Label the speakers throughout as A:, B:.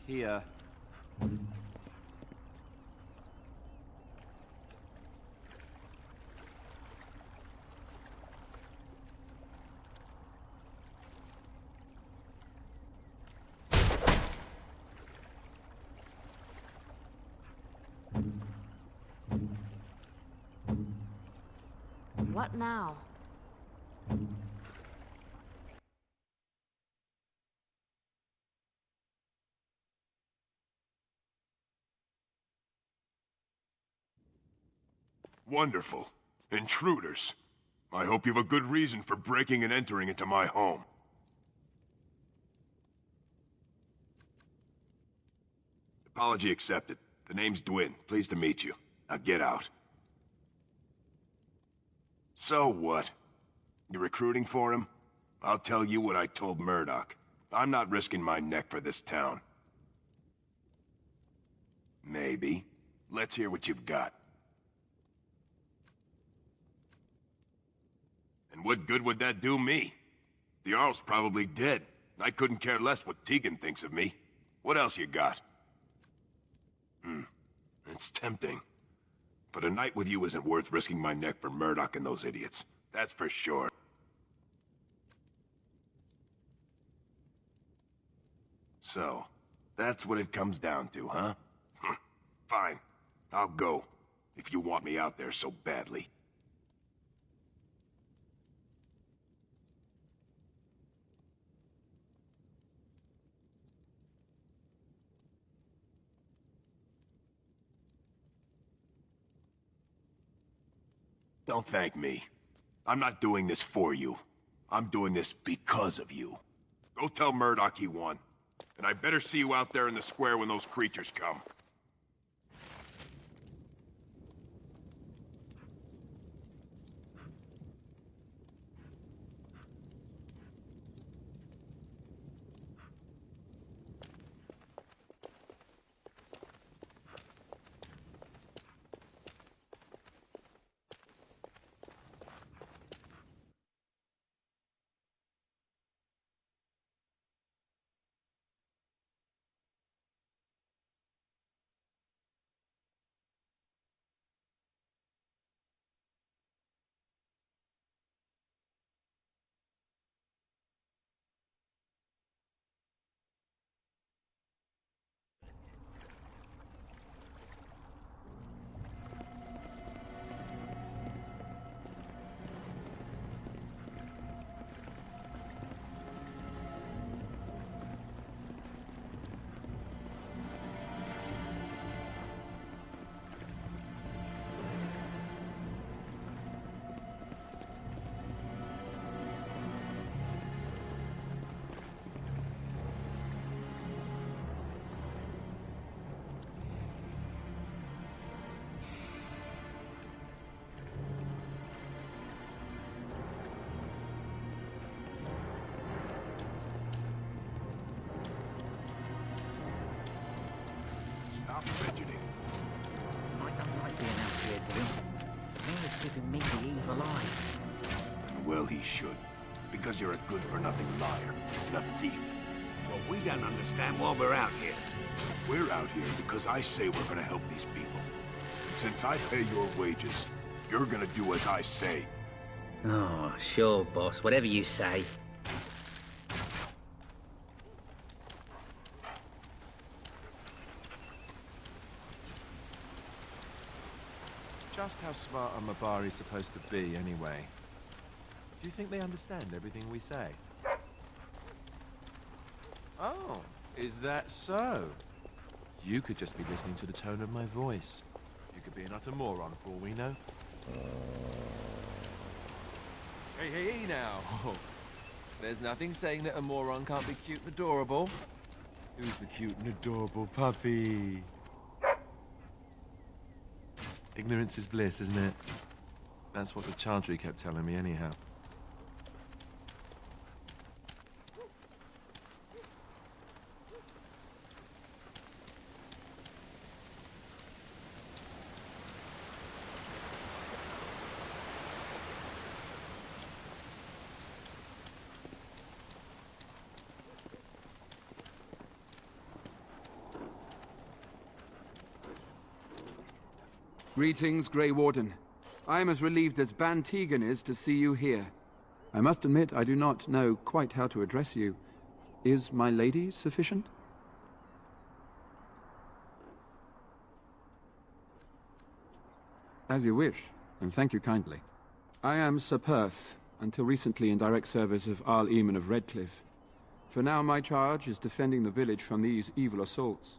A: here.
B: What now?
C: Wonderful. Intruders. I hope you have a good reason for breaking and entering into my home. Apology accepted. The name's Dwin. Pleased to meet you. Now get out. So what? You recruiting for him? I'll tell you what I told Murdoch. I'm not risking my neck for this town. Maybe. Let's hear what you've got. And what good would that do me? The Jarl's probably dead. I couldn't care less what Tegan thinks of me. What else you got? It's tempting. But a night with you isn't worth risking my neck for Murdoch and those idiots. That's for sure. So, that's what it comes down to, huh? Fine. I'll go. If you want me out there so badly. Don't thank me. I'm not doing this for you. I'm doing this because of you. Go tell Murdoch he won. And I better see you out there in the square when those creatures come. Stop fidgeting.
D: I don't like being out here, Grim. Mayor's giving me the evil eye.
C: And well, he should. Because you're a good-for-nothing liar and a thief.
E: Well, we don't understand why we're out here.
C: We're out here because I say we're gonna help these people. And since I pay your wages, you're gonna do as I say.
D: Oh, sure, boss. Whatever you say.
A: Just how smart are Mabari supposed to be, anyway? Do you think they understand everything we say? Oh, is that so? You could just be listening to the tone of my voice. You could be an utter moron for all we know. Hey, now. There's nothing saying that a moron can't be cute and adorable. Who's the cute and adorable puppy? Ignorance is bliss, isn't it? That's what the Chantry kept telling me anyhow.
B: Greetings, Grey Warden. I am as relieved as Ban Tegan is to see you here. I must admit I do not know quite how to address you. Is my lady sufficient? As you wish, and thank you kindly. I am Sir Perth, until recently in direct service of Arl Eamon of Redcliffe. For now my charge is defending the village from these evil assaults.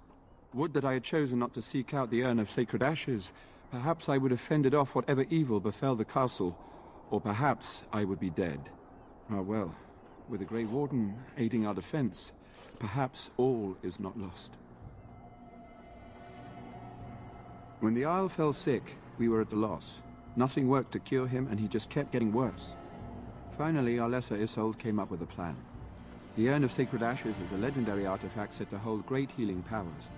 B: Would that I had chosen not to seek out the urn of sacred ashes. Perhaps I would have fended off whatever evil befell the castle, or perhaps I would be dead. Ah well, with the Grey Warden aiding our defense, perhaps all is not lost. When the Isle fell sick, we were at a loss. Nothing worked to cure him, and he just kept getting worse. Finally, our lesser Isolde came up with a plan. The Urn of Sacred Ashes is a legendary artifact said to hold great healing powers.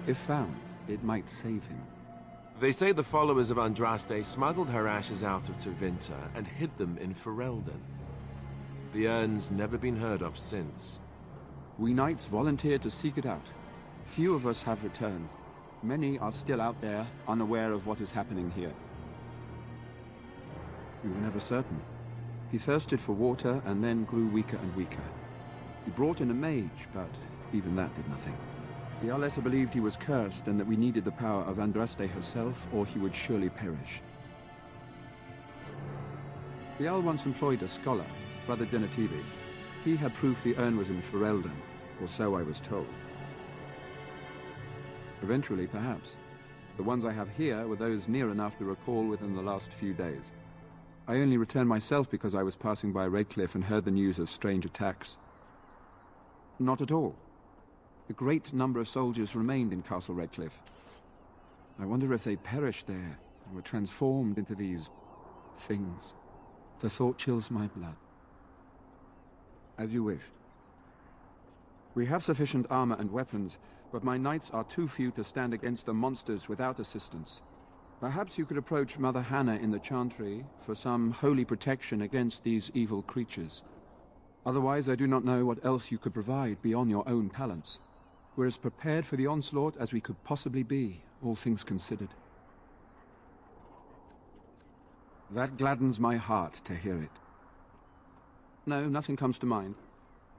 B: If found, it might save him.
A: They say the followers of Andraste smuggled her ashes out of Tevinter and hid them in Ferelden. The urn's never been heard of since.
B: We knights volunteered to seek it out. Few of us have returned. Many are still out there, unaware of what is happening here. We were never certain. He thirsted for water and then grew weaker and weaker. He brought in a mage, but even that did nothing. The Arlessa believed he was cursed and that we needed the power of Andraste herself, or he would surely perish. The Arl once employed a scholar, Brother Denativi. He had proof the urn was in Ferelden, or so I was told. Eventually, perhaps. The ones I have here were those near enough to recall within the last few days. I only returned myself because I was passing by Redcliffe and heard the news of strange attacks. Not at all. A great number of soldiers remained in Castle Redcliffe. I wonder if they perished there and were transformed into these things. The thought chills my blood. As you wish. We have sufficient armor and weapons, but my knights are too few to stand against the monsters without assistance. Perhaps you could approach Mother Hannah in the Chantry for some holy protection against these evil creatures. Otherwise, I do not know what else you could provide beyond your own talents. We're as prepared for the onslaught as we could possibly be, all things considered. That gladdens my heart to hear it. No, nothing comes to mind.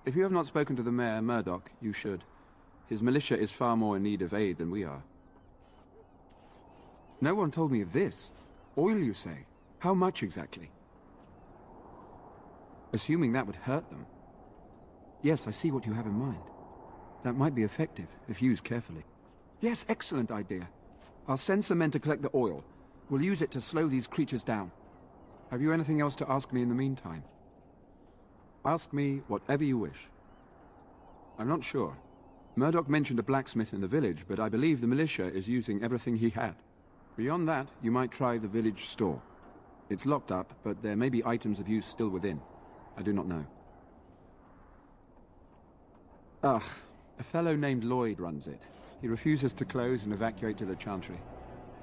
B: If you have not spoken to the mayor, Murdoch, you should. His militia is far more in need of aid than we are. No one told me of this. Oil, you say? How much exactly? Assuming that would hurt them. Yes, I see what you have in mind. That might be effective, if used carefully. Yes, excellent idea. I'll send some men to collect the oil. We'll use it to slow these creatures down. Have you anything else to ask me in the meantime? Ask me whatever you wish. I'm not sure. Murdoch mentioned a blacksmith in the village, but I believe the militia is using everything he had. Beyond that, you might try the village store. It's locked up, but there may be items of use still within. I do not know. Ah, a fellow named Lloyd runs it. He refuses to close and evacuate to the Chantry.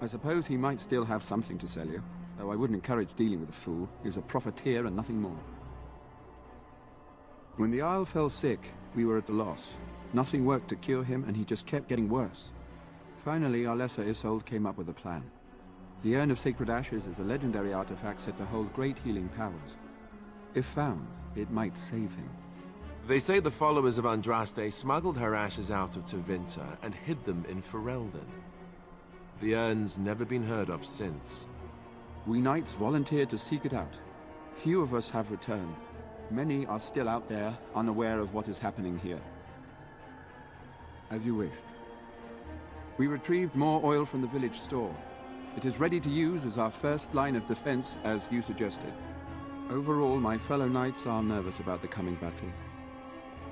B: I suppose he might still have something to sell you, though I wouldn't encourage dealing with a fool. He's a profiteer and nothing more. When the Isle fell sick, we were at a loss. Nothing worked to cure him, and he just kept getting worse. Finally, our lesser Isolde came up with a plan. The Urn of Sacred Ashes is a legendary artifact said to hold great healing powers. If found, it might save him.
A: They say the followers of Andraste smuggled her ashes out of Tevinter and hid them in Ferelden. The urn's never been heard of since.
B: We knights volunteered to seek it out. Few of us have returned. Many are still out there, unaware of what is happening here. As you wish. We retrieved more oil from the village store. It is ready to use as our first line of defense, as you suggested. Overall, my fellow knights are nervous about the coming battle.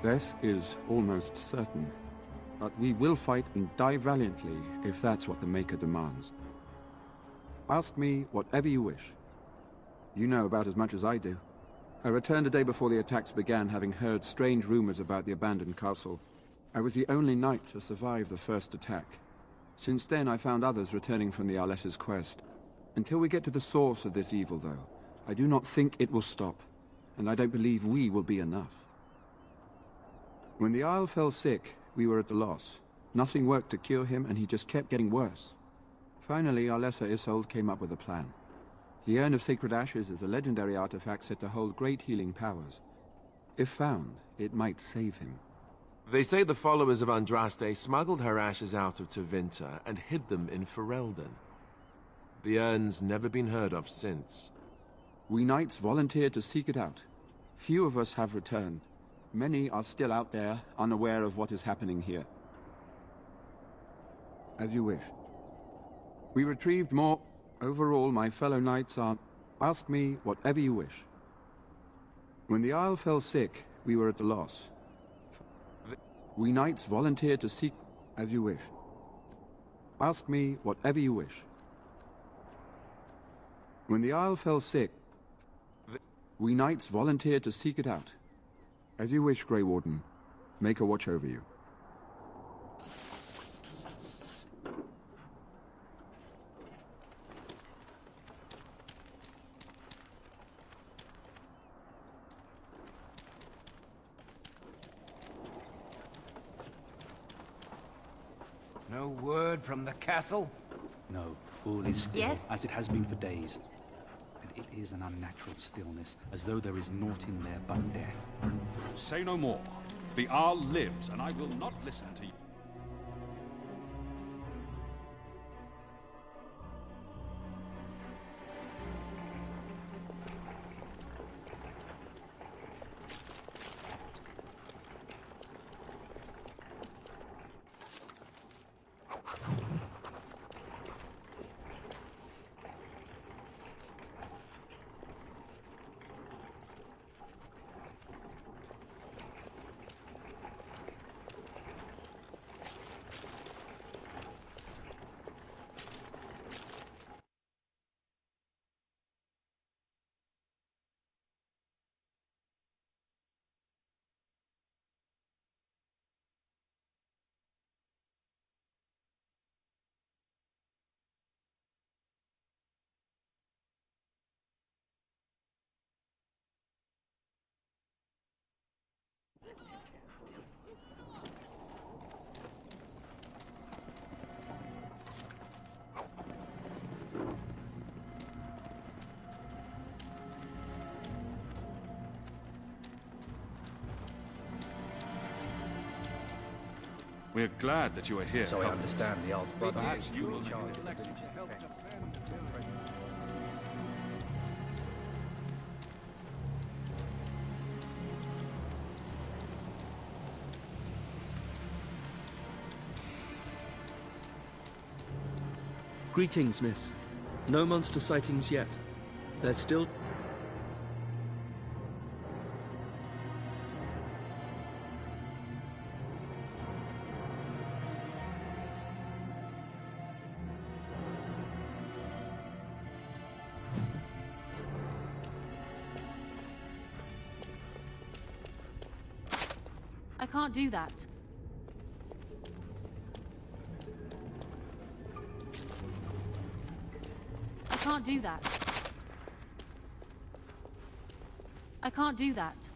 B: Death is almost certain, but we will fight and die valiantly if that's what the Maker demands. Ask me whatever you wish. You know about as much as I do. I returned a day before the attacks began, having heard strange rumors about the abandoned castle. I was the only knight to survive the first attack. Since then, I found others returning from the Arlessa's quest. Until we get to the source of this evil, though, I do not think it will stop, and I don't believe we will be enough. When the Isle fell sick, we were at a loss. Nothing worked to cure him, and he just kept getting worse. Finally, our lesser Isolde came up with a plan. The Urn of Sacred Ashes is a legendary artifact said to hold great healing powers. If found, it might save him.
A: They say the followers of Andraste smuggled her ashes out of Tevinter and hid them in Ferelden. The urn's never been heard of since.
B: We knights volunteered to seek it out. Few of us have returned. Many are still out there, unaware of what is happening here. As you wish. We retrieved more. Overall, my fellow knights are... Ask me whatever you wish. When the Isle fell sick, we were at a loss. We knights volunteered to seek... As you wish. Ask me whatever you wish. When the Isle fell sick, we knights volunteered to seek it out. As you wish, Grey Warden. Make a watch over you.
F: No word from the castle?
G: No, all is still,
H: Yes?
G: as it has been for days. And it is an unnatural stillness, as though there is naught in there but death.
I: Say no more. The Arl lives, and I will not listen to you. We're glad that you are here.
G: So I
I: helping us.
G: understand the Arl's brother.
I: Perhaps you will
G: charge.
J: Greetings, miss. No monster sightings yet. There's still...
H: I can't do that. I can't do that. I can't do that.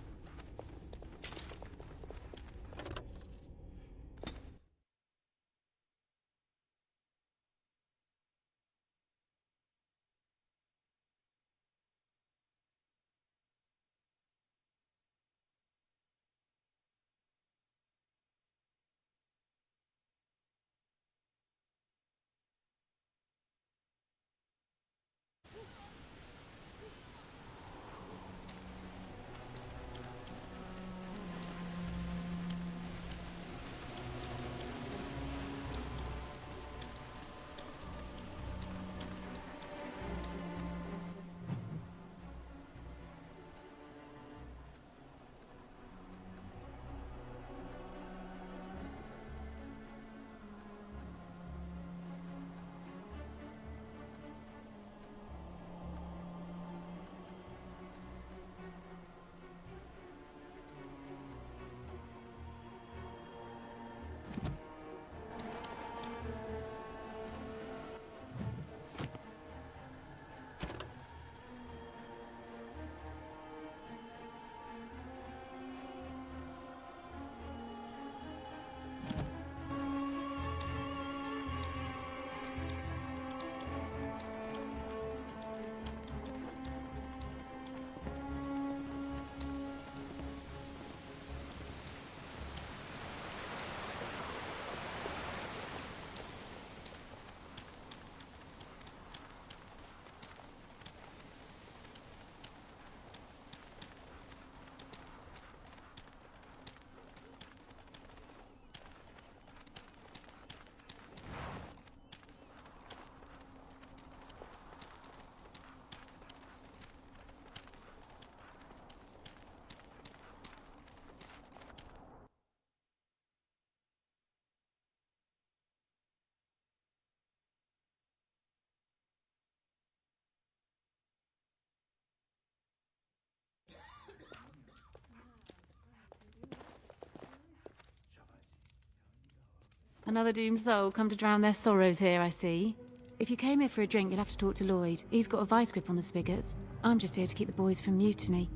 H: Another doomed soul come to drown their sorrows here, I see. If you came here for a drink, you'll have to talk to Lloyd. He's got a vice grip on the spigots. I'm just here to keep the boys from mutiny.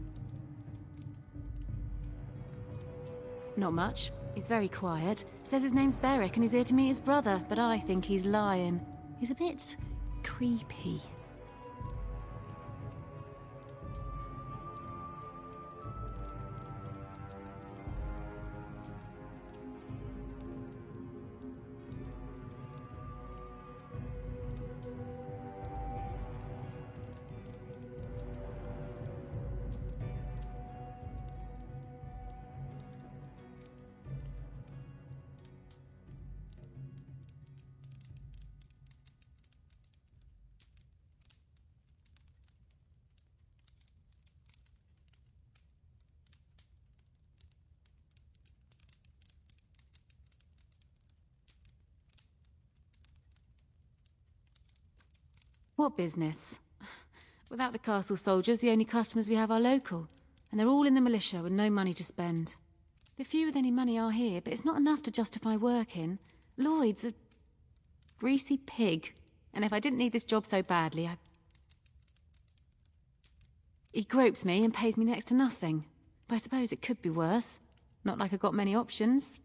H: Not much. He's very quiet. Says his name's Beric and he's here to meet his brother, but I think he's lying. He's a bit creepy. What business? Without the castle soldiers, the only customers we have are local, and they're all in the militia with no money to spend. The few with any money are here, but it's not enough to justify working. Lloyd's a greasy pig, and if I didn't need this job so badly, He gropes me and pays me next to nothing. But I suppose it could be worse. Not like I've got many options.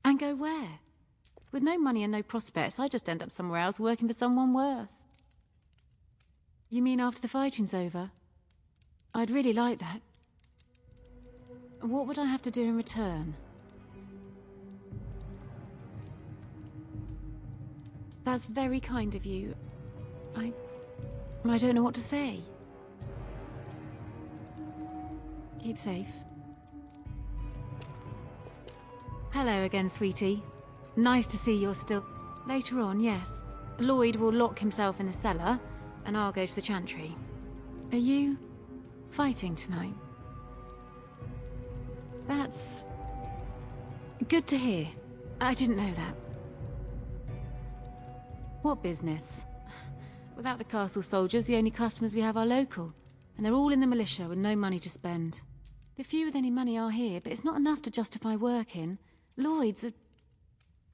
H: And go where? With no money and no prospects, I just end up somewhere else working for someone worse. You mean after the fighting's over? I'd really like that. What would I have to do in return? That's very kind of you. I don't know what to say. Keep safe. Hello again, sweetie. Nice to see you're still... Later on, yes. Lloyd will lock himself in the cellar, and I'll go to the chantry. Are you fighting tonight? That's... good to hear. I didn't know that. What business? Without the castle soldiers, the only customers we have are local, and they're all in the militia with no money to spend. The few with any money are here, but it's not enough to justify working. Lloyd's a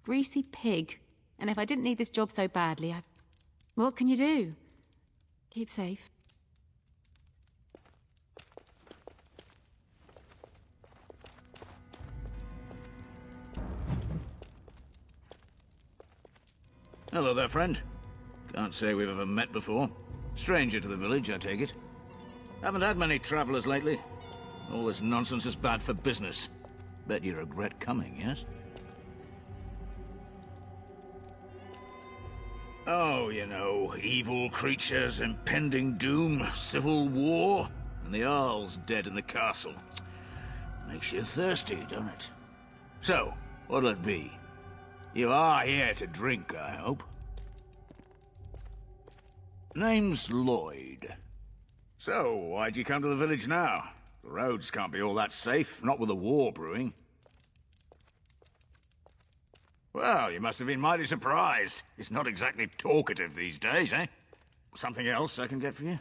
H: greasy pig, and if I didn't need this job so badly, What can you do? Keep safe.
E: Hello there, friend. Can't say we've ever met before. Stranger to the village, I take it. Haven't had many travelers lately. All this nonsense is bad for business. Bet you regret coming, yes? Oh, you know, evil creatures, impending doom, civil war, and the Earl's dead in the castle. Makes you thirsty, don't it? So, what'll it be? You are here to drink, I hope. Name's Lloyd. So, why'd you come to the village now? The roads can't be all that safe, not with a war brewing. Well, you must have been mighty surprised. It's not exactly talkative these days, eh? Something else I can get for you?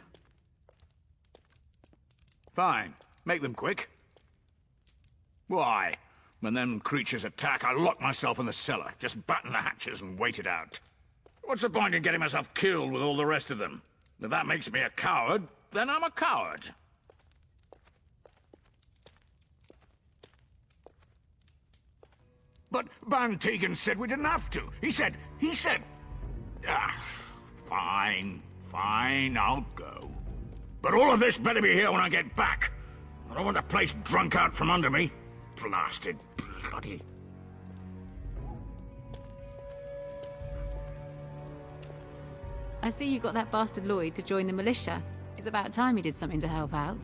E: Fine. Make them quick. Why? When them creatures attack, I lock myself in the cellar. Just batten the hatches and wait it out. What's the point in getting myself killed with all the rest of them? If that makes me a coward, then I'm a coward. But Van Tegan said we didn't have to. He said... fine, I'll go. But all of this better be here when I get back. I don't want the place drunk out from under me. Blasted bloody...
H: I see you got that bastard Lloyd to join the militia. It's about time he did something to help out.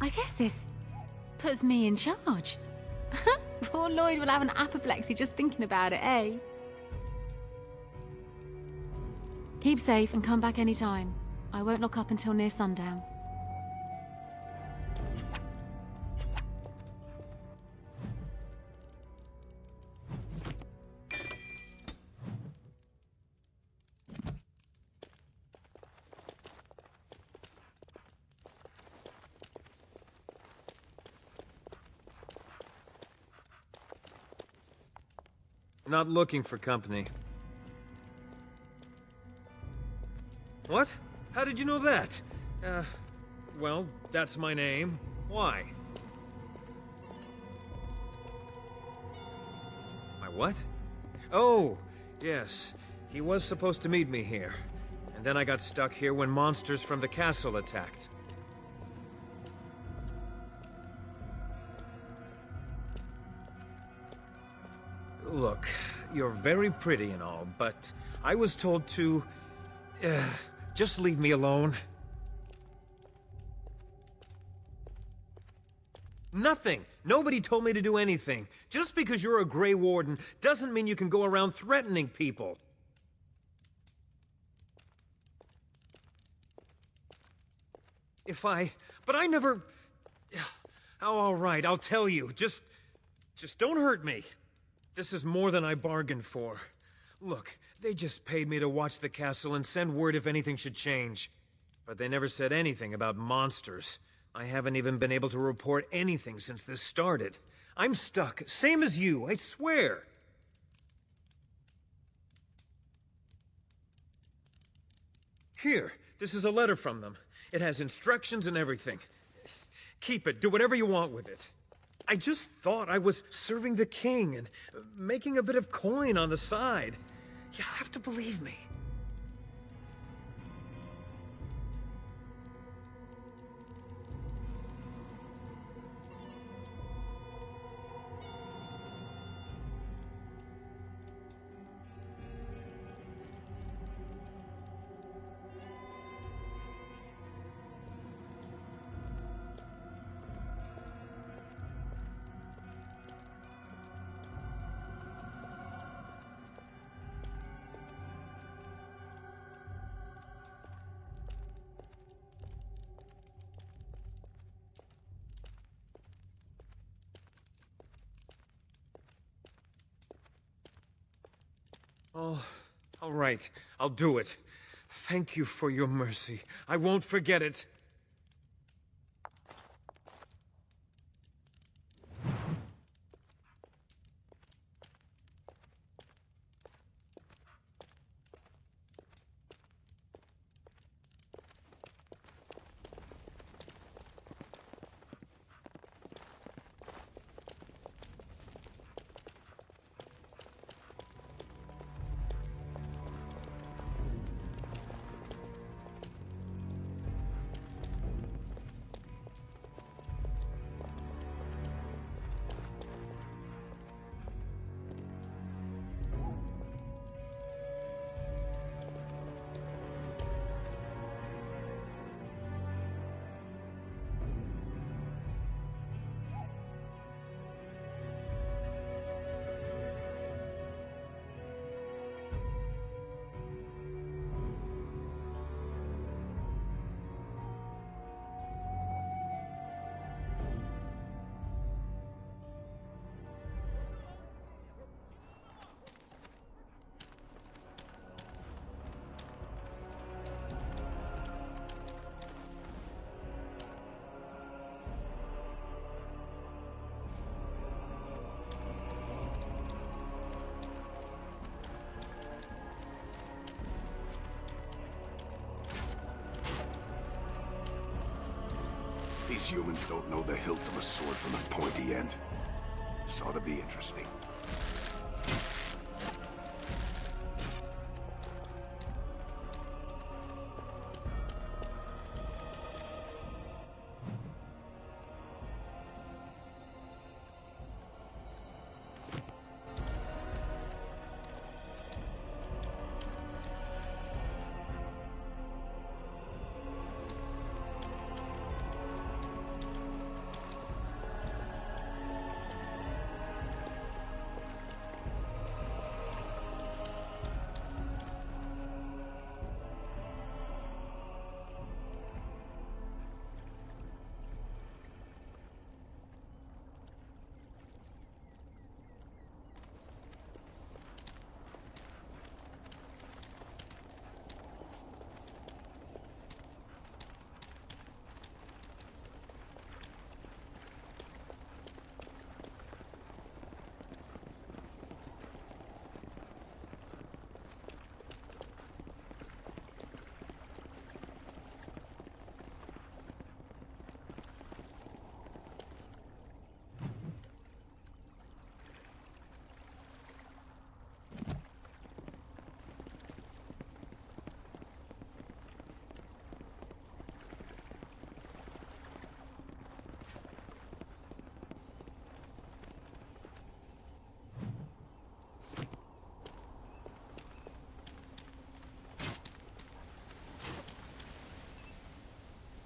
H: I guess this puts me in charge. Poor Lloyd will have an apoplexy just thinking about it, eh? Keep safe and come back any time. I won't lock up until near sundown.
K: Not looking for company. What? How did you know that? Well, that's my name. Why? My what? Oh, yes. He was supposed to meet me here. And then I got stuck here when monsters from the castle attacked. Look, you're very pretty and all, but I was told to... just leave me alone. Nothing! Nobody told me to do anything. Just because you're a Grey Warden doesn't mean you can go around threatening people. But I never... Oh, all right, I'll tell you. Just don't hurt me. This is more than I bargained for. Look, they just paid me to watch the castle and send word if anything should change. But they never said anything about monsters. I haven't even been able to report anything since this started. I'm stuck, same as you, I swear. Here, this is a letter from them. It has instructions and everything. Keep it, do whatever you want with it. I just thought I was serving the king and making a bit of coin on the side. You have to believe me. Oh, all right. I'll do it. Thank you for your mercy. I won't forget it.
C: These humans don't know the hilt of a sword from the pointy end. This ought to be interesting.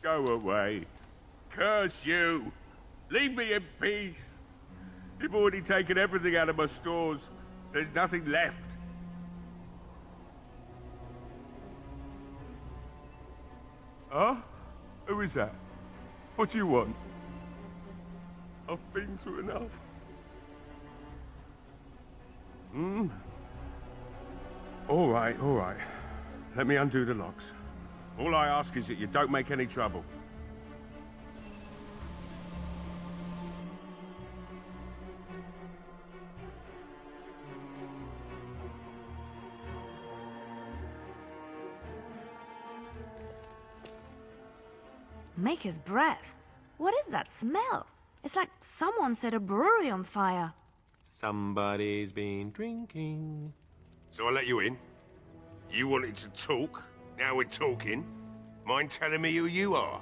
C: Go away. Curse you. Leave me in peace. You've already taken everything out of my stores. There's nothing left. Huh? Who is that? What do you want? I've been through enough. All right. Let me undo the locks. All I ask is that you don't make any trouble.
L: Maker's breath. What is that smell? It's like someone set a brewery on fire.
A: Somebody's been drinking.
C: So I let you in. You wanted to talk. Now we're talking. Mind telling me who you are?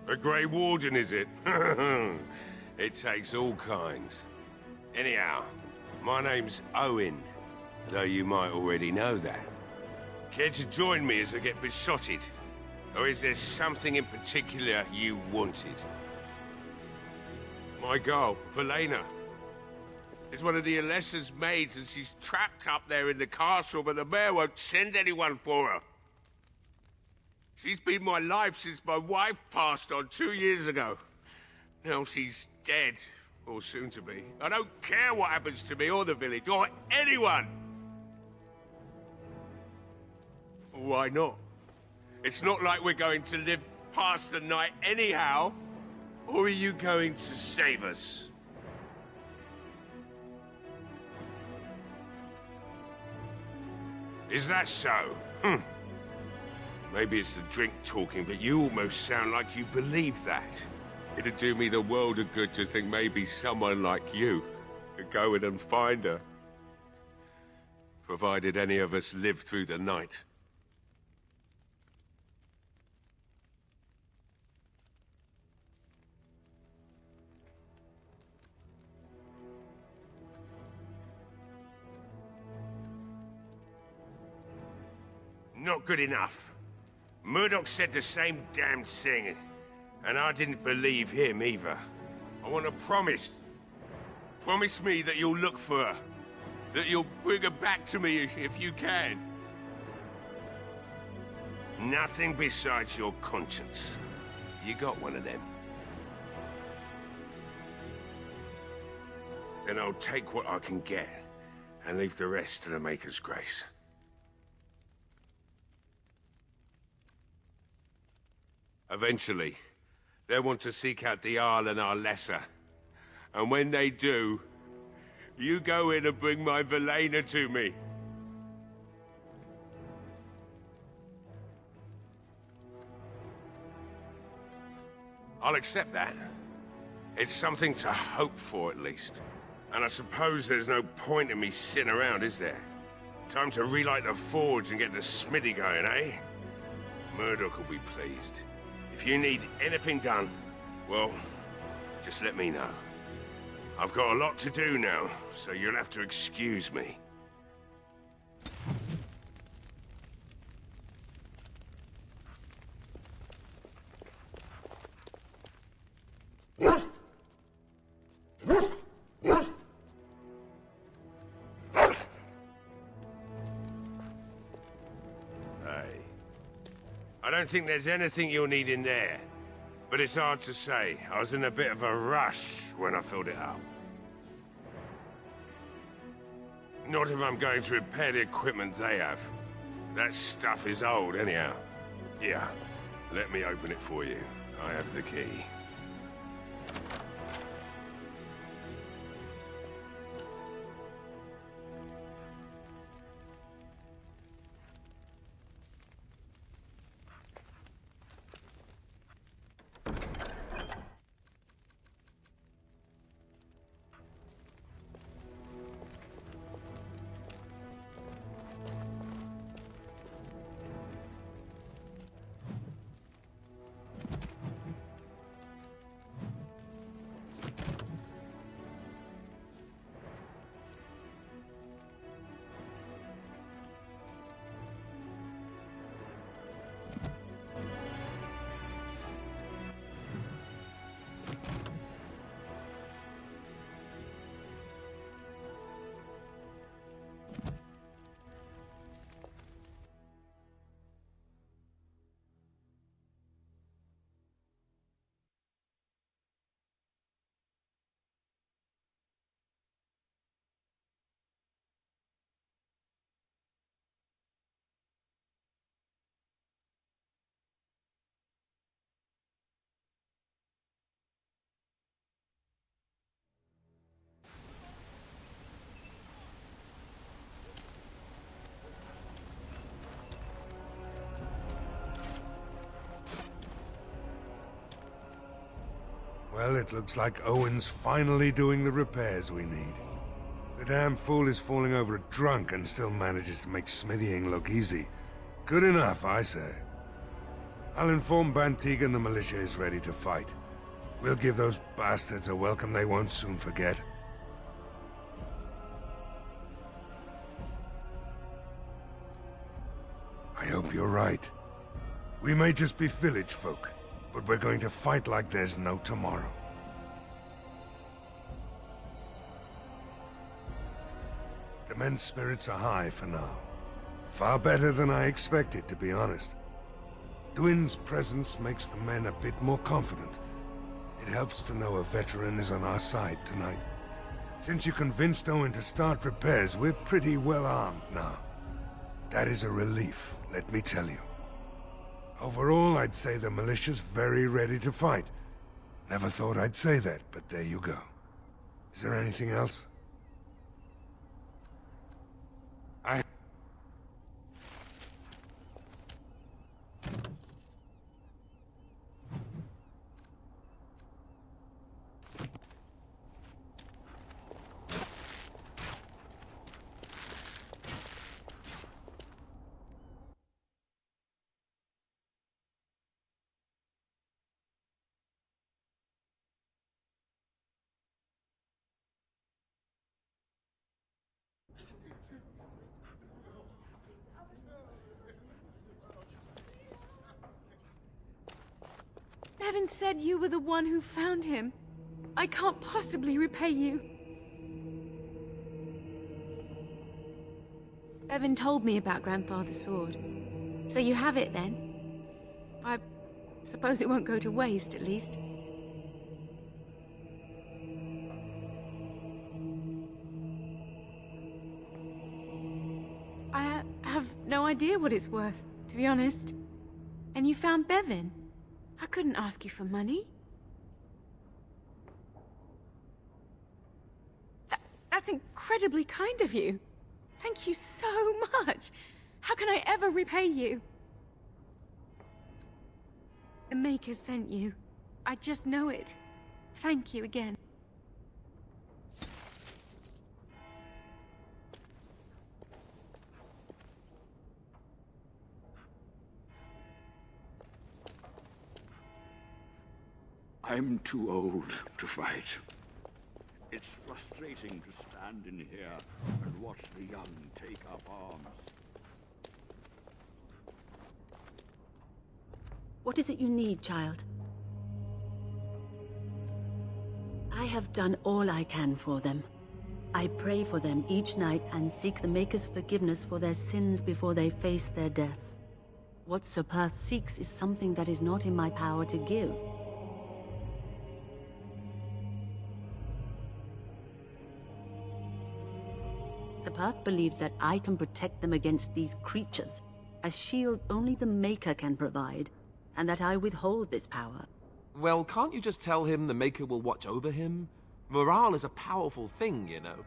C: A Grey Warden, is it? It takes all kinds. Anyhow, my name's Owen, though you might already know that. Care to join me as I get besotted? Or is there something in particular you wanted? My girl, Velena, is one of the Alessa's maids, and she's trapped up there in the castle, but the mayor won't send anyone for her. She's been my life since my wife passed on 2 years ago. Now she's dead, or soon to be. I don't care what happens to me or the village, or anyone! Why not? It's not like we're going to live past the night anyhow. Or are you going to save us? Is that so? Maybe it's the drink talking, but you almost sound like you believe that. It'd do me the world of good to think maybe someone like you could go in and find her. Provided any of us live through the night. Not good enough. Murdoch said the same damn thing, and I didn't believe him either. I want a promise. Promise me that you'll look for her. That you'll bring her back to me if you can. Nothing besides your conscience. You got one of them. Then I'll take what I can get, and leave the rest to the Maker's grace. Eventually, they'll want to seek out the Jarl and our Lesser. And when they do, you go in and bring my Velena to me. I'll accept that. It's something to hope for, at least. And I suppose there's no point in me sitting around, is there? Time to relight the forge and get the smithy going, eh? Murdoch will be pleased. If you need anything done, well, just let me know. I've got a lot to do now, so you'll have to excuse me. I don't think there's anything you'll need in there. But it's hard to say. I was in a bit of a rush when I filled it up. Not if I'm going to repair the equipment they have. That stuff is old, anyhow. Here, let me open it for you. I have the key.
M: Well, it looks like Owen's finally doing the repairs we need. The damn fool is falling over drunk and still manages to make smithying look easy. Good enough, I say. I'll inform Bantigan the militia is ready to fight. We'll give those bastards a welcome they won't soon forget. I hope you're right. We may just be village folk, but we're going to fight like there's no tomorrow. The men's spirits are high for now. Far better than I expected, to be honest. Dwin's presence makes the men a bit more confident. It helps to know a veteran is on our side tonight. Since you convinced Owen to start repairs, we're pretty well armed now. That is a relief, let me tell you. Overall, I'd say the militia's very ready to fight. Never thought I'd say that, but there you go. Is there anything else?
H: Bevan said you were the one who found him. I can't possibly repay you. Bevan told me about Grandfather's sword. So you have it then? I suppose it won't go to waste, at least. I have no idea what it's worth, to be honest. And you found Bevan? I couldn't ask you for money. That's incredibly kind of you. Thank you so much. How can I ever repay you? The Maker sent you. I just know it. Thank you again.
E: I'm too old to fight. It's frustrating to stand in here and watch the young take up arms.
N: What is it you need, child? I have done all I can for them. I pray for them each night and seek the Maker's forgiveness for their sins before they face their deaths. What Sir Perth seeks is something that is not in my power to give. Sir Perth believes that I can protect them against these creatures, a shield only the Maker can provide, and that I withhold this power.
A: Well, can't you just tell him the Maker will watch over him? Morale is a powerful thing, you know.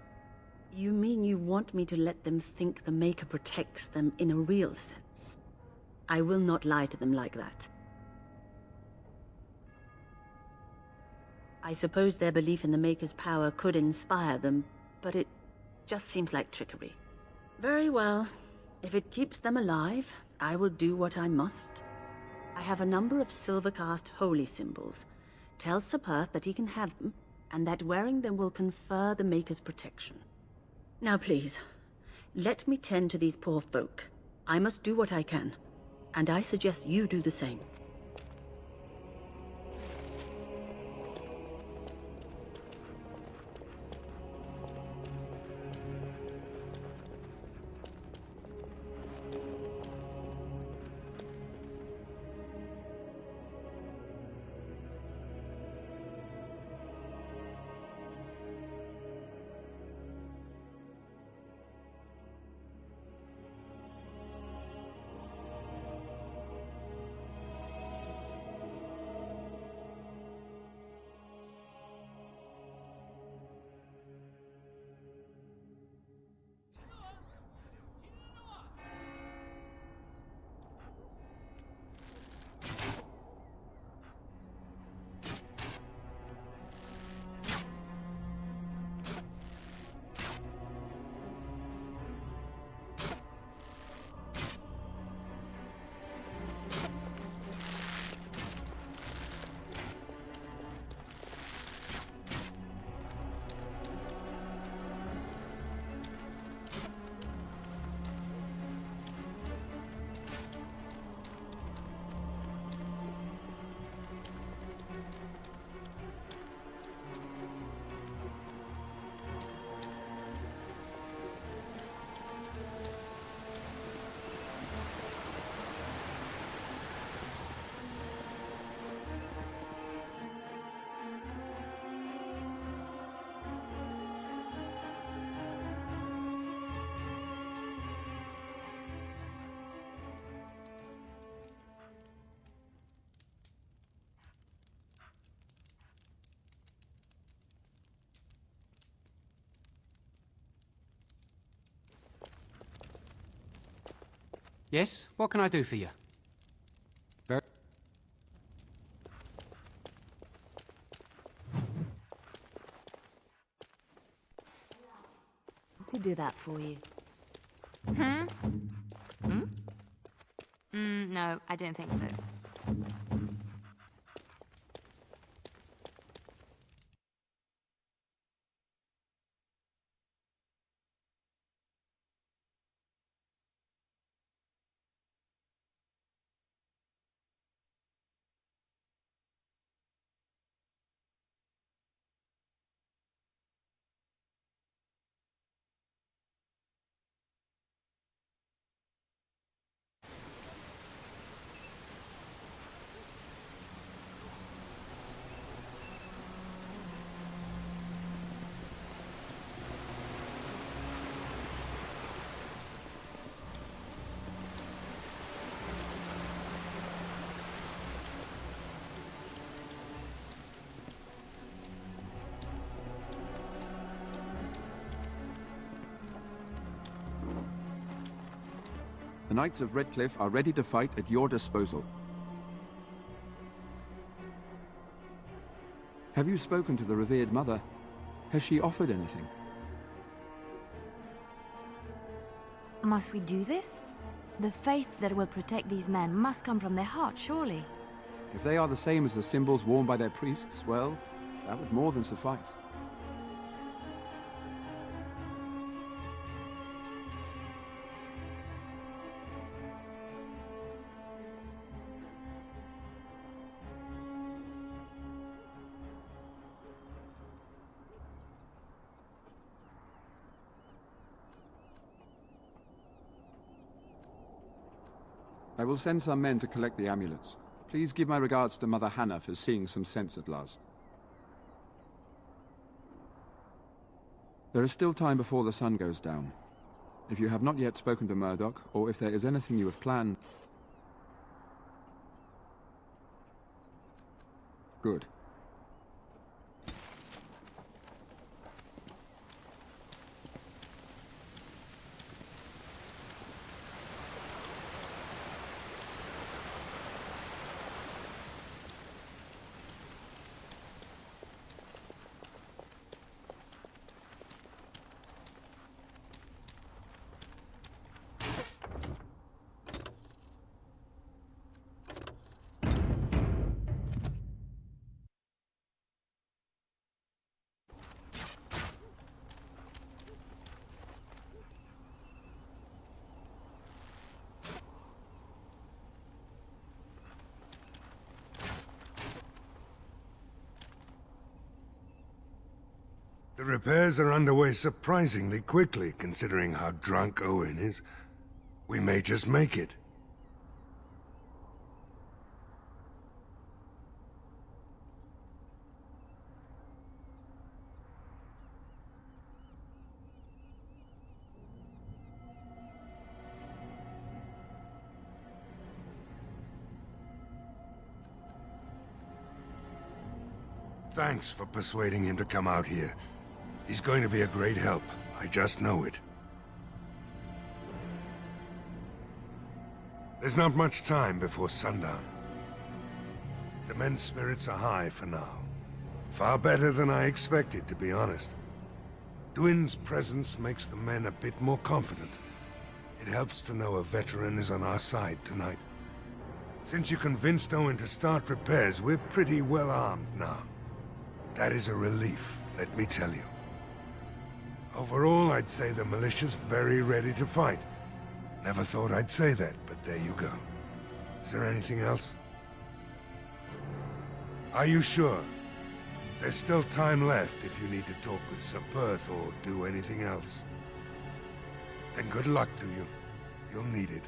N: You mean you want me to let them think the Maker protects them in a real sense? I will not lie to them like that. I suppose their belief in the Maker's power could inspire them, but it just seems like trickery. Very well. If it keeps them alive, I will do what I must. I have a number of silver-cast holy symbols. Tell Sir Perth that he can have them, and that wearing them will confer the Maker's protection. Now please, let me tend to these poor folk. I must do what I can, and I suggest you do the same.
F: Yes? What can I do for you? Very...
L: I could do that for you. Hmm? Hmm? No, I don't think so.
B: The Knights of Redcliffe are ready to fight at your disposal. Have you spoken to the revered mother? Has she offered anything?
L: Must we do this? The faith that will protect these men must come from their heart, surely.
B: If they are the same as the symbols worn by their priests, well, that would more than suffice. I will send some men to collect the amulets. Please give my regards to Mother Hannah for seeing some sense at last. There is still time before the sun goes down. If you have not yet spoken to Murdoch, or if there is anything you have planned... Good.
M: The repairs are underway surprisingly quickly, considering how drunk Owen is. We may just make it. Thanks for persuading him to come out here. He's going to be a great help. I just know it. There's not much time before sundown. The men's spirits are high for now. Far better than I expected, to be honest. Dwin's presence makes the men a bit more confident. It helps to know a veteran is on our side tonight. Since you convinced Owen to start repairs, we're pretty well armed now. That is a relief, let me tell you. Overall, I'd say the militia's very ready to fight. Never thought I'd say that, but there you go. Is there anything else? Are you sure? There's still time left if you need to talk with Sir Perth or do anything else. Then good luck to you. You'll need it.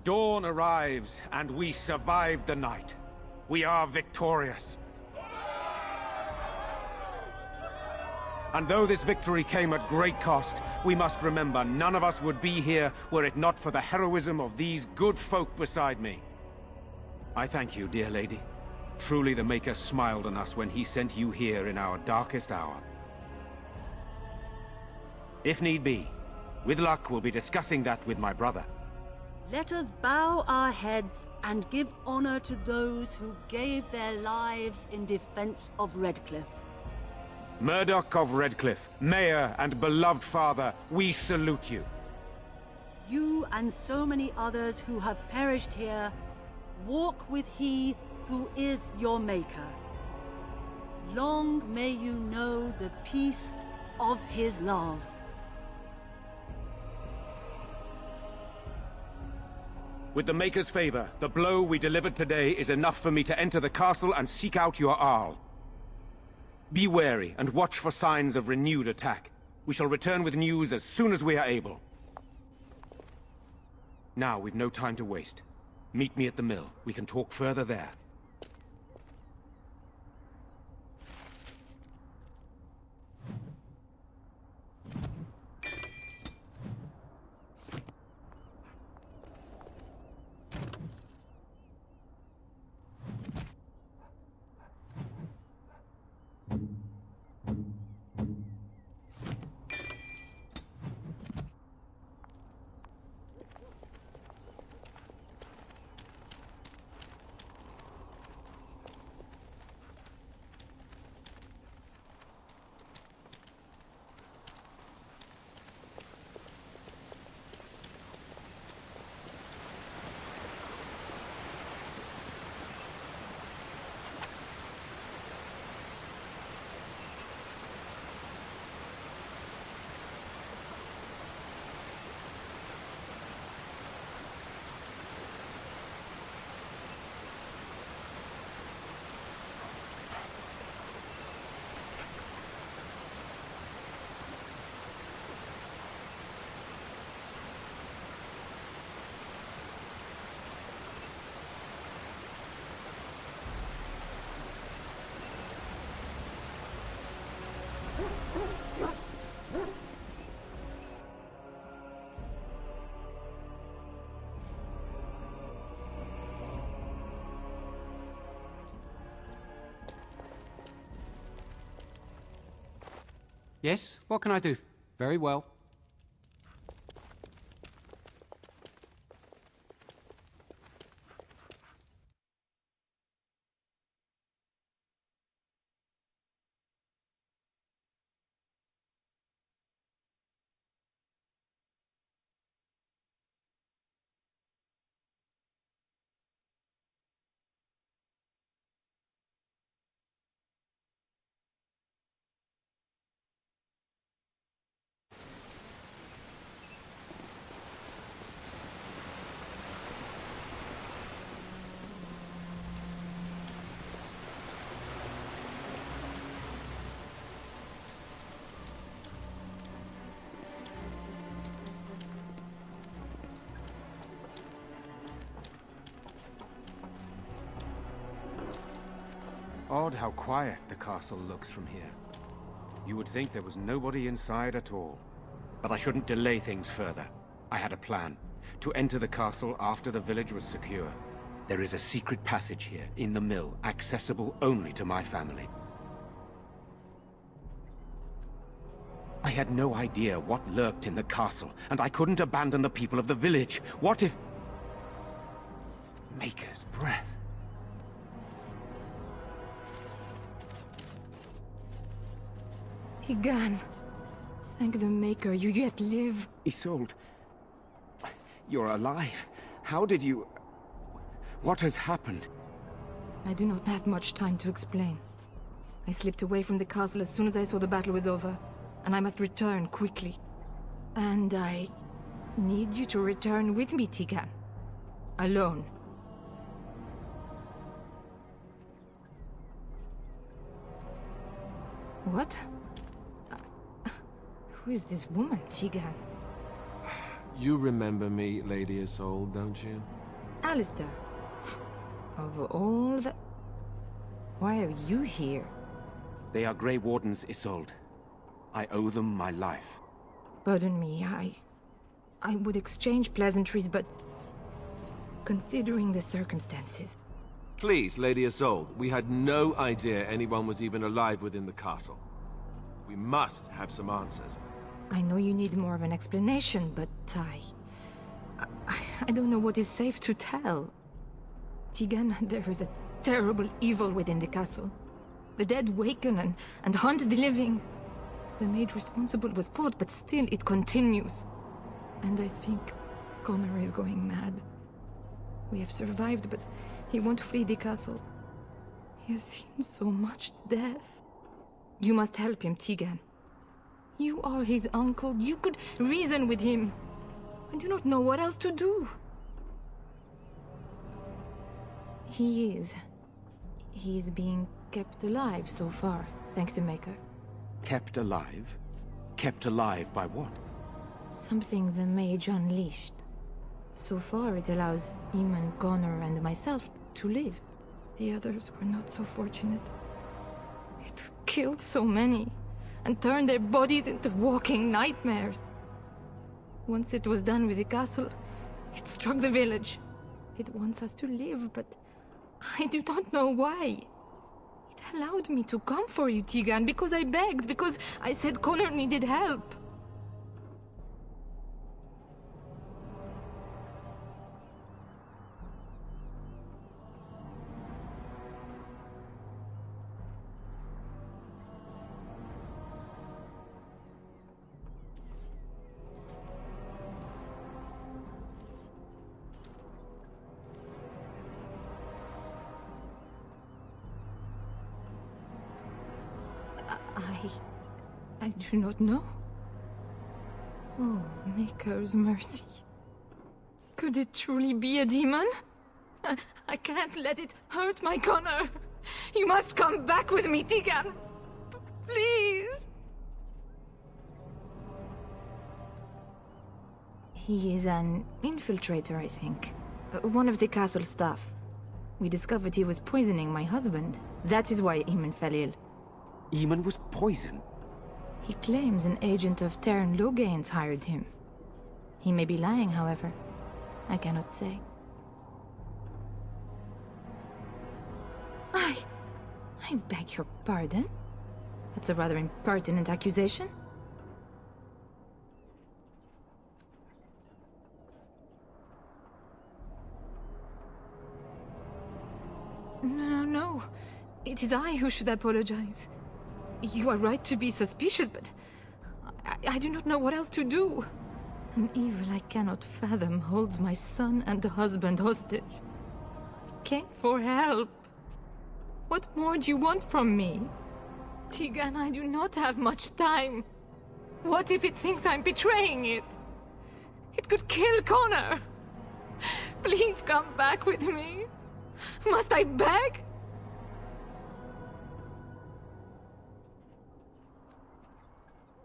E: Dawn arrives, and we survive the night. We are victorious. And though this victory came at great cost, we must remember none of us would be here were it not for the heroism of these good folk beside me. I thank you, dear lady. Truly the Maker smiled on us when he sent you here in our darkest hour. If need be, with luck we'll be discussing that with my brother.
N: Let us bow our heads and give honor to those who gave their lives in defense of Redcliffe.
E: Murdoch of Redcliffe, Mayor and beloved father, we salute you.
N: You and so many others who have perished here, walk with he who is your Maker. Long may you know the peace of his love.
E: With the Maker's favor, the blow we delivered today is enough for me to enter the castle and seek out your Arl. Be wary and watch for signs of renewed attack. We shall return with news as soon as we are able. Now, we've no time to waste. Meet me at the mill. We can talk further there.
F: Yes, what can I do? Very well.
E: Odd how quiet the castle looks from here. You would think there was nobody inside at all. But I shouldn't delay things further. I had a plan. To enter the castle after the village was secure. There is a secret passage here, in the mill, accessible only to my family. I had no idea what lurked in the castle, and I couldn't abandon the people of the village. What if... Maker's breath.
L: Tigan, thank the Maker you yet live.
E: Isolde, you're alive. How did you... What has happened?
L: I do not have much time to explain. I slipped away from the castle as soon as I saw the battle was over, and I must return quickly. And I need you to return with me, Tigan. Alone. What? Who is this woman, Tigan?
A: You remember me, Lady Isolde, don't you?
L: Alistair. Of all the... Why are you here?
O: They are Grey Wardens, Isolde. I owe them my life.
L: Pardon me, I would exchange pleasantries, but... considering the circumstances...
A: Please, Lady Isolde, we had no idea anyone was even alive within the castle. We must have some answers.
L: I know you need more of an explanation, but I don't know what is safe to tell. Tegan, there is a terrible evil within the castle. The dead waken and haunt the living. The maid responsible was caught, but still it continues. And I think Connor is going mad. We have survived, but he won't flee the castle. He has seen so much death. You must help him, Tegan. You are his uncle. You could reason with him. I do not know what else to do. He is being kept alive so far, thank the Maker.
O: Kept alive? Kept alive by what?
L: Something the mage unleashed. So far it allows Eamon, Connor, and myself to live. The others were not so fortunate. It killed so many, and turned their bodies into walking nightmares. Once it was done with the castle, it struck the village. It wants us to live, but I do not know why. It allowed me to come for you, Tegan, because I begged, because I said Connor needed help. I do not know. Oh, Maker's mercy. Could it truly be a demon? I can't let it hurt my Connor. You must come back with me, Tegan. Please. He is an infiltrator, I think. One of the castle staff. We discovered he was poisoning my husband. That is why Eamon fell ill.
O: Eamon was poisoned?
L: He claims an agent of Terran Logain's hired him. He may be lying, however. I cannot say. I beg your pardon? That's a rather impertinent accusation. No. It is I who should apologize. You are right to be suspicious, but I do not know what else to do. An evil I cannot fathom holds my son and the husband hostage. I came for help. What more do you want from me? Tegan, I do not have much time. What if it thinks I'm betraying it? It could kill Connor. Please come back with me. Must I beg?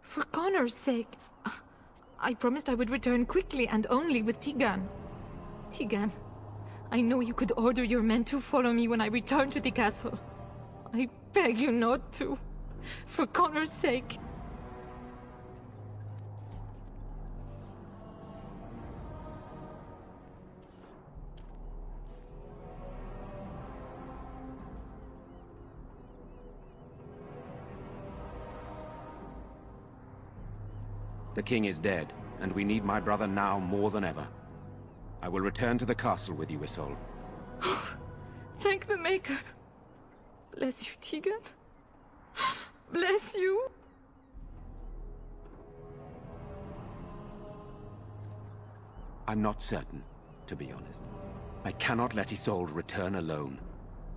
L: For Connor's sake, I promised I would return quickly and only with Tegan. Tegan, I know you could order your men to follow me when I return to the castle. I beg you not to. For Connor's sake.
O: The king is dead, and we need my brother now more than ever. I will return to the castle with you, Isolde.
L: Thank the Maker. Bless you, Tegan. Bless you.
O: I'm not certain, to be honest. I cannot let Isolde return alone.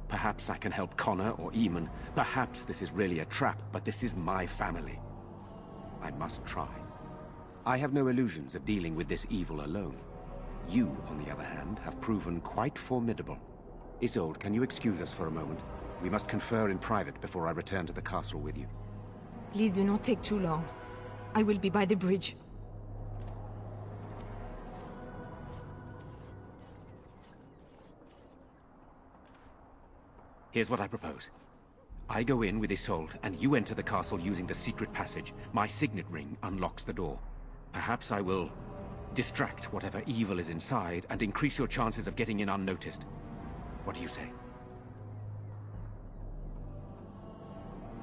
O: Perhaps I can help Connor or Eamon. Perhaps this is really a trap, but this is my family. I must try. I have no illusions of dealing with this evil alone. You, on the other hand, have proven quite formidable. Isolde, can you excuse us for a moment? We must confer in private before I return to the castle with you.
L: Please do not take too long. I will be by the bridge.
O: Here's what I propose. I go in with Isolde, and you enter the castle using the secret passage. My signet ring unlocks the door. Perhaps I will distract whatever evil is inside and increase your chances of getting in unnoticed. What do you say?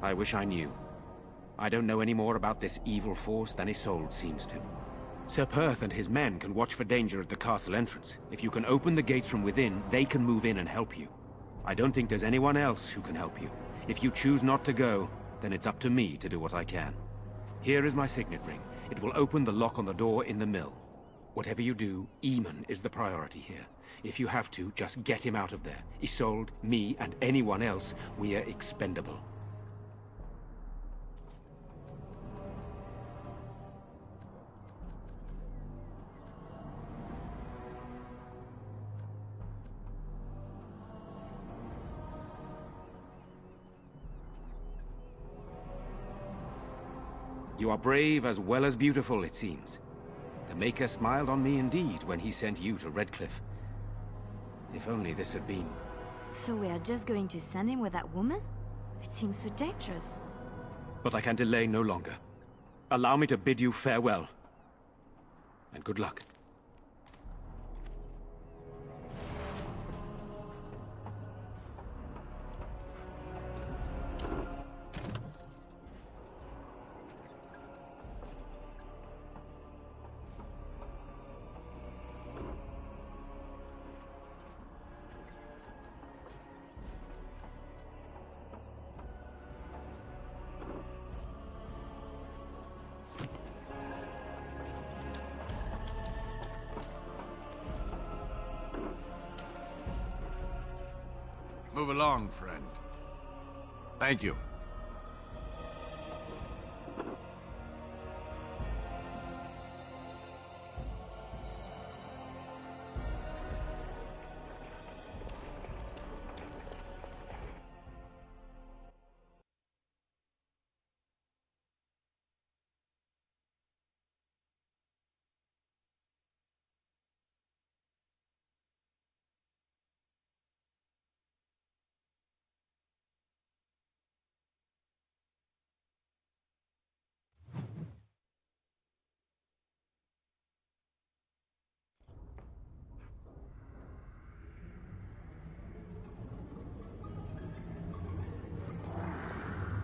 O: I wish I knew. I don't know any more about this evil force than Isolde seems to. Sir Perth and his men can watch for danger at the castle entrance. If you can open the gates from within, they can move in and help you. I don't think there's anyone else who can help you. If you choose not to go, then it's up to me to do what I can. Here is my signet ring. It will open the lock on the door in the mill. Whatever you do, Eamon is the priority here. If you have to, just get him out of there. Isolde, me, and anyone else, we are expendable. You are brave as well as beautiful, it seems. The Maker smiled on me indeed when he sent you to Redcliffe. If only this had been...
P: So we are just going to send him with that woman? It seems so dangerous.
O: But I can delay no longer. Allow me to bid you farewell. And good luck.
A: Move along, friend. Thank you.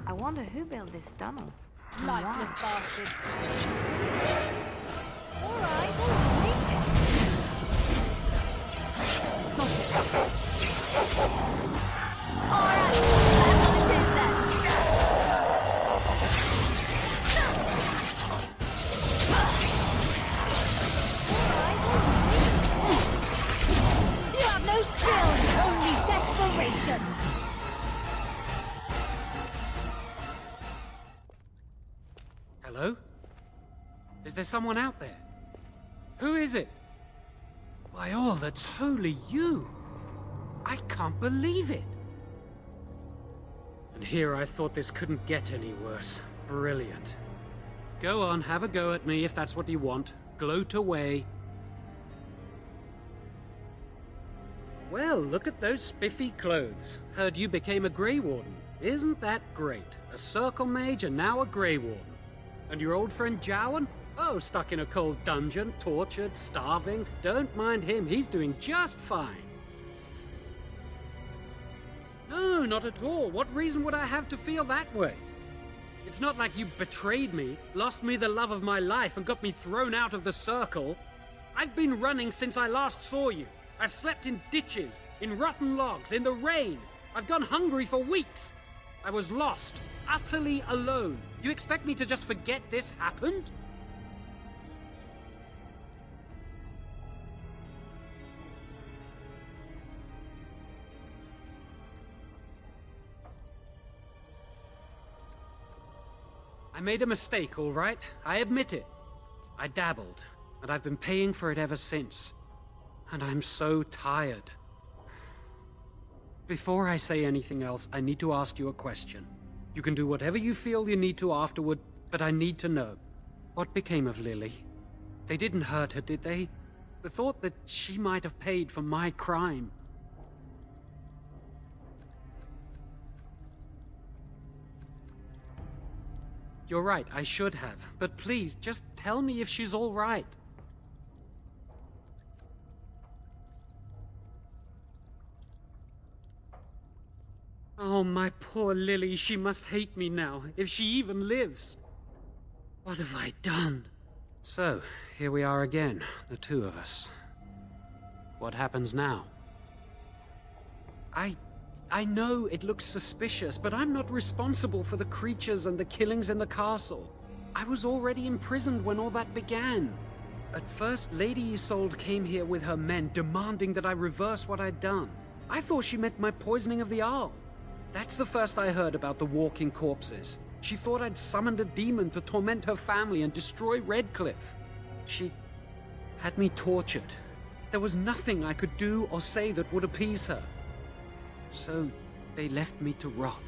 P: I wonder who built this tunnel.
H: Lifeless bastards. Alright. You have no skill, only desperation.
F: Hello? Is there someone out there? Who is it? By all that's holy, you! I can't believe it! And here I thought this couldn't get any worse. Brilliant. Go on, have a go at me if that's what you want. Gloat away. Well, look at those spiffy clothes. Heard you became a Grey Warden. Isn't that great? A Circle Mage and now a Grey Warden. And your old friend Jowan? Oh, stuck in a cold dungeon, tortured, starving. Don't mind him, he's doing just fine. No, not at all. What reason would I have to feel that way? It's not like you betrayed me, lost me the love of my life, and got me thrown out of the circle. I've been running since I last saw you. I've slept in ditches, in rotten logs, in the rain. I've gone hungry for weeks. I was lost, utterly alone. You expect me to just forget this happened? I made a mistake, all right? I admit it. I dabbled, and I've been paying for it ever since. And I'm so tired. Before I say anything else, I need to ask you a question. You can do whatever you feel you need to afterward, but I need to know. What became of Lily? They didn't hurt her, did they? The thought that she might have paid for my crime. You're right, I should have. But please, just tell me if she's all right. Oh, my poor Lily, she must hate me now, if she even lives. What have I done? So, here we are again, the two of us. What happens now? I know it looks suspicious, but I'm not responsible for the creatures and the killings in the castle. I was already imprisoned when all that began. At first, Lady Isolde came here with her men, demanding that I reverse what I'd done. I thought she meant my poisoning of the Arl. That's the first I heard about the walking corpses. She thought I'd summoned a demon to torment her family and destroy Redcliffe. She had me tortured. There was nothing I could do or say that would appease her. So they left me to rot.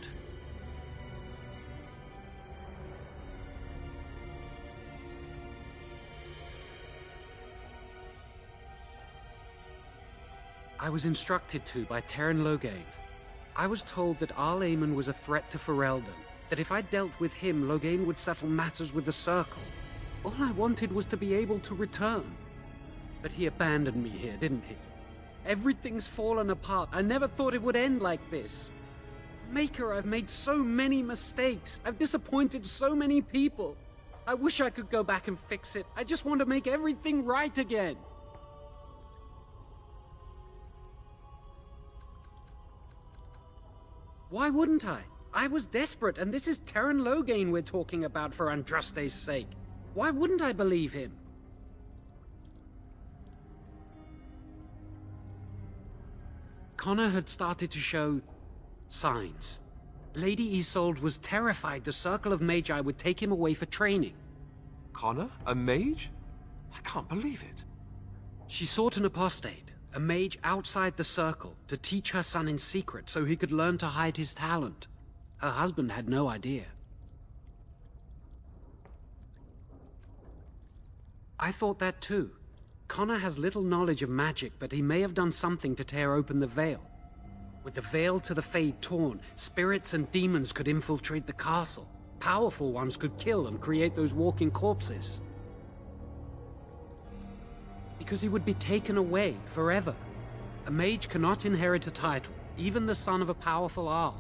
F: I was instructed to by Terran Loghain. I was told that Arl Eamon was a threat to Ferelden, that if I dealt with him, Loghain would settle matters with the Circle. All I wanted was to be able to return. But he abandoned me here, didn't he? Everything's fallen apart. I never thought it would end like this. Maker, I've made so many mistakes. I've disappointed so many people. I wish I could go back and fix it. I just want to make everything right again. Why wouldn't I? I was desperate, and this is Terran Loghain we're talking about for Andraste's sake. Why wouldn't I believe him? Connor had started to show signs. Lady Isolde was terrified the Circle of Magi would take him away for training.
A: Connor? A mage? I can't believe it.
F: She sought an apostate, a mage outside the Circle, to teach her son in secret so he could learn to hide his talent. Her husband had no idea. I thought that too. Connor has little knowledge of magic, but he may have done something to tear open the veil. With the veil to the Fade torn, spirits and demons could infiltrate the castle. Powerful ones could kill and create those walking corpses. Because he would be taken away forever. A mage cannot inherit a title, even the son of a powerful Arl.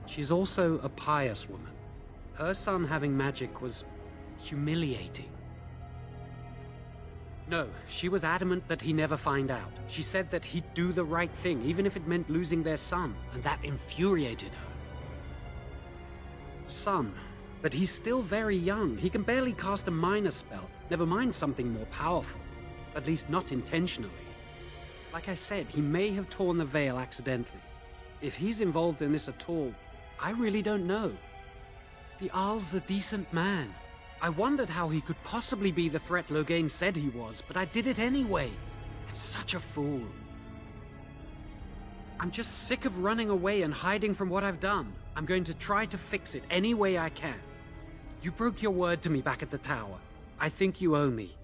F: She's also a pious woman. Her son having magic was humiliating. No, she was adamant that he never find out. She said that he'd do the right thing, even if it meant losing their son, and that infuriated her. Son, but he's still very young. He can barely cast a minor spell, never mind something more powerful. At least not intentionally. Like I said, he may have torn the veil accidentally. If he's involved in this at all, I really don't know. The Arl's a decent man. I wondered how he could possibly be the threat Loghain said he was, but I did it anyway. I'm such a fool. I'm just sick of running away and hiding from what I've done. I'm going to try to fix it any way I can. You broke your word to me back at the tower. I think you owe me.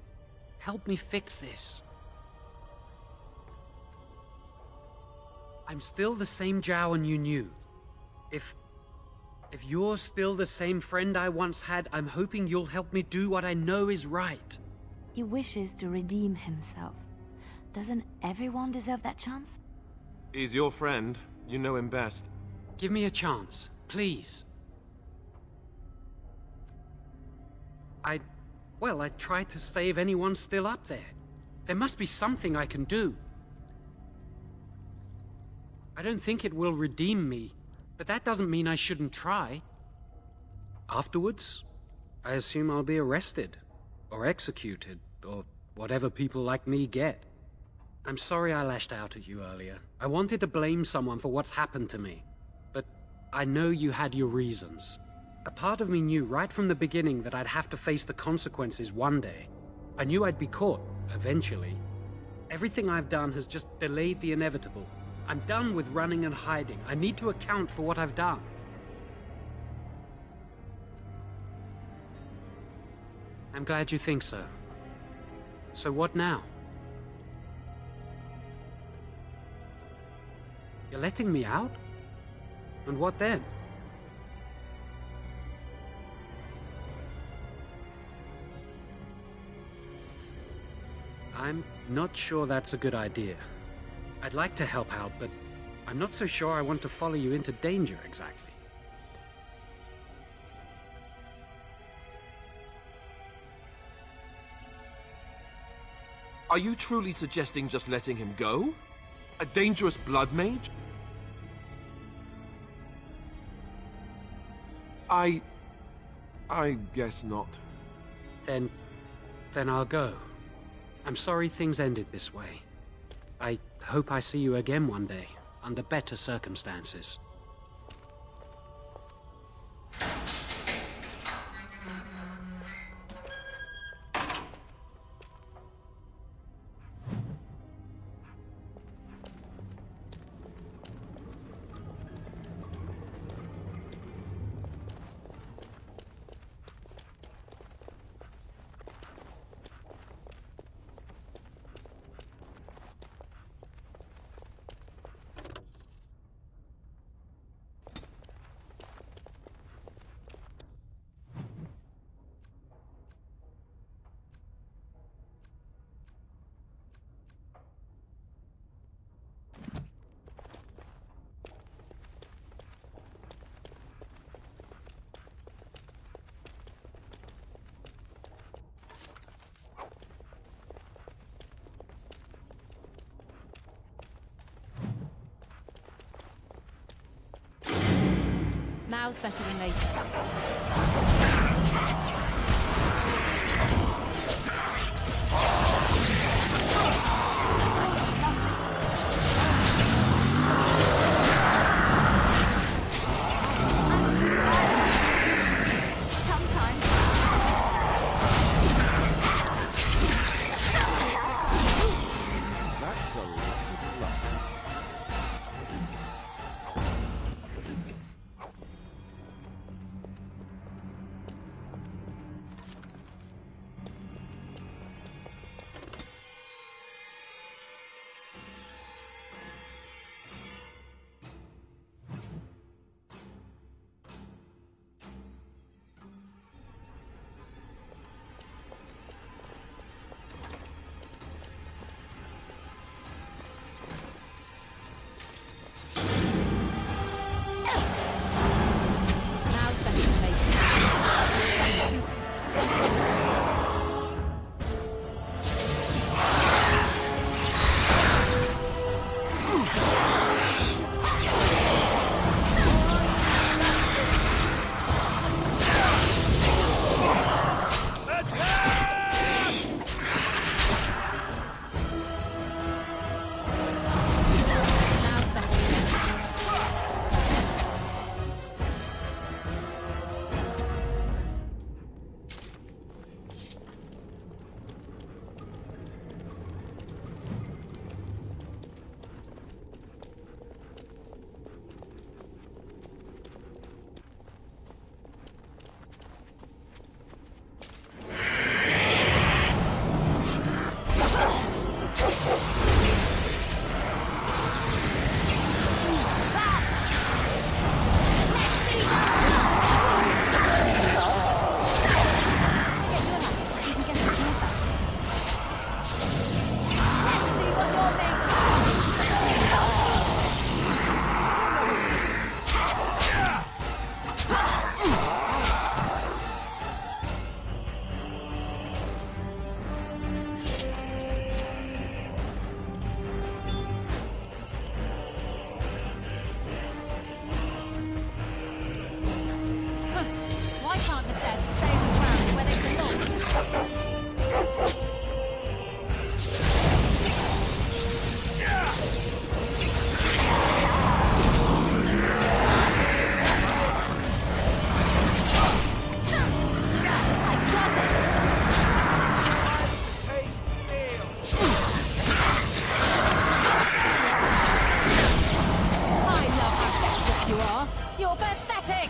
F: Help me fix this. I'm still the same Jowan you knew. If you're still the same friend I once had, I'm hoping you'll help me do what I know is right.
P: He wishes to redeem himself. Doesn't everyone deserve that chance?
A: He's your friend. You know him best.
F: Give me a chance, please. I tried to save anyone still up there. There must be something I can do. I don't think it will redeem me, but that doesn't mean I shouldn't try. Afterwards, I assume I'll be arrested, or executed, or whatever people like me get. I'm sorry I lashed out at you earlier. I wanted to blame someone for what's happened to me, but I know you had your reasons. A part of me knew right from the beginning that I'd have to face the consequences one day. I knew I'd be caught, eventually. Everything I've done has just delayed the inevitable. I'm done with running and hiding. I need to account for what I've done. I'm glad you think so. So what now? You're letting me out? And what then? I'm not sure that's a good idea. I'd like to help out, but I'm not so sure I want to follow you into danger exactly.
A: Are you truly suggesting just letting him go? A dangerous blood mage? I guess not.
F: Then I'll go. I'm sorry things ended this way. I hope I see you again one day, under better circumstances.
H: Now's better than later.
A: That's a lot of luck.
H: You're pathetic!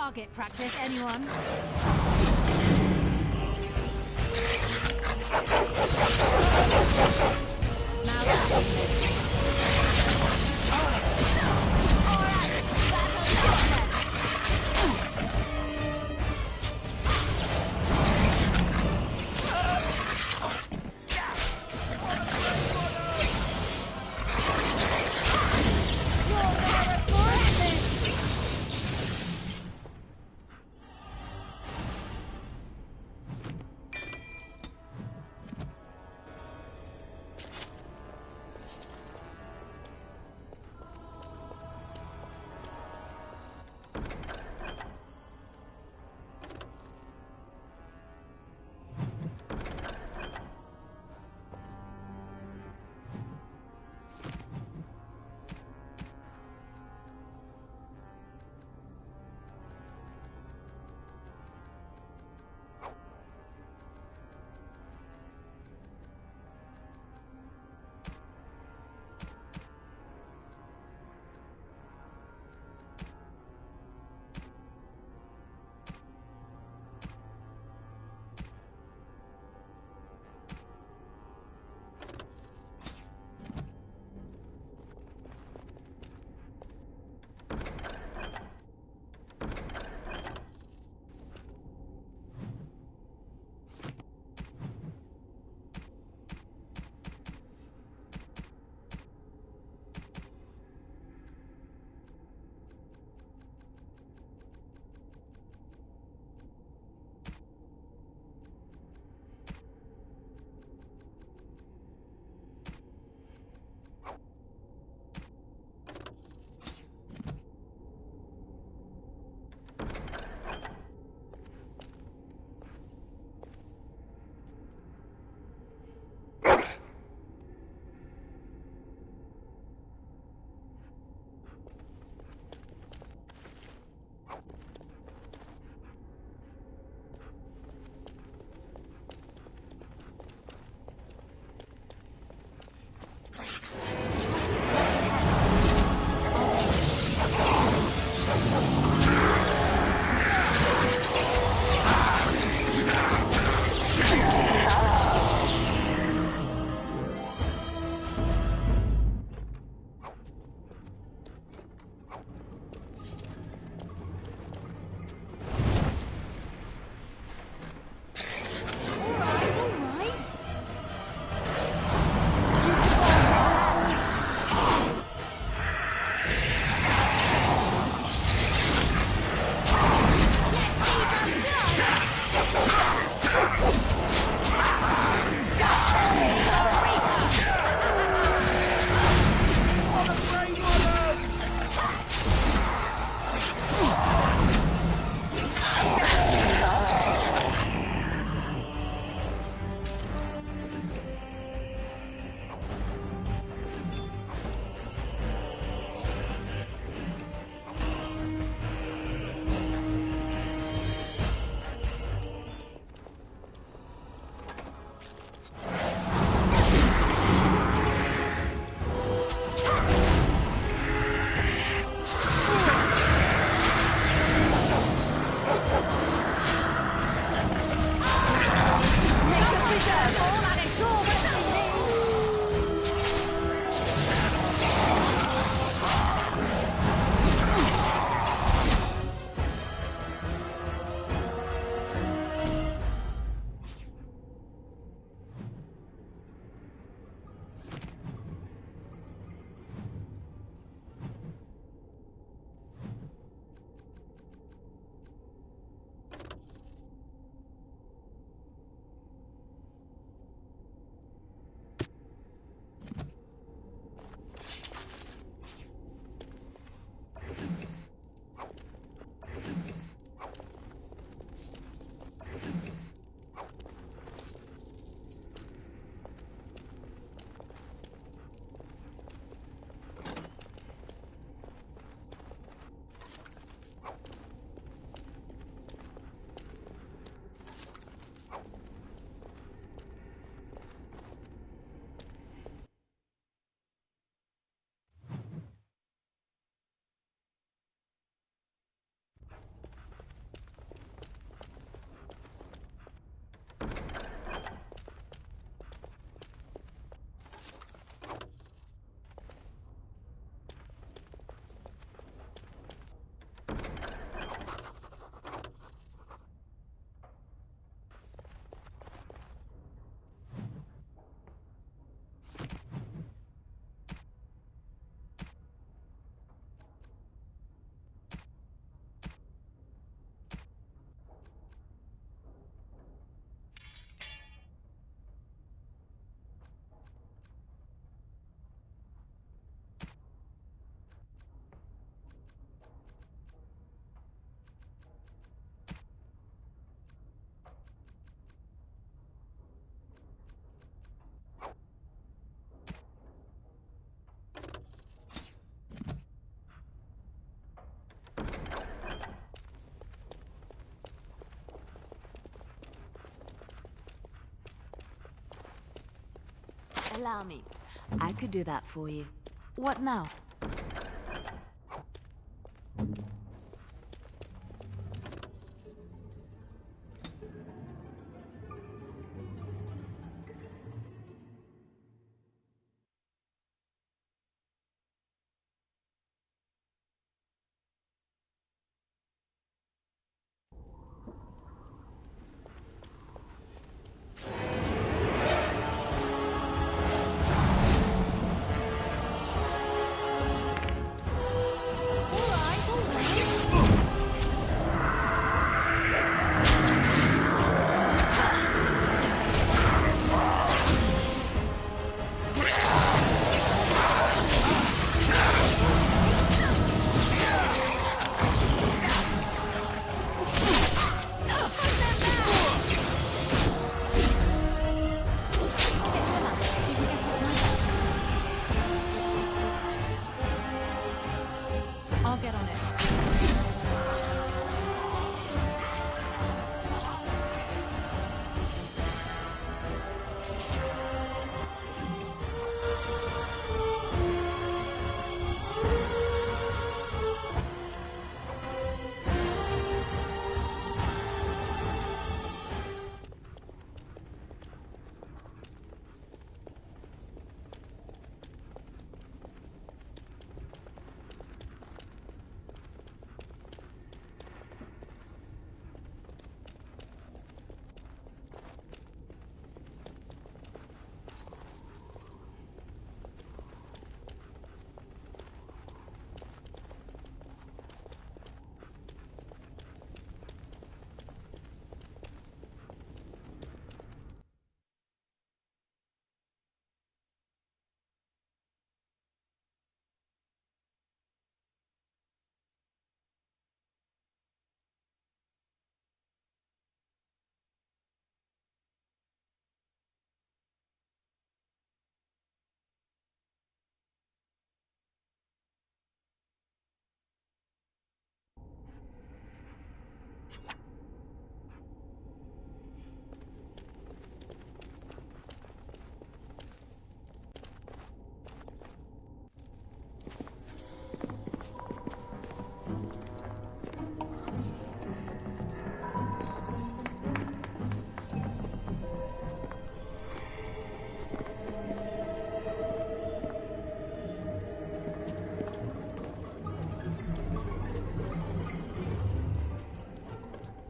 H: target practice, anyone?
P: Allow me. I could do that for you. What now?
H: I'll get on it.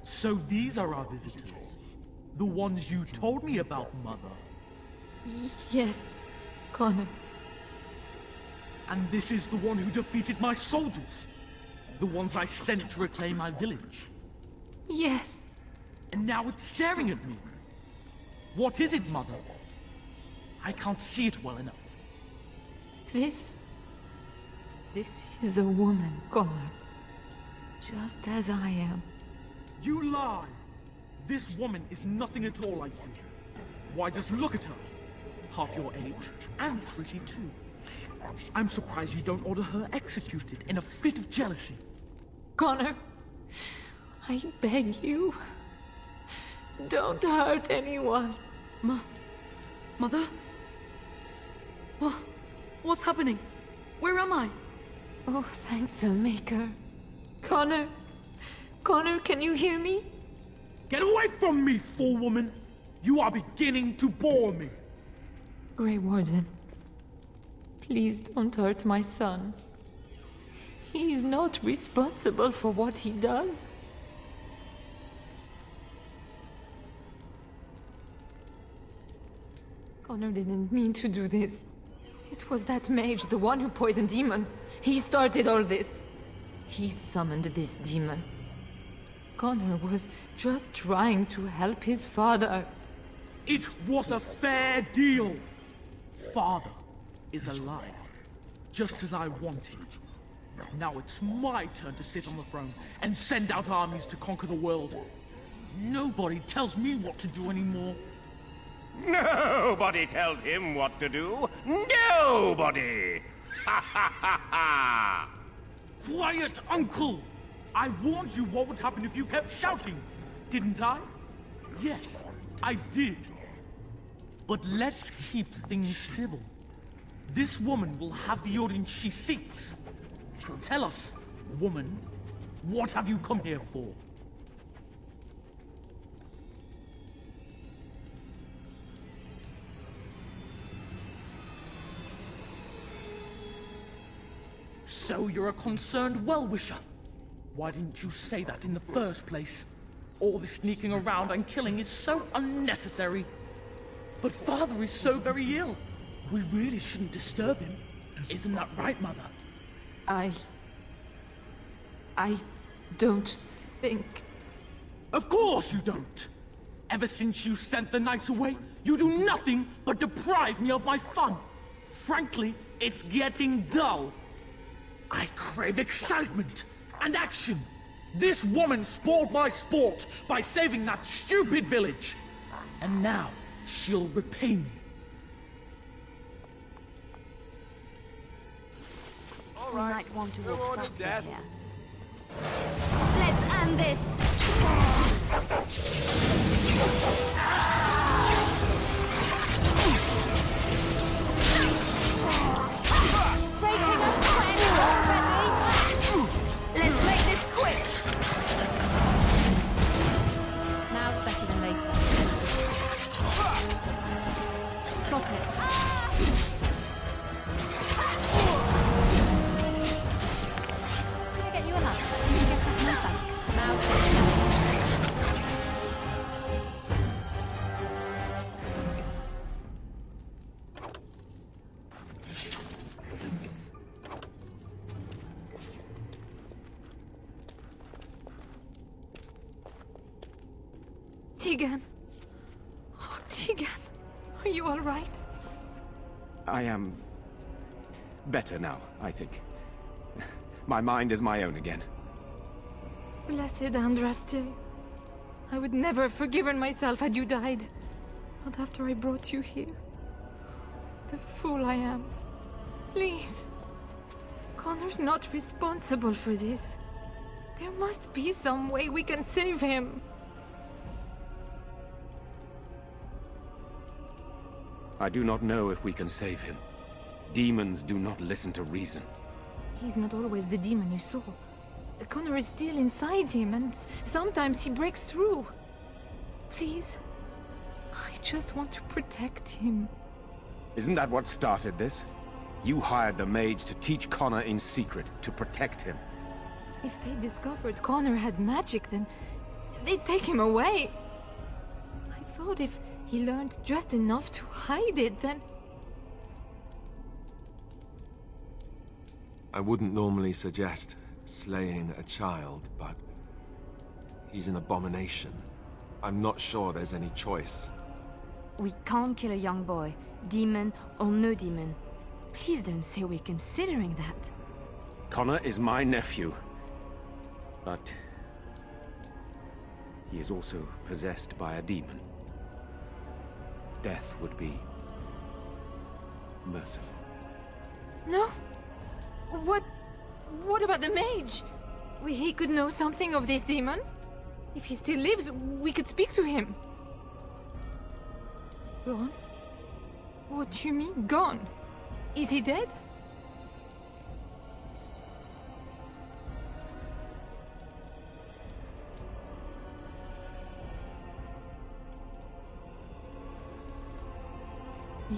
Q: So these are our visitors. The ones you told me about, Mother.
L: Yes, Connor.
Q: And this is the one who defeated my soldiers. The ones I sent to reclaim my village.
L: Yes.
Q: And now it's staring at me. What is it, Mother? I can't see it well enough.
L: This is a woman, Connor. Just as I am.
Q: You lie! This woman is nothing at all like you. Why, just look at her. Half your age, and pretty too. I'm surprised you don't order her executed in a fit of jealousy.
L: Connor, I beg you. Don't hurt anyone.
Q: Mother? What's happening? Where am I?
L: Oh, thank the Maker. Connor, can you hear me?
Q: Get away from me, fool woman! You are beginning to bore me.
L: Grey Warden, please don't hurt my son. He is not responsible for what he does. Connor didn't mean to do this. It was that mage, the one who poisoned Demon. He started all this. He summoned this demon. Connor was just trying to help his father.
Q: It was a fair deal. Father is alive, just as I wanted. Now it's my turn to sit on the throne and send out armies to conquer the world. Nobody tells me what to do anymore.
O: Nobody tells him what to do. Nobody! Ha ha ha ha!
Q: Quiet, Uncle! I warned you what would happen if you kept shouting, didn't I? Yes, I did. But let's keep things civil. This woman will have the audience she seeks. Tell us, woman, what have you come here for? So you're a concerned well-wisher. Why didn't you say that in the first place? All the sneaking around and killing is so unnecessary. But Father is so very ill. We really shouldn't disturb him. Isn't that right, Mother?
L: I don't think...
Q: Of course you don't! Ever since you sent the knights away, you do nothing but deprive me of my fun. Frankly, it's getting dull. I crave excitement and action. This woman spoiled my sport by saving that stupid village. And now, she'll repay me.
P: We might want to
A: Who
P: walk
A: ordered
P: softly
A: that?
P: here. Let's end this! Breaking a sweat already! Let's make this quick!
H: Now it's better than later. Got it. Can I get you a hug? Can you get back on my back? Now it's better than later.
L: Tegan. Oh, Tegan. Are you all right?
O: I am better now, I think. My mind is my own again.
L: Blessed Andraste. I would never have forgiven myself had you died. Not after I brought you here. The fool I am. Please. Connor's not responsible for this. There must be some way we can save him.
O: I do not know if we can save him. Demons do not listen to reason.
L: He's not always the demon you saw. Connor is still inside him, and sometimes he breaks through. Please. I just want to protect him.
O: Isn't that what started this? You hired the mage to teach Connor in secret, to protect him.
L: If they discovered Connor had magic, then they'd take him away. I thought if he learned just enough to hide it, then...
A: I wouldn't normally suggest slaying a child, but he's an abomination. I'm not sure there's any choice.
P: We can't kill a young boy, demon or no demon. Please don't say we're considering that.
O: Connor is my nephew. But he is also possessed by a demon. Death would be merciful.
L: No? What about the mage? He could know something of this demon? If he still lives, we could speak to him. Gone? What do you mean, gone? Is he dead?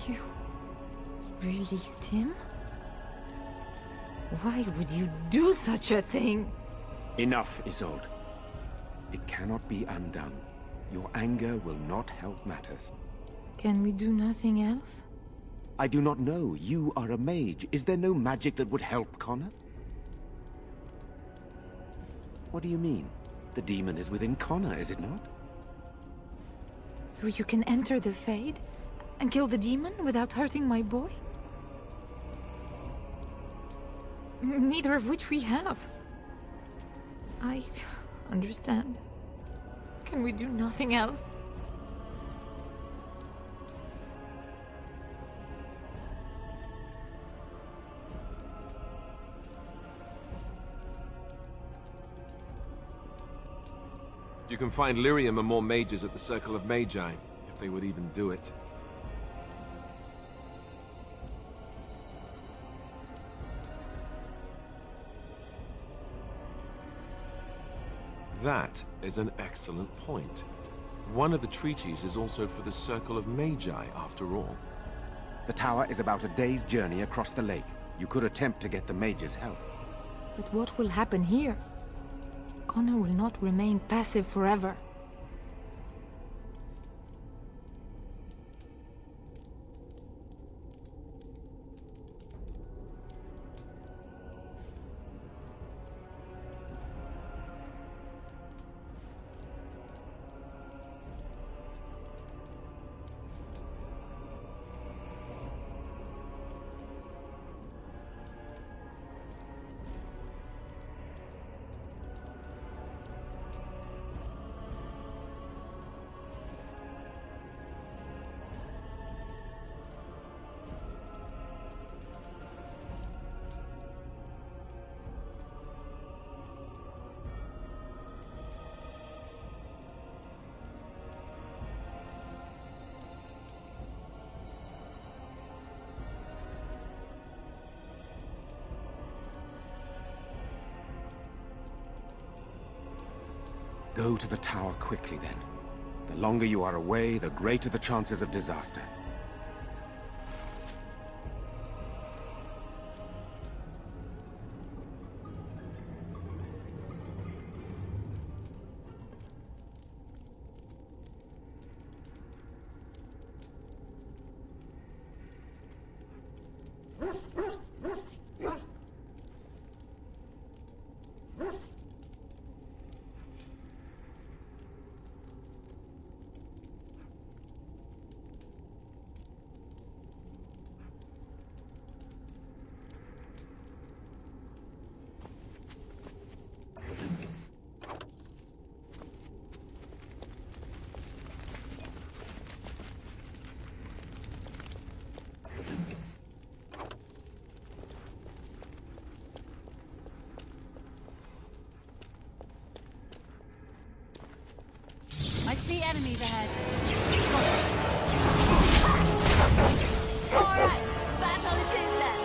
L: You released him? Why would you do such a thing?
O: Enough, Isolde. It cannot be undone. Your anger will not help matters.
L: Can we do nothing else?
O: I do not know. You are a mage. Is there no magic that would help Connor? What do you mean? The demon is within Connor, is it not?
L: So you can enter the Fade and kill the demon without hurting my boy? Neither of which we have. I understand. Can we do nothing else?
A: You can find lyrium and more mages at the Circle of Magi, if they would even do it. That is an excellent point. One of the treaties is also for the Circle of Magi, after all.
O: The tower is about a day's journey across the lake. You could attempt to get the mage's help.
L: But what will happen here? Connor will not remain passive forever.
O: Go to the tower quickly, then. The longer you are away, the greater the chances of disaster.
H: I see enemies ahead. Alright, battle it is then.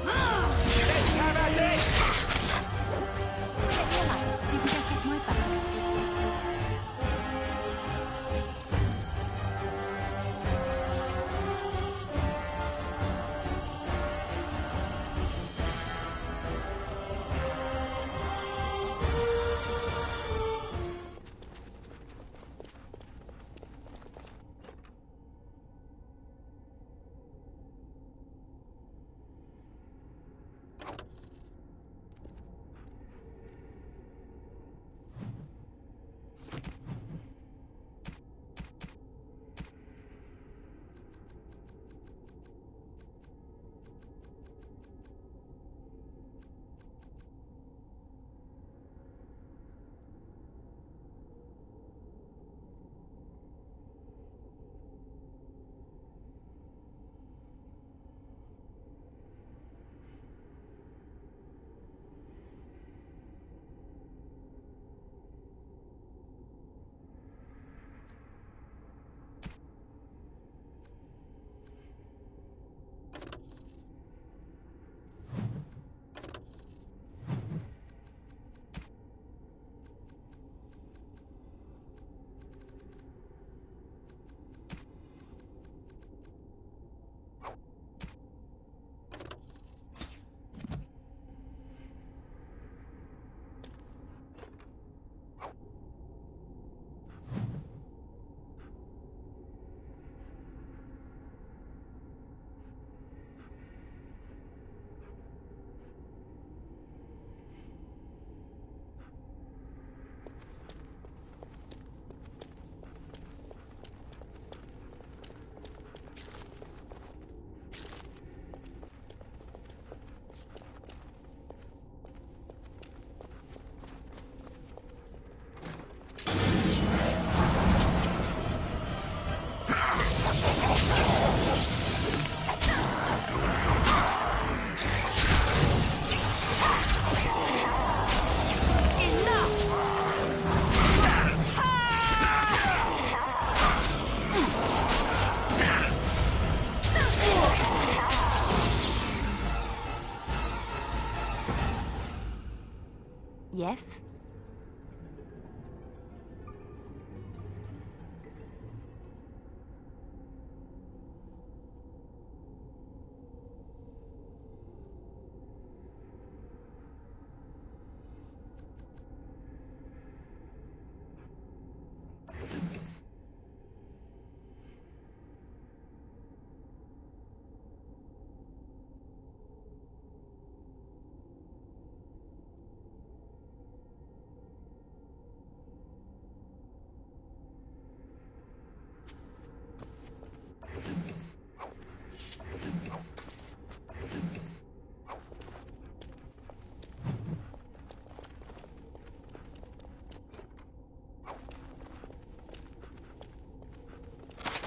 O: Let's have at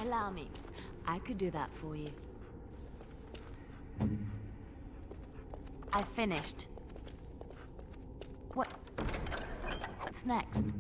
P: Allow me. I could do that for you. I finished. What's next?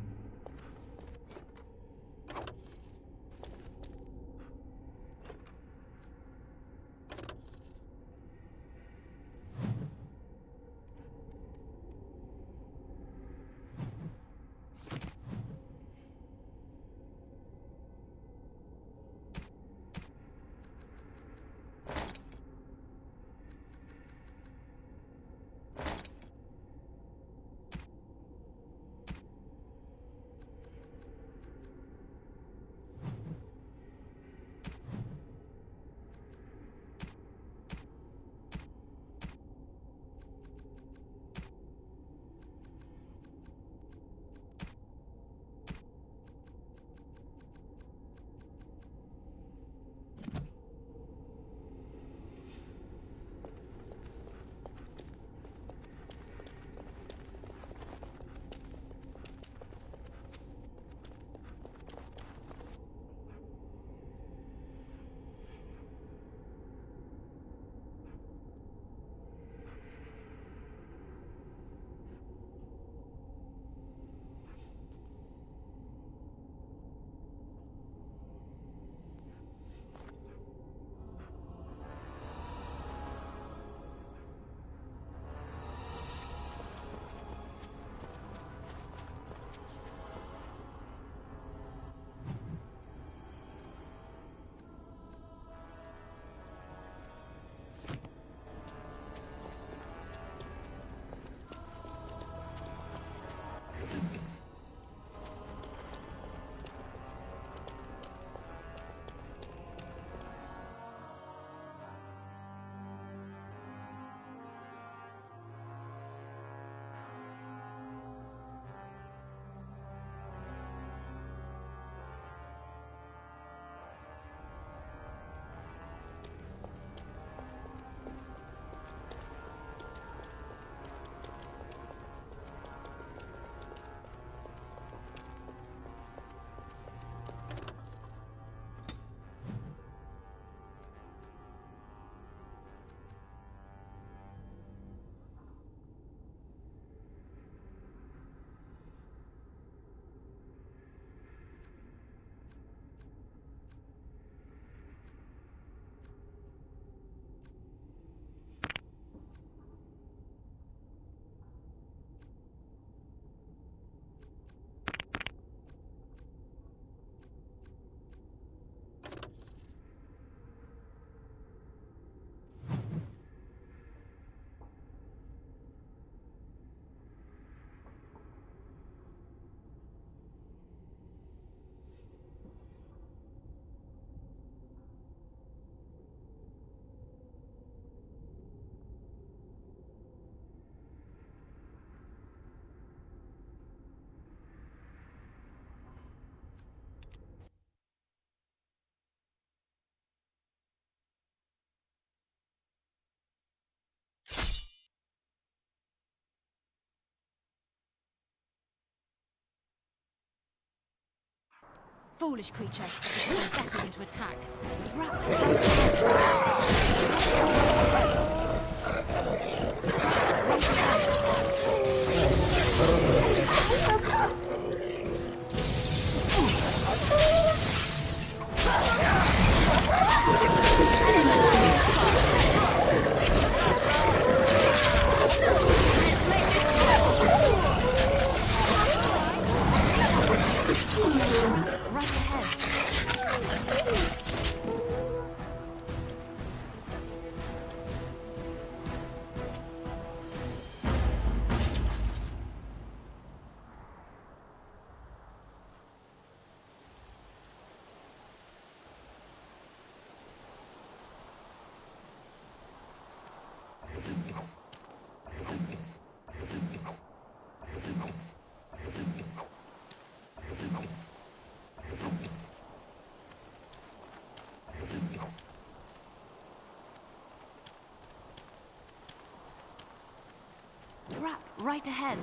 H: Foolish creature. Better than to attack. Drop.
P: Right ahead. Trap right ahead.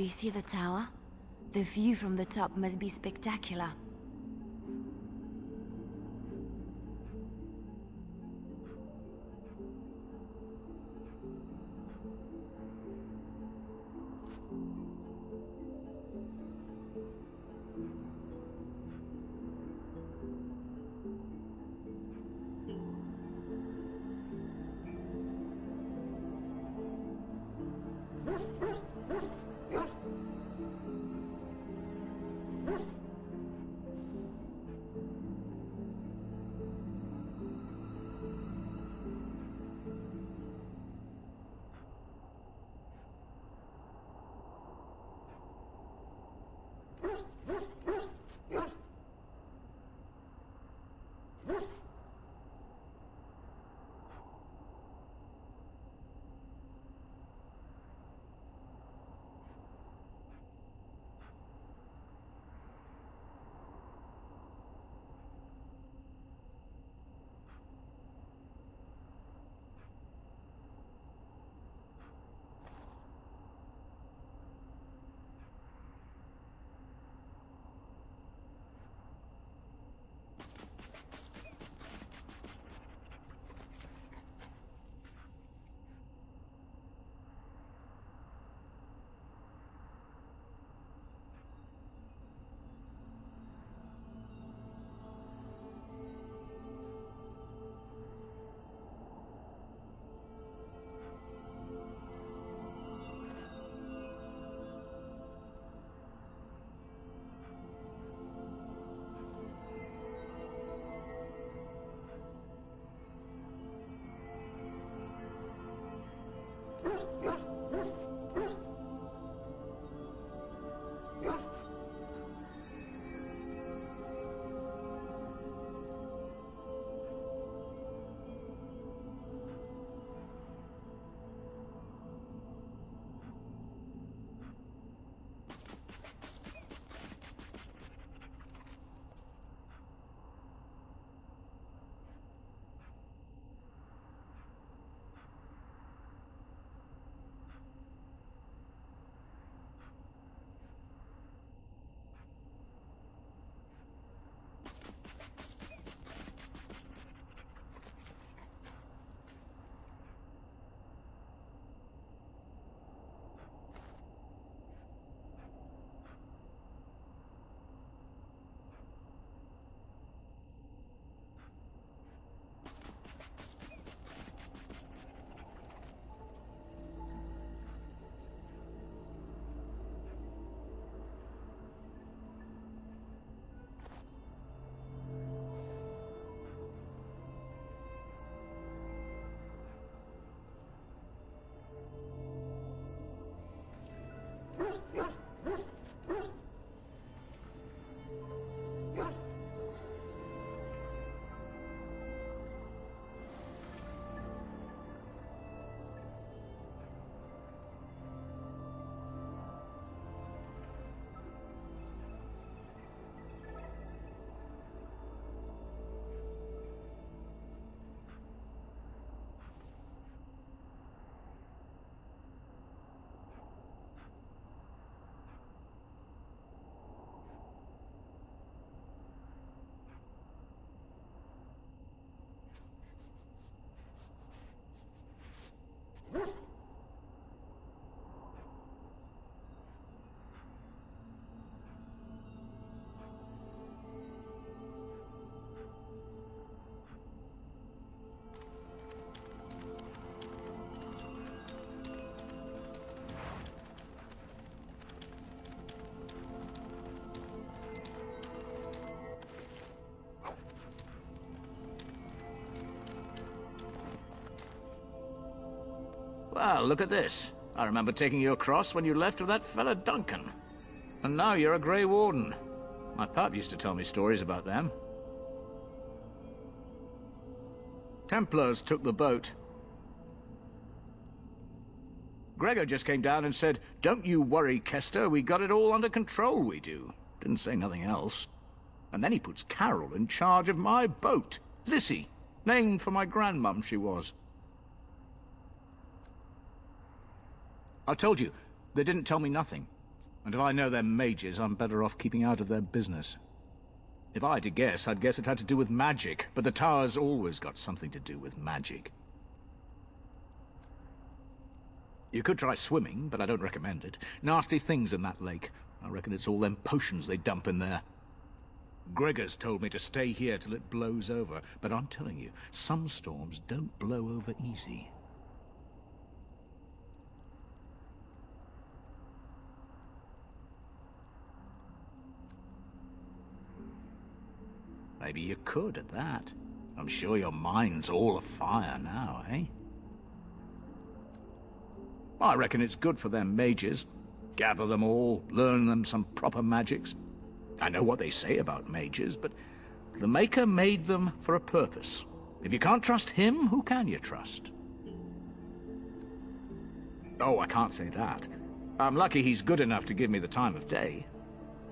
P: Do you see the tower? The view from the top must be spectacular.
E: Well, look at this. I remember taking you across when you left with that fella Duncan. And now you're a Grey Warden. My pap used to tell me stories about them. Templars took the boat. Gregor just came down and said, "Don't you worry, Kester, we got it all under control, we do." Didn't say nothing else. And then he puts Carol in charge of my boat. Lissy, named for my grandmum she was. I told you, they didn't tell me nothing. And if I know they're mages, I'm better off keeping out of their business. If I had to guess, I'd guess it had to do with magic, but the tower's always got something to do with magic. You could try swimming, but I don't recommend it. Nasty things in that lake. I reckon it's all them potions they dump in there. Gregor's told me to stay here till it blows over, but I'm telling you, some storms don't blow over easy. Maybe you could at that. I'm sure your mind's all afire now, eh? I reckon it's good for them mages. Gather them all, learn them some proper magics. I know what they say about mages, but the Maker made them for a purpose. If you can't trust him, who can you trust? Oh, I can't say that. I'm lucky he's good enough to give me the time of day.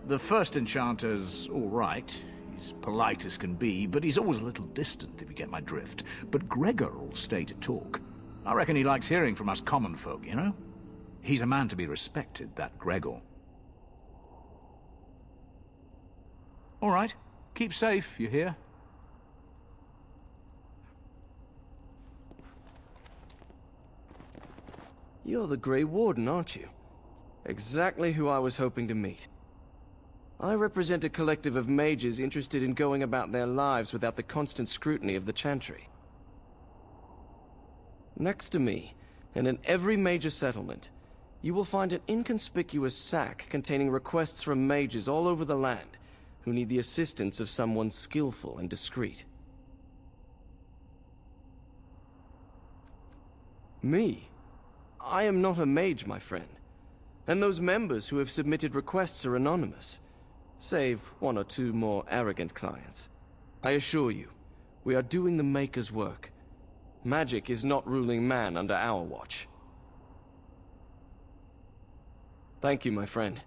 E: The first enchanter's all right. He's polite as can be, but he's always a little distant, if you get my drift. But Gregor will stay to talk. I reckon he likes hearing from us common folk, you know? He's a man to be respected, that Gregor. All right. Keep safe, you hear?
R: You're the Grey Warden, aren't you? Exactly who I was hoping to meet. I represent a collective of mages interested in going about their lives without the constant scrutiny of the Chantry. Next to me, and in every major settlement, you will find an inconspicuous sack containing requests from mages all over the land who need the assistance of someone skillful and discreet. Me? I am not a mage, my friend. And those members who have submitted requests are anonymous, save one or two more arrogant clients. I assure you, we are doing the Maker's work. Magic is not ruling man under our watch. Thank you, my friend.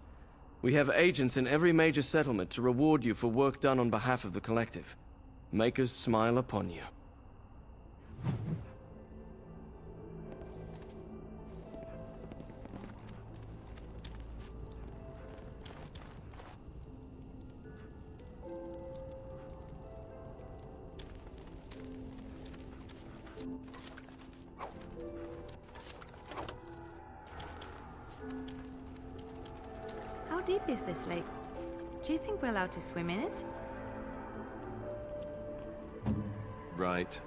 R: We have agents in every major settlement to reward you for work done on behalf of the collective. Makers smile upon you.
P: How deep is this lake? Do you think we're allowed to swim in it?
A: Right.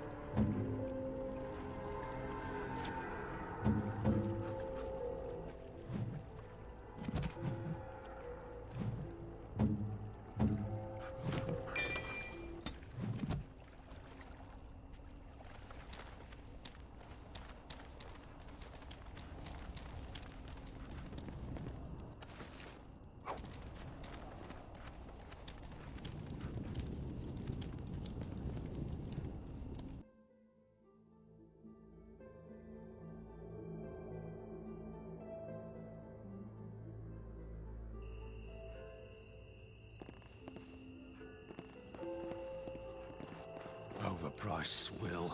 C: Overpriced swill.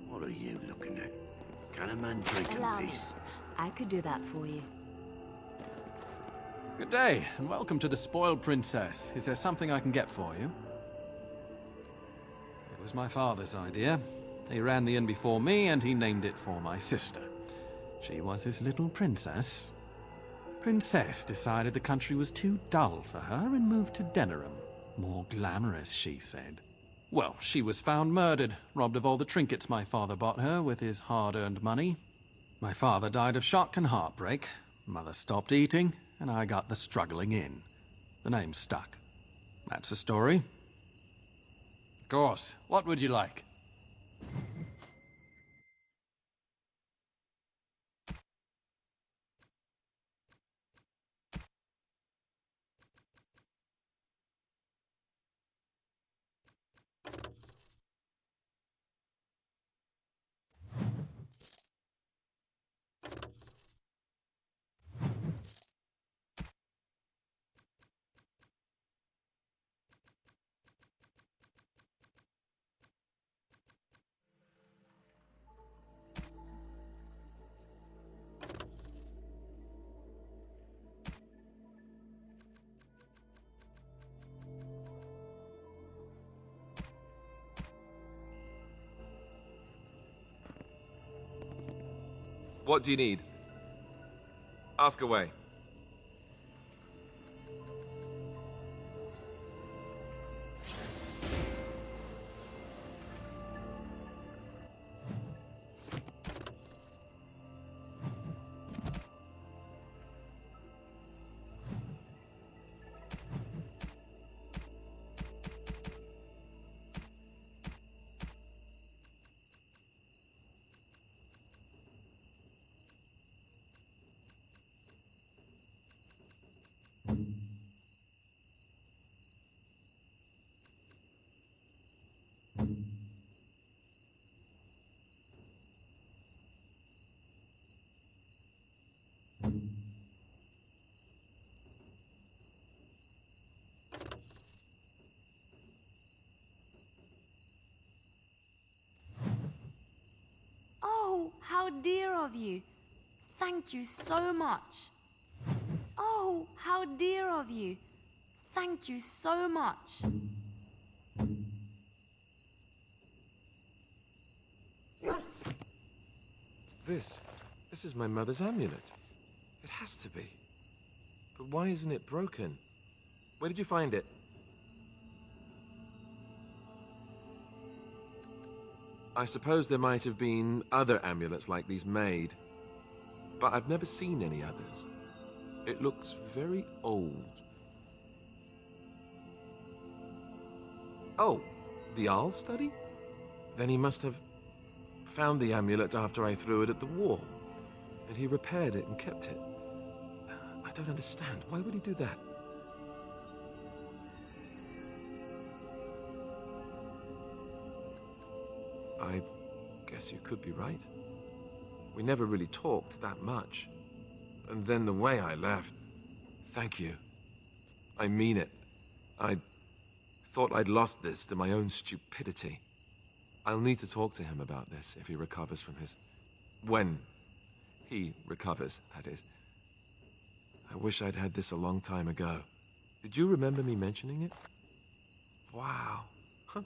C: What are you looking at? Can a man drink
S: Allow
C: in
S: me.
C: peace?
S: I could do that for you.
I: Good day, and welcome to the Spoiled Princess. Is there something I can get for you? It was my father's idea. He ran the inn before me, and he named it for my sister. She was his little princess. Princess decided the country was too dull for her and moved to Denerim. More glamorous, she said. Well, she was found murdered, robbed of all the trinkets my father bought her with his hard-earned money. My father died of shock and heartbreak. Mother stopped eating, and I got the struggling in. The name stuck. That's the story. Of course. What would you like?
A: What do you need? Ask away.
P: Oh, how dear of you. Thank you so much. Oh, how dear of you. Thank you so much.
A: This is my mother's amulet. It has to be. But why isn't it broken? Where did you find it? I suppose there might have been other amulets like these made, but I've never seen any others. It looks very old. Oh, the Arl study? Then he must have found the amulet after I threw it at the wall, and he repaired it and kept it. I don't understand. Why would he do that? I guess you could be right. We never really talked that much. And then the way I left... Thank you. I mean it. I thought I'd lost this to my own stupidity. I'll need to talk to him about this if he recovers from his... When he recovers, that is. I wish I'd had this a long time ago. Did you remember me mentioning it? Wow. Huh.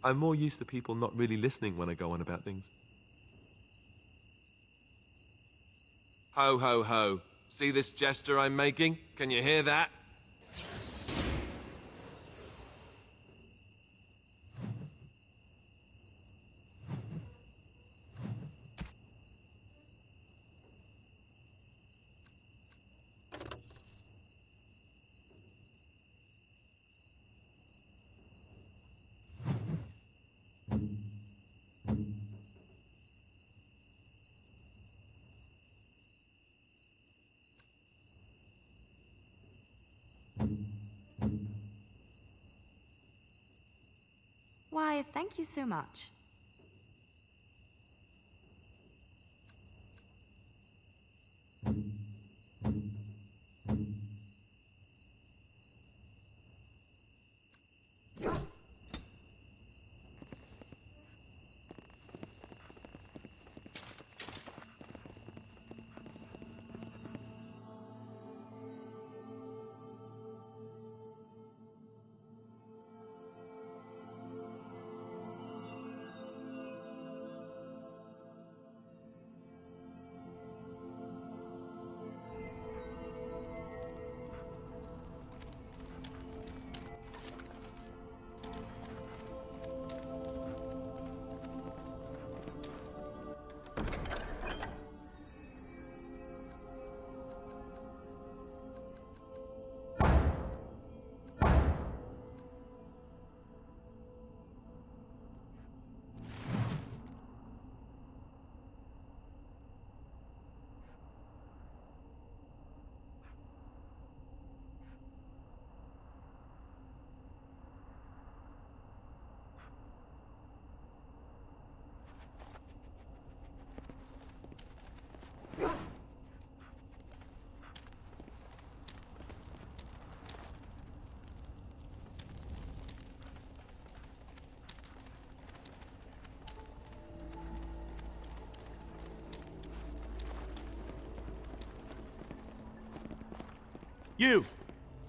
A: I'm more used to people not really listening when I go on about things. Ho, ho, ho. See this gesture I'm making? Can you hear that?
P: Why, thank you so much.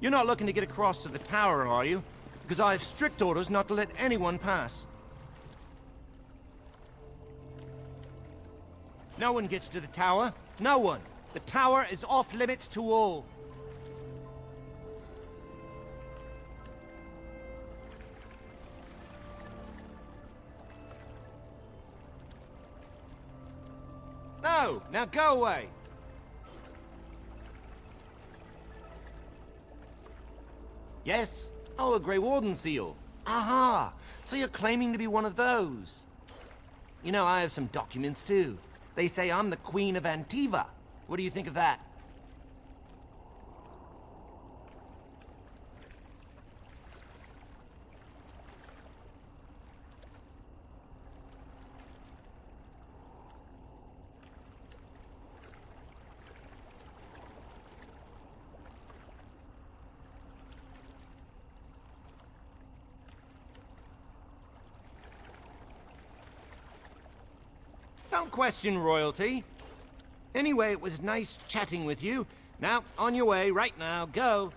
T: You're not looking to get across to the tower, are you? Because I have strict orders not to let anyone pass. No one gets to the tower. No one. The tower is off limits to all. No! Now go away! Yes? Oh, a Grey Warden seal. Aha! So you're claiming to be one of those. You know, I have some documents too. They say I'm the Queen of Antiva. What do you think of that? Don't question royalty. Anyway, it was nice chatting with you. Now, on your way, right now, go.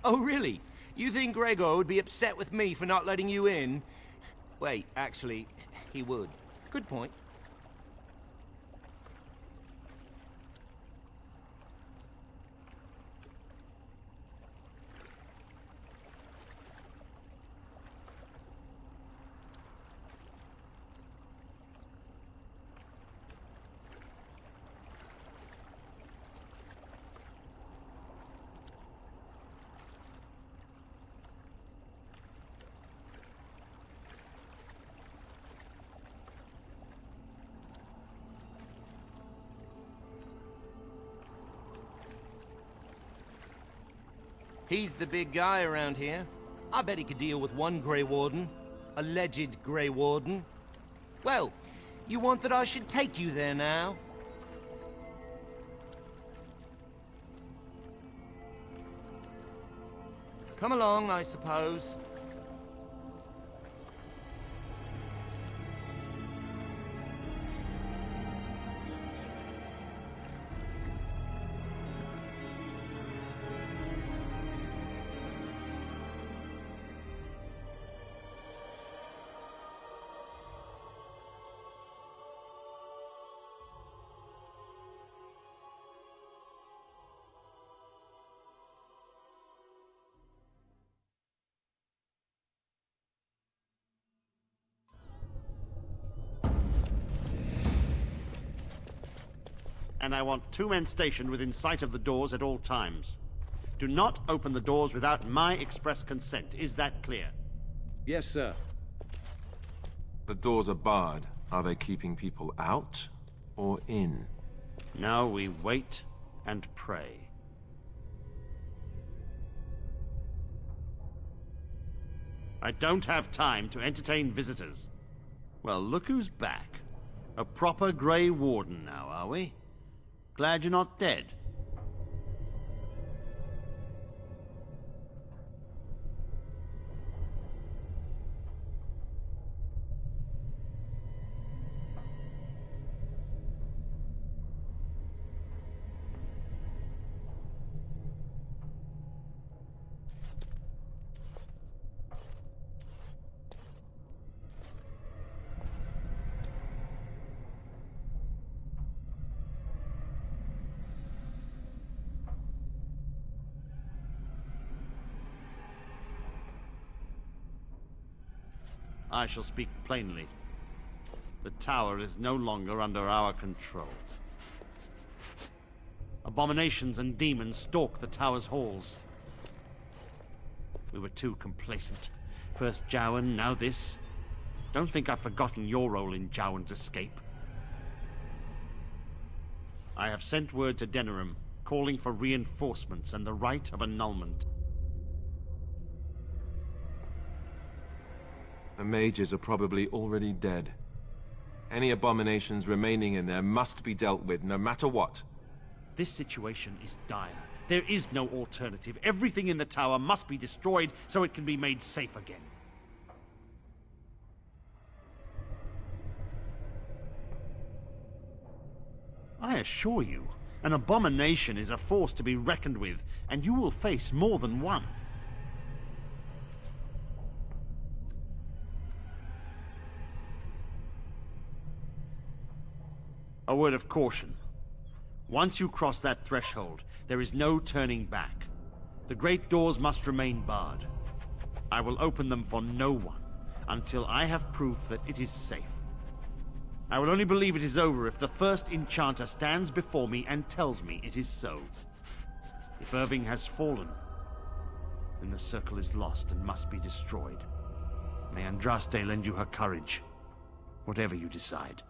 T: Oh, really? You think Gregor would be upset with me for not letting you in? Wait, actually, he would. Good point. He's the big guy around here. I bet he could deal with one Grey Warden. Alleged Grey Warden. Well, you want that I should take you there now? Come along, I suppose.
U: And I want 2 men stationed within sight of the doors at all times. Do not open the doors without my express consent. Is that clear?
G: Yes, sir.
A: The doors are barred. Are they keeping people out or in?
U: Now we wait and pray. I don't have time to entertain visitors. Well, look who's back. A proper Grey Warden now, are we? Glad you're not dead. I shall speak plainly. The tower is no longer under our control. Abominations and demons stalk the tower's halls. We were too complacent. First Jowan, now this. Don't think I've forgotten your role in Jowan's escape. I have sent word to Denerim, calling for reinforcements and the right of annulment.
A: The mages are probably already dead. Any abominations remaining in there must be dealt with, no matter what.
U: This situation is dire. There is no alternative. Everything in the tower must be destroyed so it can be made safe again. I assure you, an abomination is a force to be reckoned with, and you will face more than one. A word of caution. Once you cross that threshold, there is no turning back. The great doors must remain barred. I will open them for no one until I have proof that it is safe. I will only believe it is over if the first enchanter stands before me and tells me it is so. If Irving has fallen, then the circle is lost and must be destroyed. May Andraste lend you her courage, whatever you decide.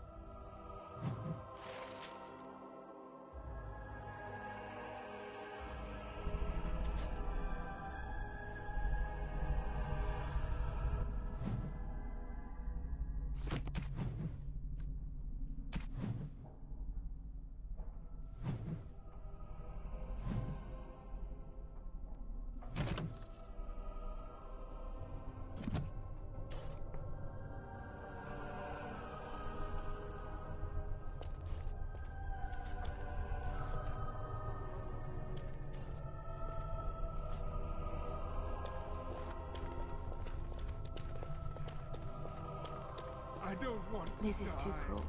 D: I don't want to
P: This is too
D: die.
P: cruel.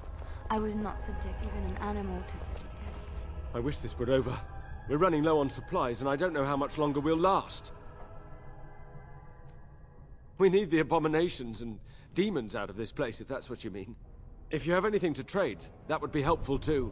P: I would not subject even an animal to such a test.
V: I wish this were over. We're running low on supplies, and I don't know how much longer we'll last. We need the abominations and demons out of this place, if that's what you mean. If you have anything to trade, that would be helpful too.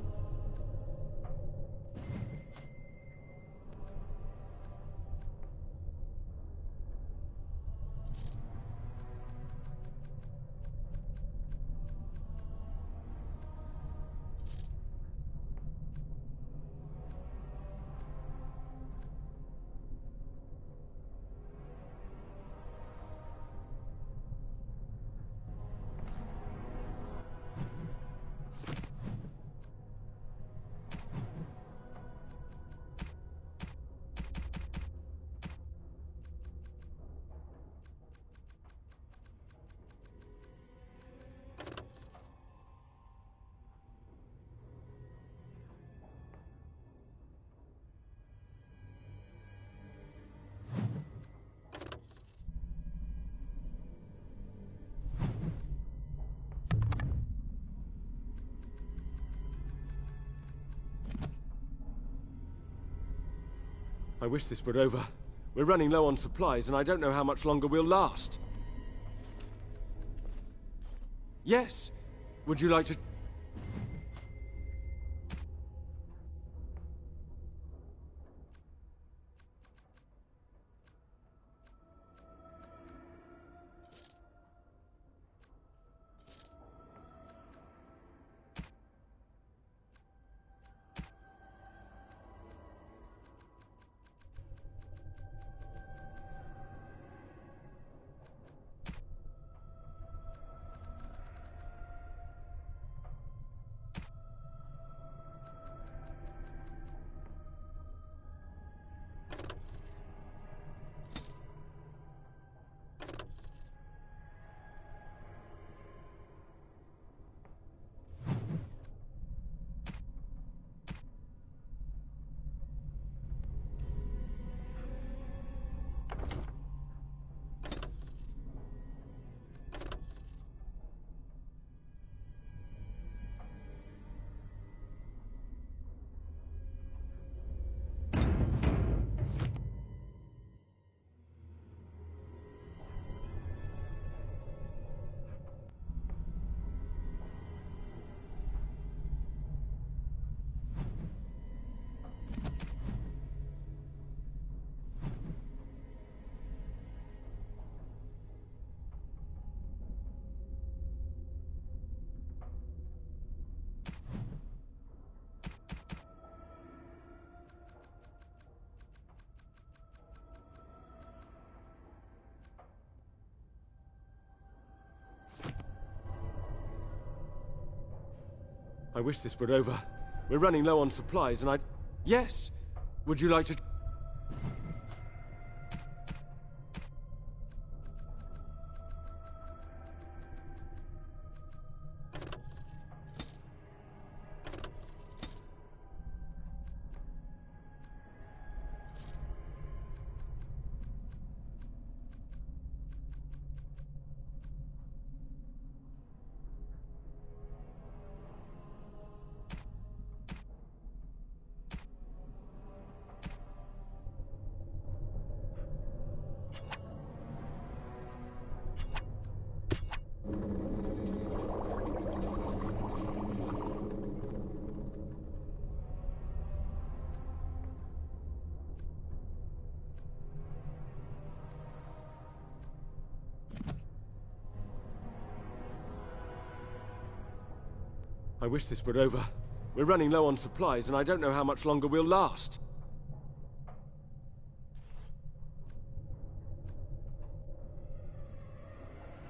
V: I wish this were over. We're running low on supplies, and I don't know how much longer we'll last. Yes. Would you like to... I wish this were over. We're running low on supplies, and I... Yes. Would you like to... wish this were over. We're running low on supplies, and I don't know how much longer we'll last.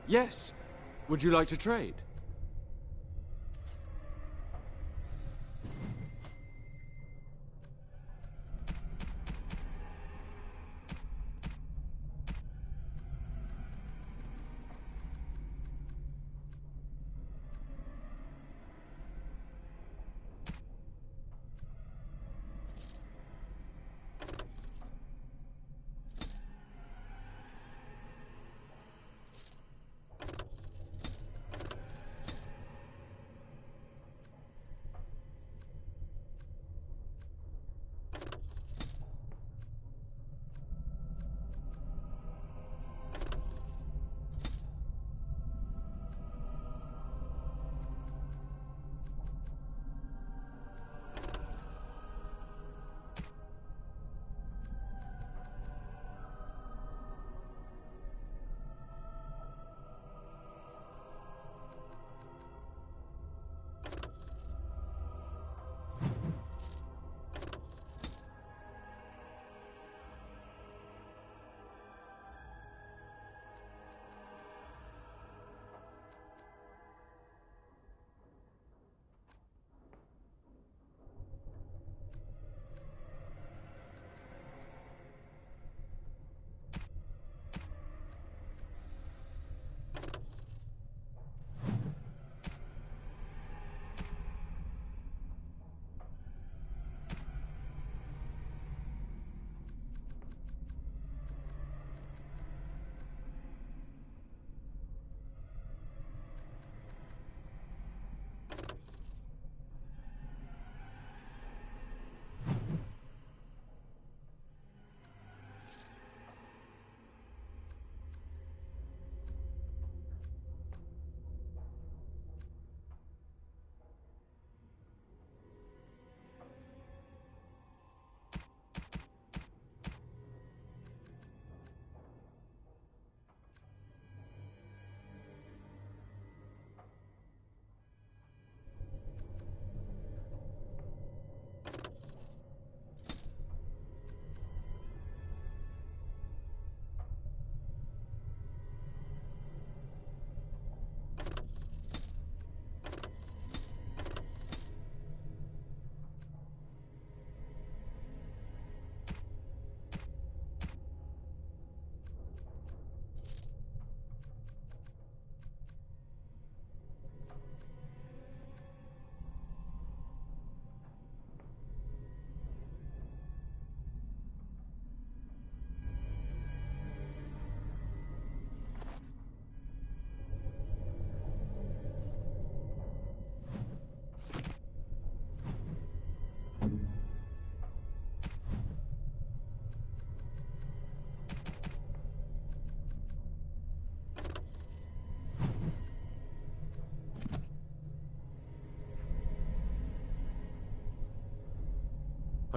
V: Yes. Would you like to trade?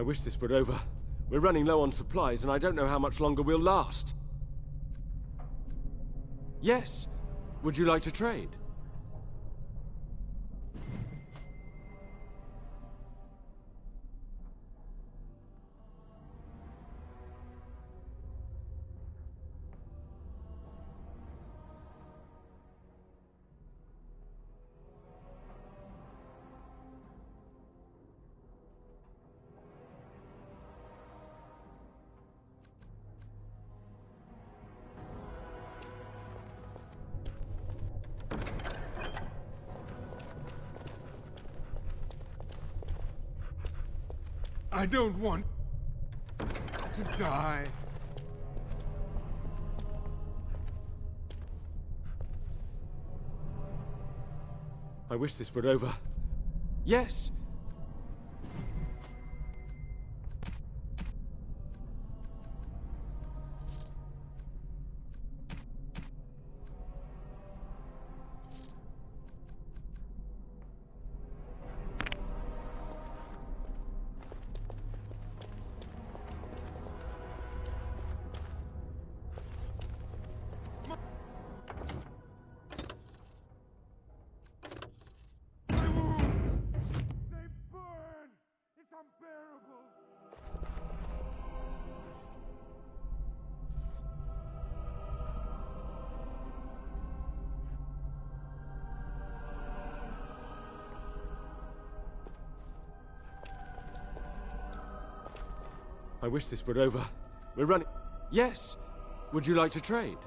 V: I wish this were over. We're running low on supplies, and I don't know how much longer we'll last. Yes. Would you like to trade?
D: I don't want to die.
V: I wish this were over. Yes. I wish this were over. We're running... Yes! Would you like to trade?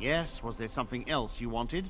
U: Yes, was there something else you wanted?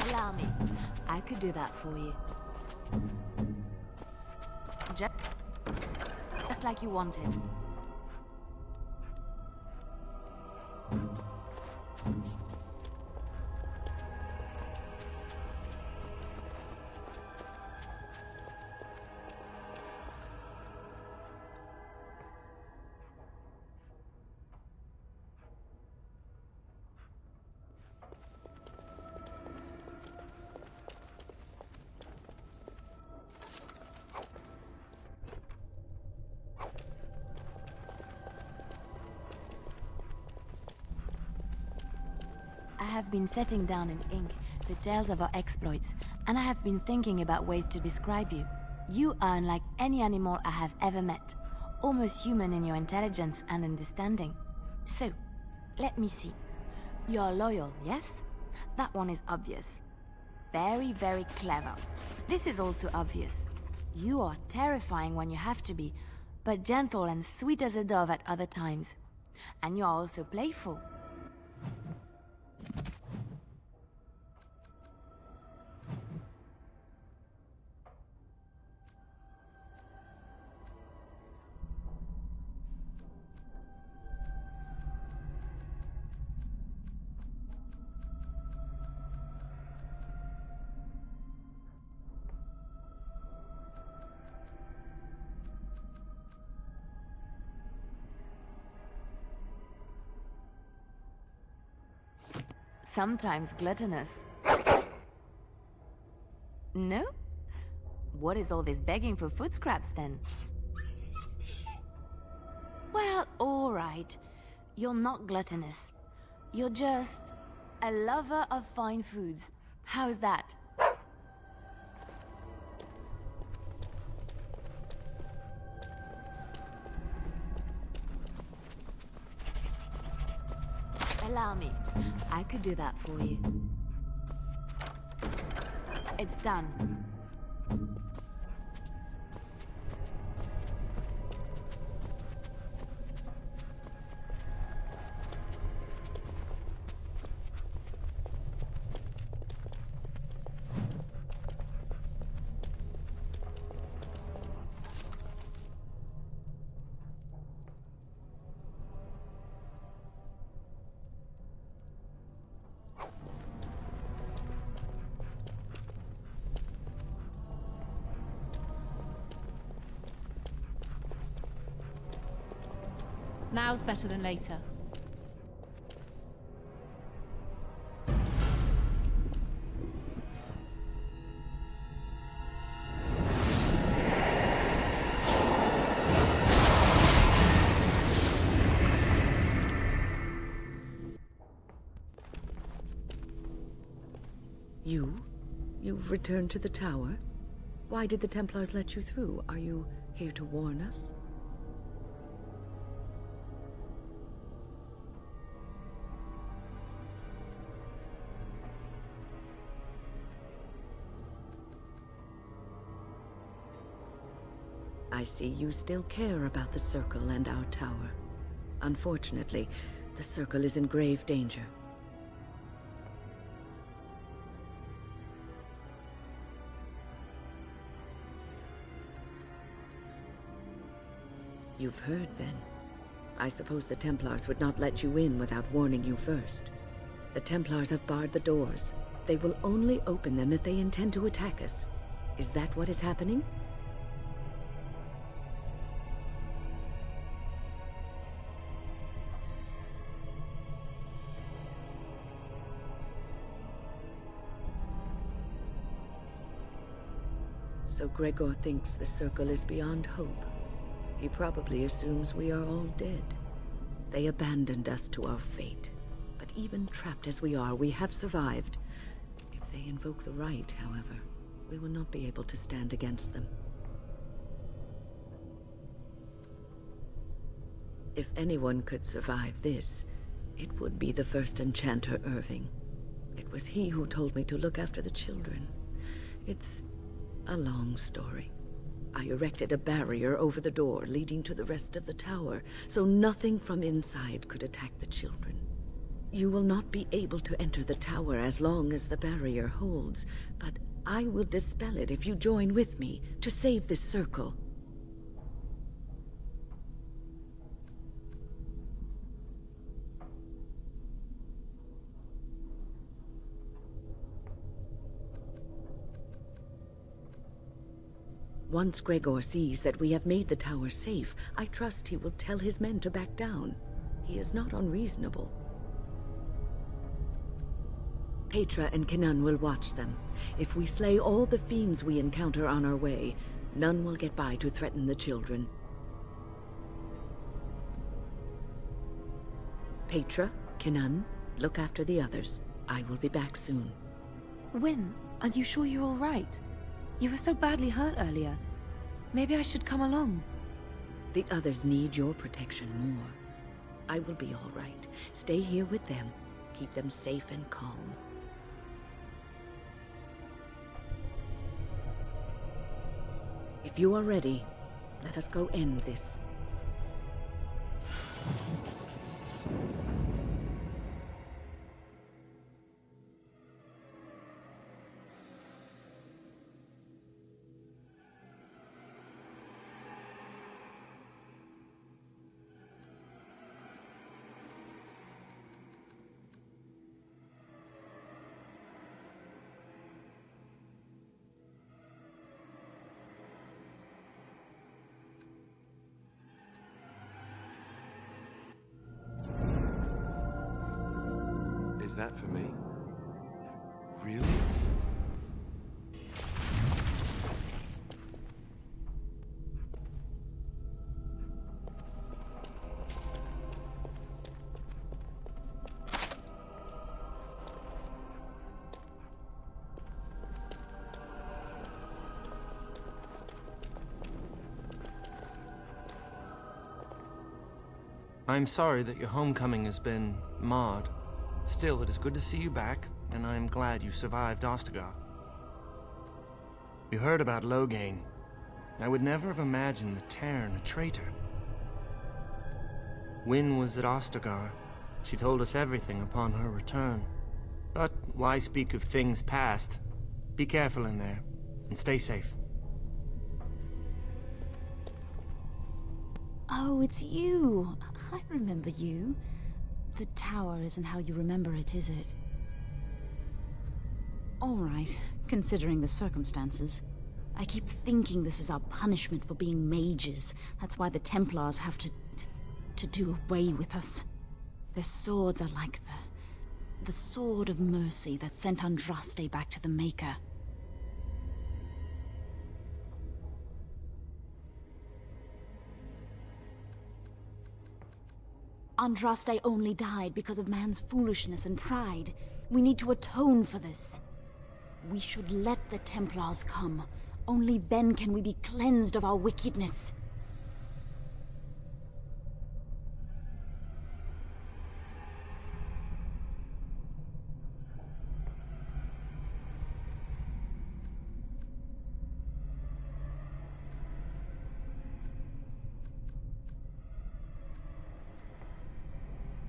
S: Allow me. I could do that for you. Just like you wanted. I have been setting down in ink the tales of our exploits, and I have been thinking about ways to describe you. You are unlike any animal I have ever met, almost human in your intelligence and understanding. So, let me see. You are loyal, yes? That one is obvious. Very, very clever. This is also obvious. You are terrifying when you have to be, but gentle and sweet as a dove at other times. And you are also playful. Sometimes gluttonous. No? What is all this begging for food scraps then? Well, all right. You're not gluttonous. You're just a lover of fine foods. How's that? Allow me. I could do that for you. It's done.
H: Now's better than later.
N: You've returned to the tower? Why did the Templars let you through? Are you here to warn us? I see you still care about the Circle and our tower. Unfortunately, the Circle is in grave danger.
J: You've heard, then. I suppose the Templars would not let you in without warning you first. The Templars have barred the doors. They will only open them if they intend to attack us. Is that what is happening? So Gregor thinks the Circle is beyond hope. He probably assumes we are all dead. They abandoned us to our fate. But even trapped as we are, we have survived. If they invoke the right, however, we will not be able to stand against them. If anyone could survive this, it would be the first enchanter Irving. It was he who told me to look after the children. It's a long story. I erected a barrier over the door leading to the rest of the tower, so nothing from inside could attack the children. You will not be able to enter the tower as long as the barrier holds, but I will dispel it if you join with me to save this circle. Once Gregor sees that we have made the tower safe, I trust he will tell his men to back down. He is not unreasonable. Petra and Kenan will watch them. If we slay all the fiends we encounter on our way, none will get by to threaten the children. Petra, Kenan, look after the others. I will be back soon.
H: Wyn, are you sure you're all right? You were so badly hurt earlier. Maybe I should come along.
J: The others need your protection more. I will be all right. Stay here with them. Keep them safe and calm. If you are ready, let us go end this.
A: Is that for me? Really?
R: I'm sorry that your homecoming has been marred. Still, it is good to see you back, and I'm glad you survived Ostagar. You heard about Loghain. I would never have imagined the Terran a traitor. Wyn was at Ostagar. She told us everything upon her return. But why speak of things past? Be careful in there, and stay safe.
H: Oh, it's you. I remember you. The tower isn't how you remember it, is it? All right, considering the circumstances. I keep thinking this is our punishment for being mages. That's why the Templars have to do away with us. Their swords are like the sword of mercy that sent Andraste back to the Maker. Andraste only died because of man's foolishness and pride. We need to atone for this. We should let the Templars come. Only then can we be cleansed of our wickedness.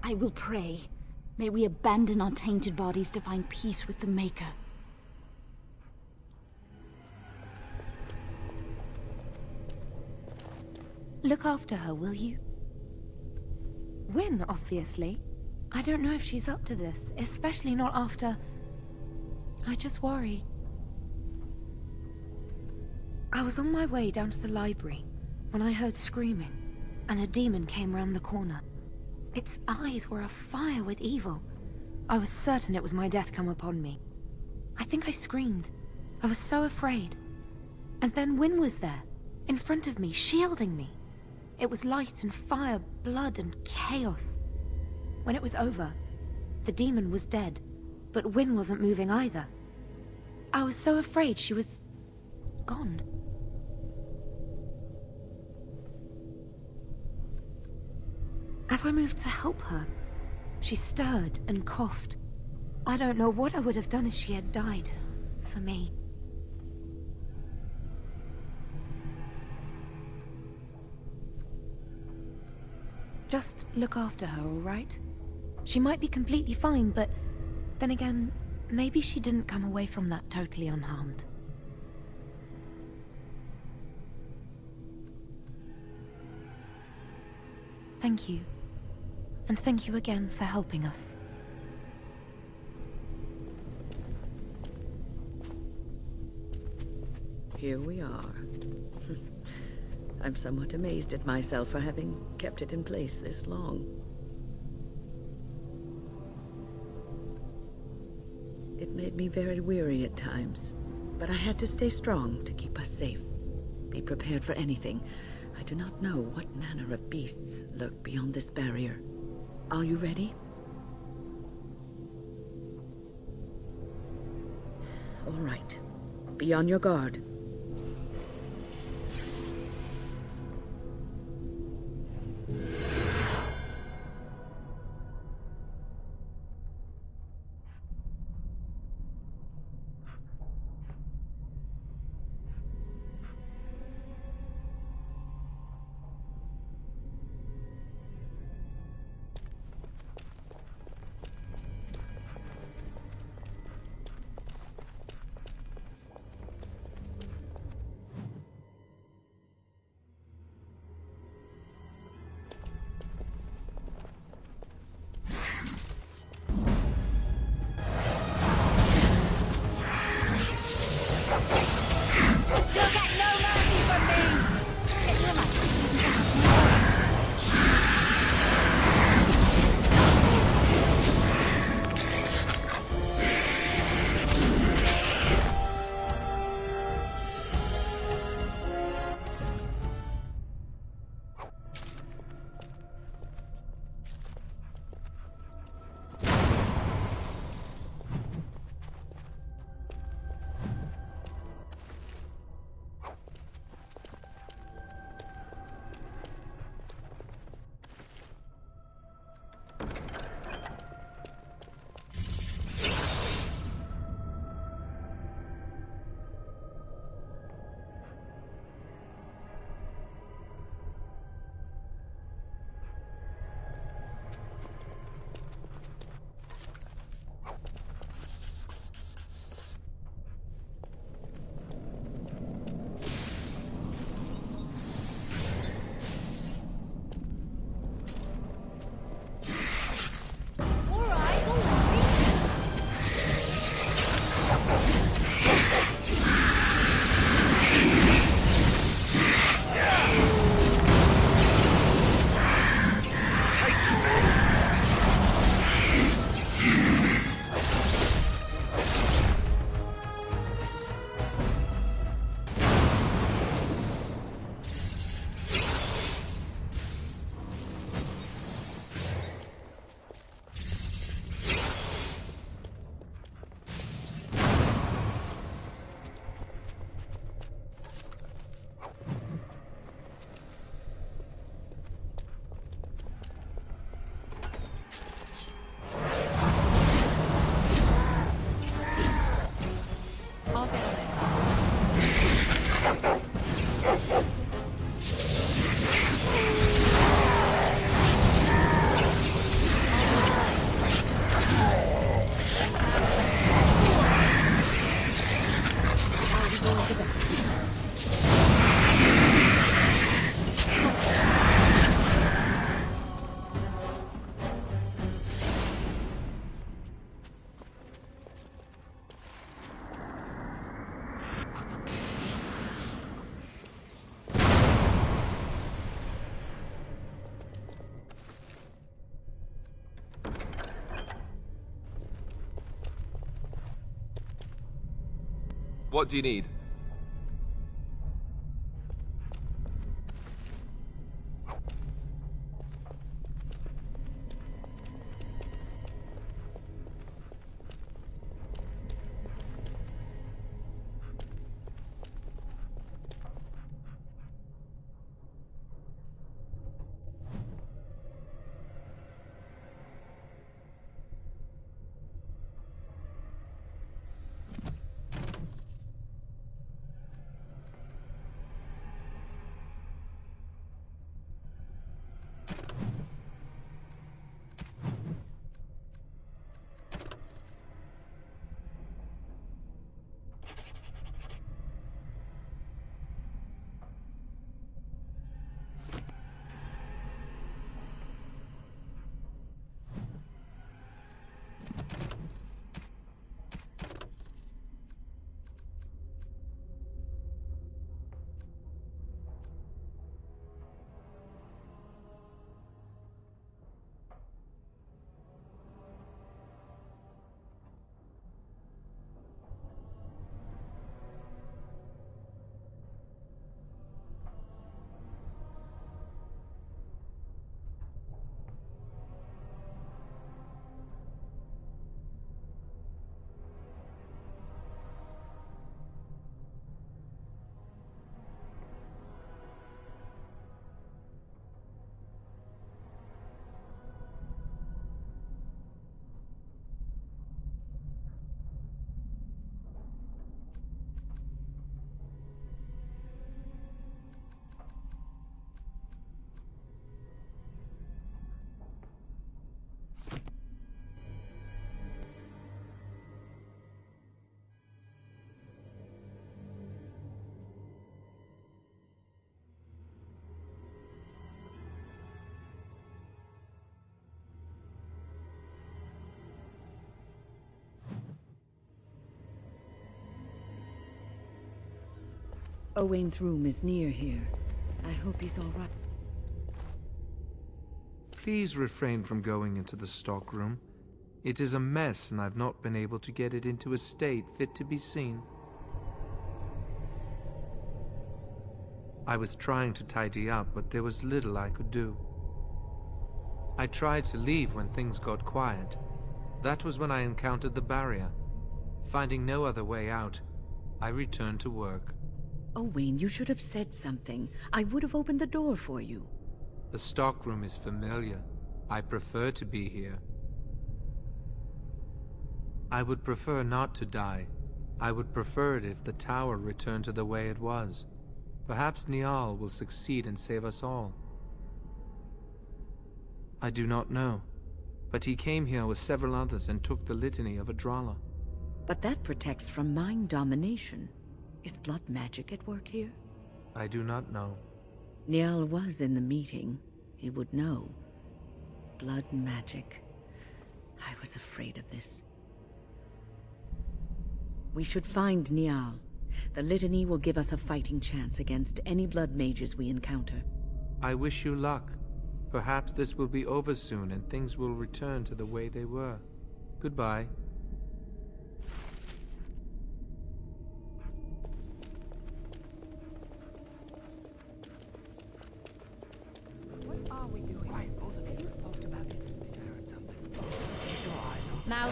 H: I will pray. May we abandon our tainted bodies to find peace with the Maker.
L: Look after her, will you? Win, obviously. I don't know if she's up to this, especially not after... I just worry. I was on my way down to the library when I heard screaming, and a demon came round the corner. Its eyes were afire with evil. I was certain it was my death come upon me. I think I screamed. I was so afraid. And then Wynne was there, in front of me, shielding me. It was light and fire, blood and chaos. When it was over, the demon was dead, but Wynne wasn't moving either. I was so afraid she was... gone. As I moved to help her, she stirred and coughed. I don't know what I would have done if she had died, for me. Just look after her, all right? She might be completely fine, but then again, maybe she didn't come away from that totally unharmed. Thank you. And thank you again for helping us.
J: Here we are. I'm somewhat amazed at myself for having kept it in place this long. It made me very weary at times, but I had to stay strong to keep us safe. Be prepared for anything. I do not know what manner of beasts lurk beyond this barrier. Are you ready? All right. Be on your guard.
A: What do you need?
J: Owain's room is near here. I hope he's all right.
B: Please refrain from going into the stockroom. It is a mess, and I've not been able to get it into a state fit to be seen. I was trying to tidy up, but there was little I could do. I tried to leave when things got quiet. That was when I encountered the barrier. Finding no other way out, I returned to work.
J: Owain, you should have said something. I would have opened the door for you.
B: The stockroom is familiar. I prefer to be here. I would prefer not to die. I would prefer it if the tower returned to the way it was. Perhaps Niall will succeed and save us all. I do not know, but he came here with several others and took the litany of Adralla.
J: But that protects from mind domination. Is blood magic at work here?
B: I do not know.
J: Niall was in the meeting. He would know. Blood magic. I was afraid of this. We should find Niall. The litany will give us a fighting chance against any blood mages we encounter.
B: I wish you luck. Perhaps this will be over soon and things will return to the way they were. Goodbye.
J: What are we doing? Quiet, both of you. Talked about it. I heard something. Keep your eyes on.
S: Now.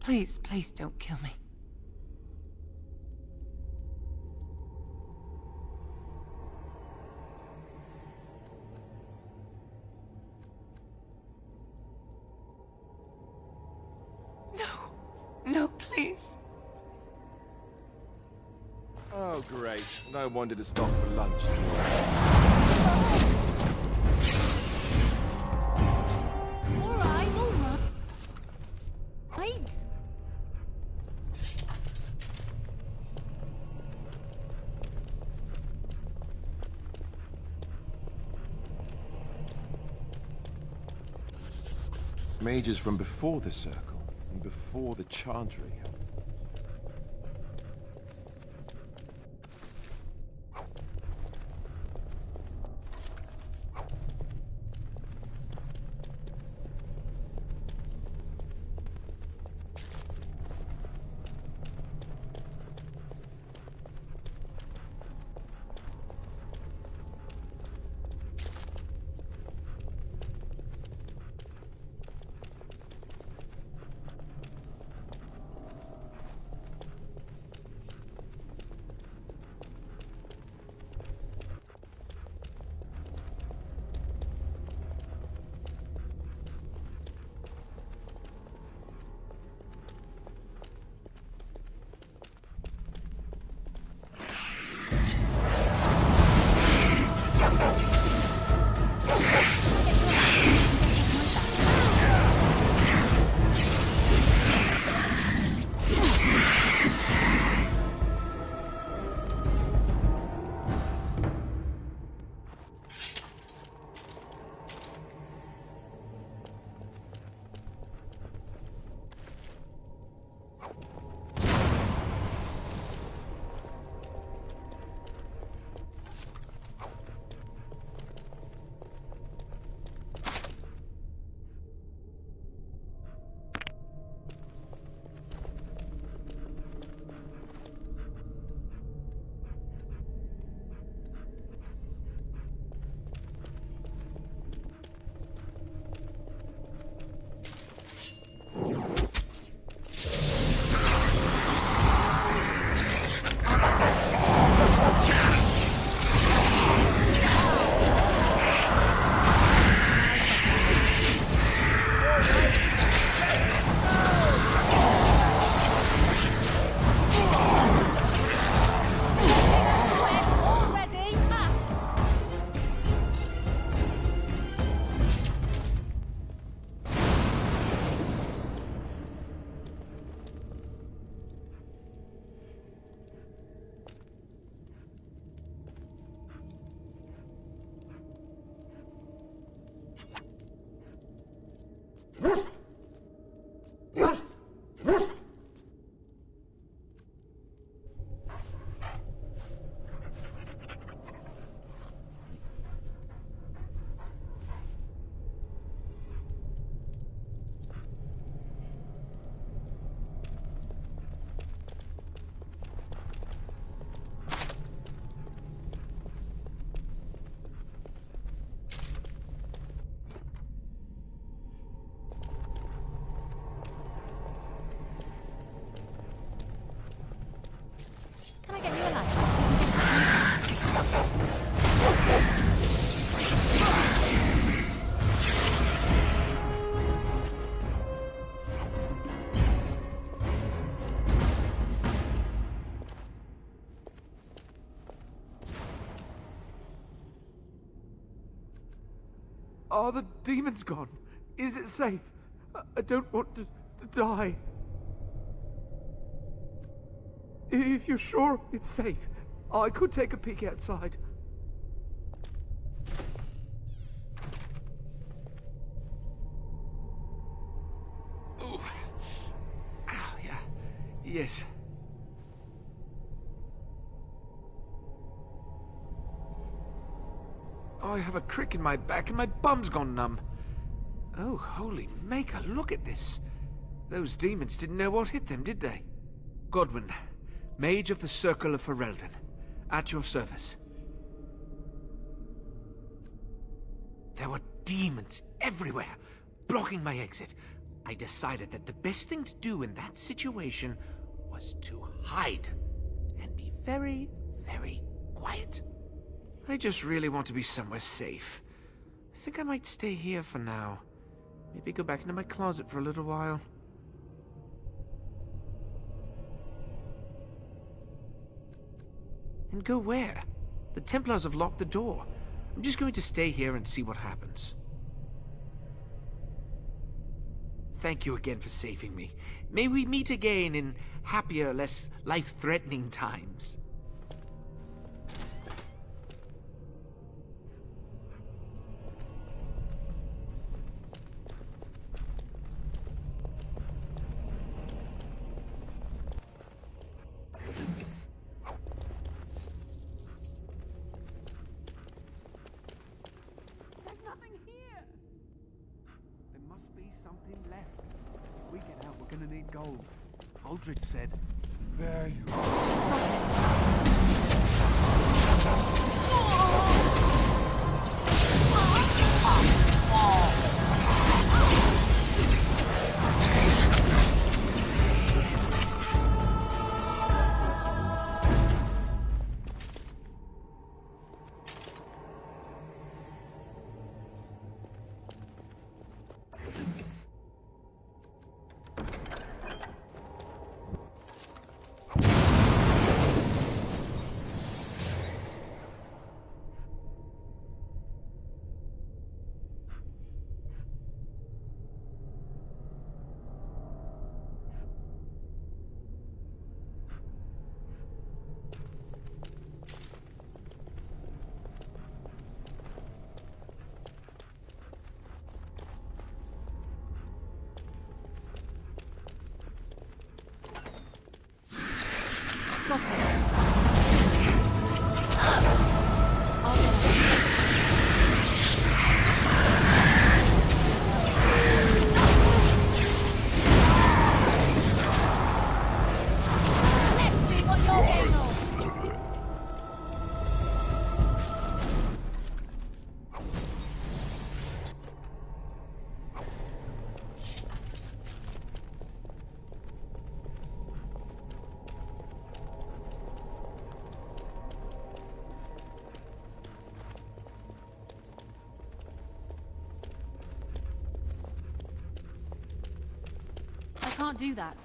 K: Please, please don't kill me. No, please.
A: Oh, great. No wonder to stop for lunch.
H: All right. Right.
A: Mages from before the Circle, and before the Chantry.
H: Can I get you a light?
Q: Are the demons gone? Is it safe? I don't want to die. If you're sure it's safe, I could take a peek outside.
B: Oh. Ow, yeah. Yes. Oh, I have a crick in my back and my bum's gone numb. Oh, holy maker, look at this. Those demons didn't know what hit them, did they? Godwin, Mage of the Circle of Ferelden, at your service. There were demons everywhere, blocking my exit. I decided that the best thing to do in that situation was to hide and be very, very quiet. I just really want to be somewhere safe. I think I might stay here for now. Maybe go back into my closet for a little while. And go where? The Templars have locked the door. I'm just going to stay here and see what happens. Thank you again for saving me. May we meet again in happier, less life-threatening times.
F: nothing left. If we get out, we're gonna need gold. Aldrich said.
D: There you are.
H: Got it.
P: Let's see what you're made of.
H: I can't do that.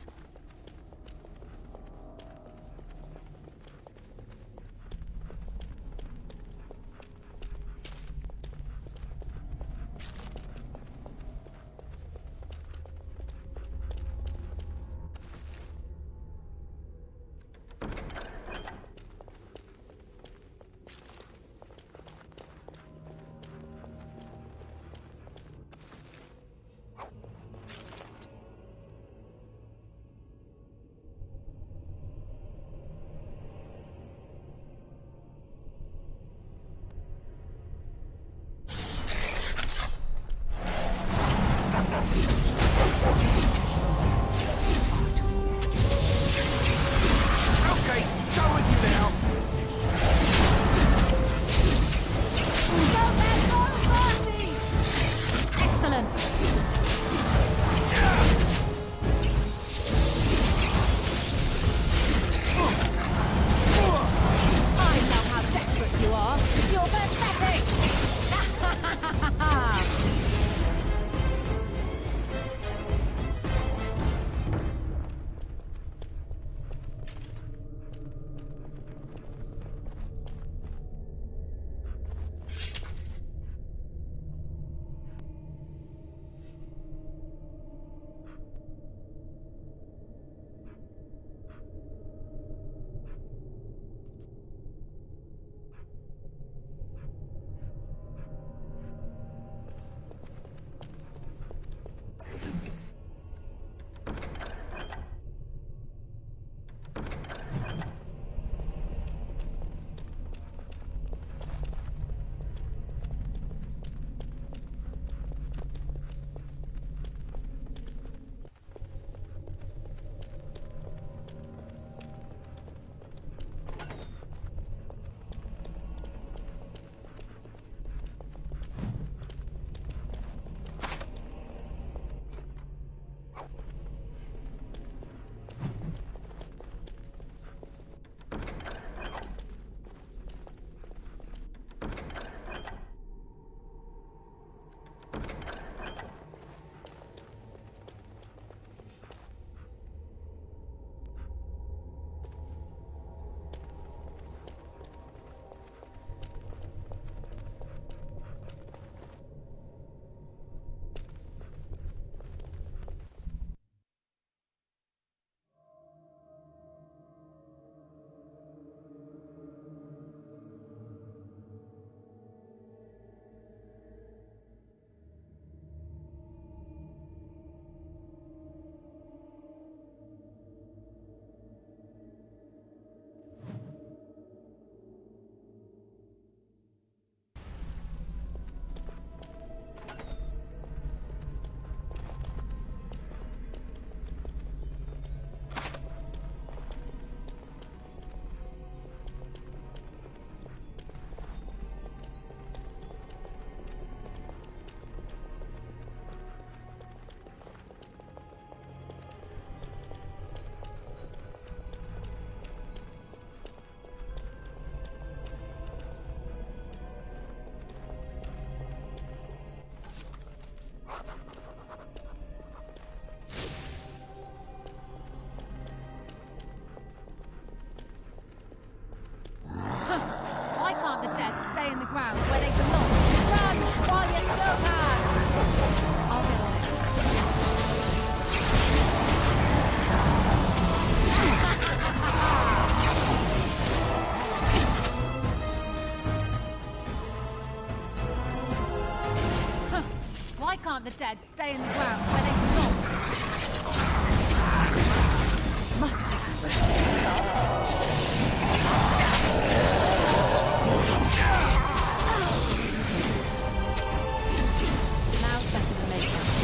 H: the dead stay in the ground where they belong. Now's better than later.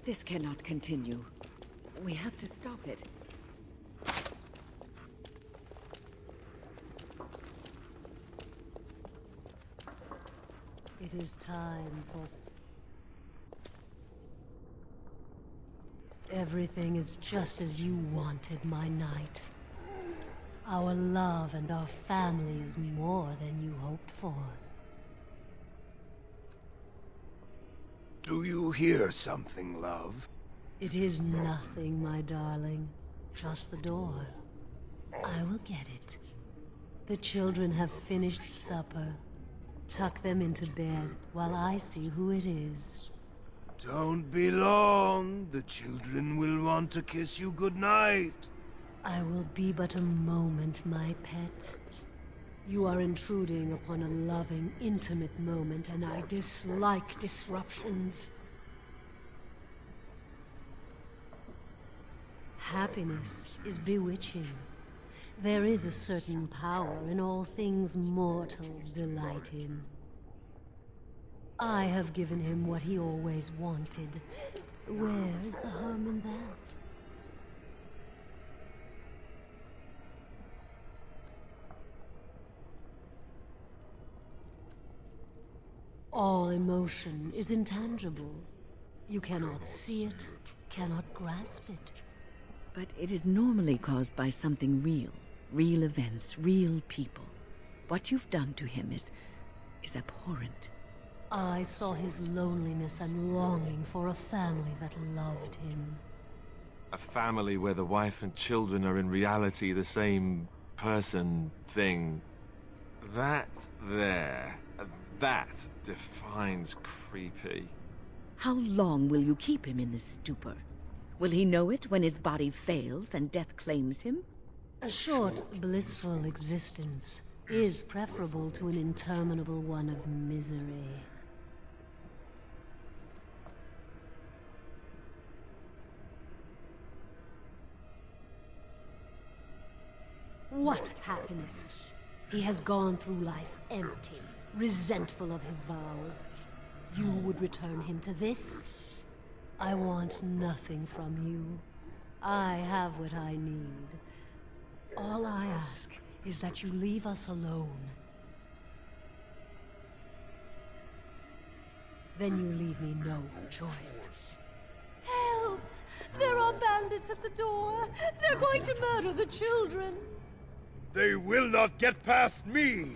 J: This cannot continue. We have to stop it.
M: It is time for... Everything is just as you wanted, my knight. Our love and our family is more than you hoped for.
C: Do you hear something, love?
M: It is nothing, my darling. Just the door. I will get it. The children have finished supper. Tuck them into bed while I see who it is.
C: Don't be long. The children will want to kiss you goodnight.
M: I will be but a moment, my pet. You are intruding upon a loving, intimate moment, and I dislike disruptions. Happiness is bewitching. There is a certain power in all things mortals delight in. I have given him what he always wanted. Where is the harm in that? All emotion is intangible. You cannot see it, cannot grasp it.
J: But it is normally caused by something real. Real events, real people. What you've done to him is abhorrent.
M: I saw his loneliness and longing for a family that loved him.
A: A family where the wife and children are in reality the same person, thing. That defines creepy.
J: How long will you keep him in this stupor? Will he know it when his body fails and death claims him?
M: A short, blissful existence is preferable to an interminable one of misery. What happiness? He has gone through life empty, resentful of his vows. You would return him to this? I want nothing from you. I have what I need. All I ask is that you leave us alone. Then you leave me no choice.
K: Help! There are bandits at the door. They're going to murder the children.
C: They will not get past me!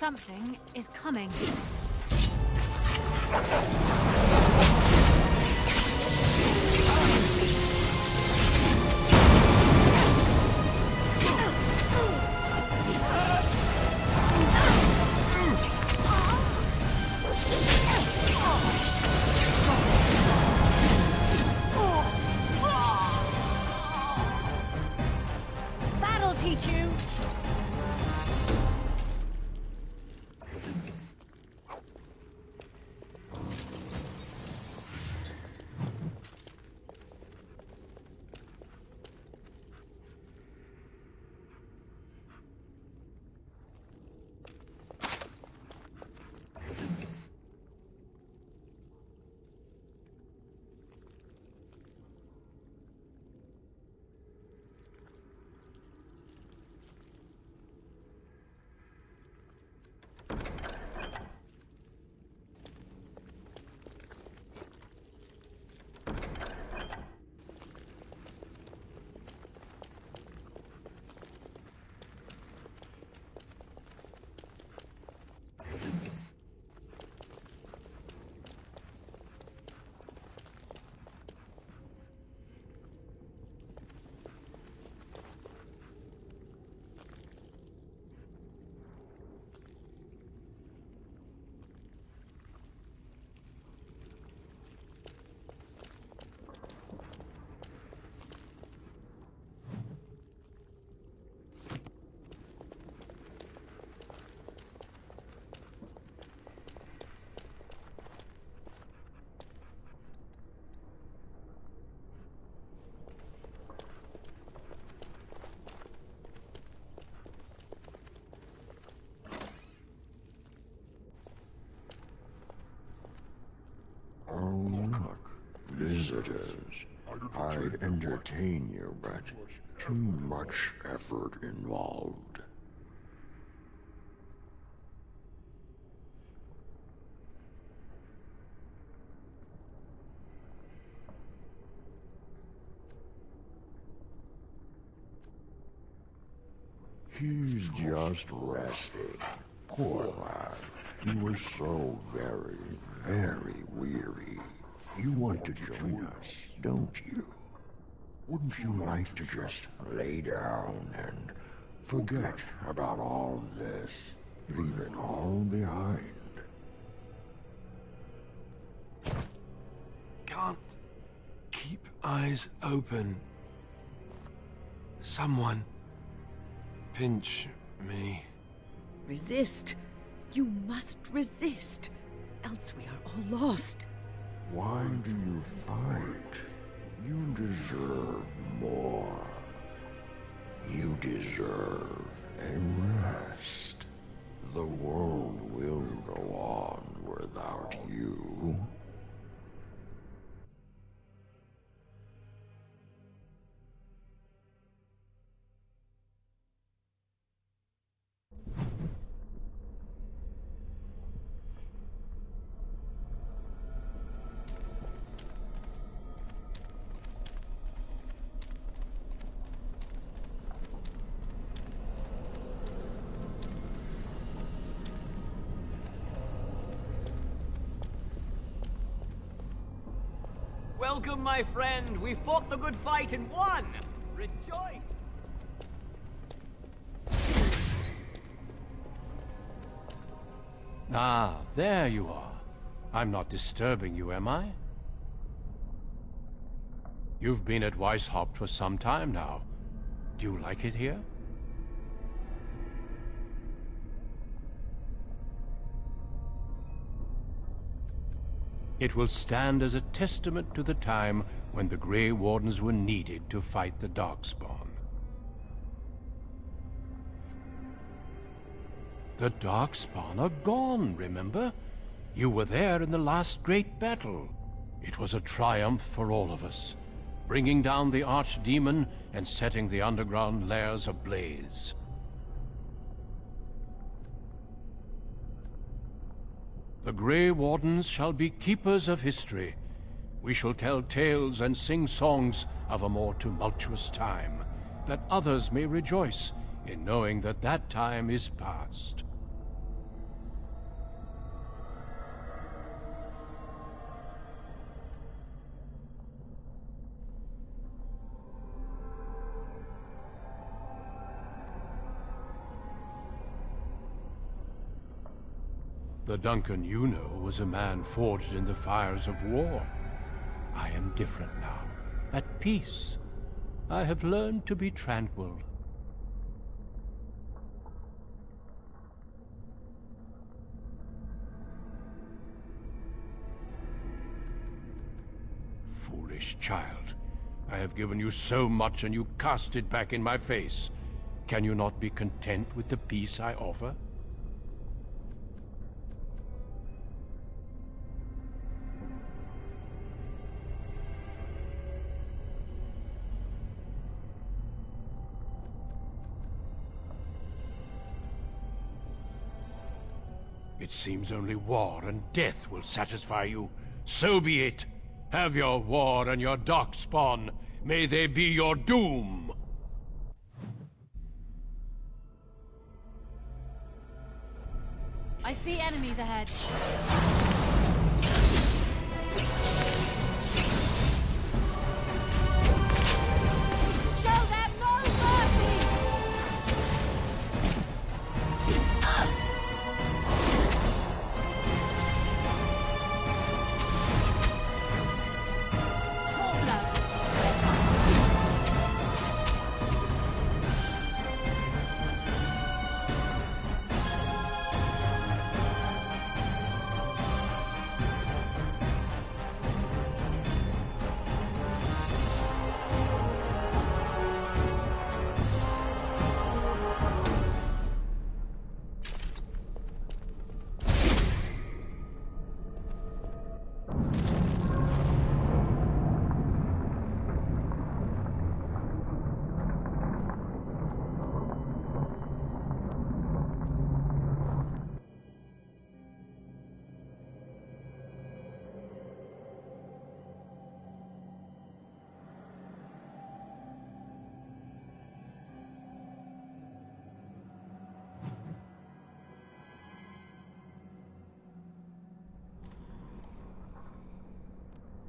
H: Something is coming. That'll teach you!
E: Oh, look, visitors. I'd entertain you, but too much effort involved. He's just resting. Poor lad. He was so very, very weary. You want to join us, don't you? Wouldn't you like to just lay down and forget about all this? Leave it all behind?
A: Can't keep eyes open. Someone pinch me.
J: Resist. You must resist. Else we are all lost.
E: Why do you fight? You deserve more. You deserve a rest. The world will go on without you.
O: Welcome, my friend. We fought the good fight and won. Rejoice!
W: Ah, there you are. I'm not disturbing you, am I? You've been at Weishaupt for some time now. Do you like it here? It will stand as a testament to the time when the Grey Wardens were needed to fight the Darkspawn. The Darkspawn are gone, remember? You were there in the last great battle. It was a triumph for all of us, bringing down the Archdemon and setting the underground lairs ablaze. The Grey Wardens shall be keepers of history. We shall tell tales and sing songs of a more tumultuous time, that others may rejoice in knowing that that time is past. The Duncan you know was a man forged in the fires of war. I am different now, at peace. I have learned to be tranquil. Foolish child. I have given you so much and you cast it back in my face. Can you not be content with the peace I offer? It seems only war and death will satisfy you. So be it. Have your war and your darkspawn. May they be your doom.
H: I see enemies ahead. Show them no mercy!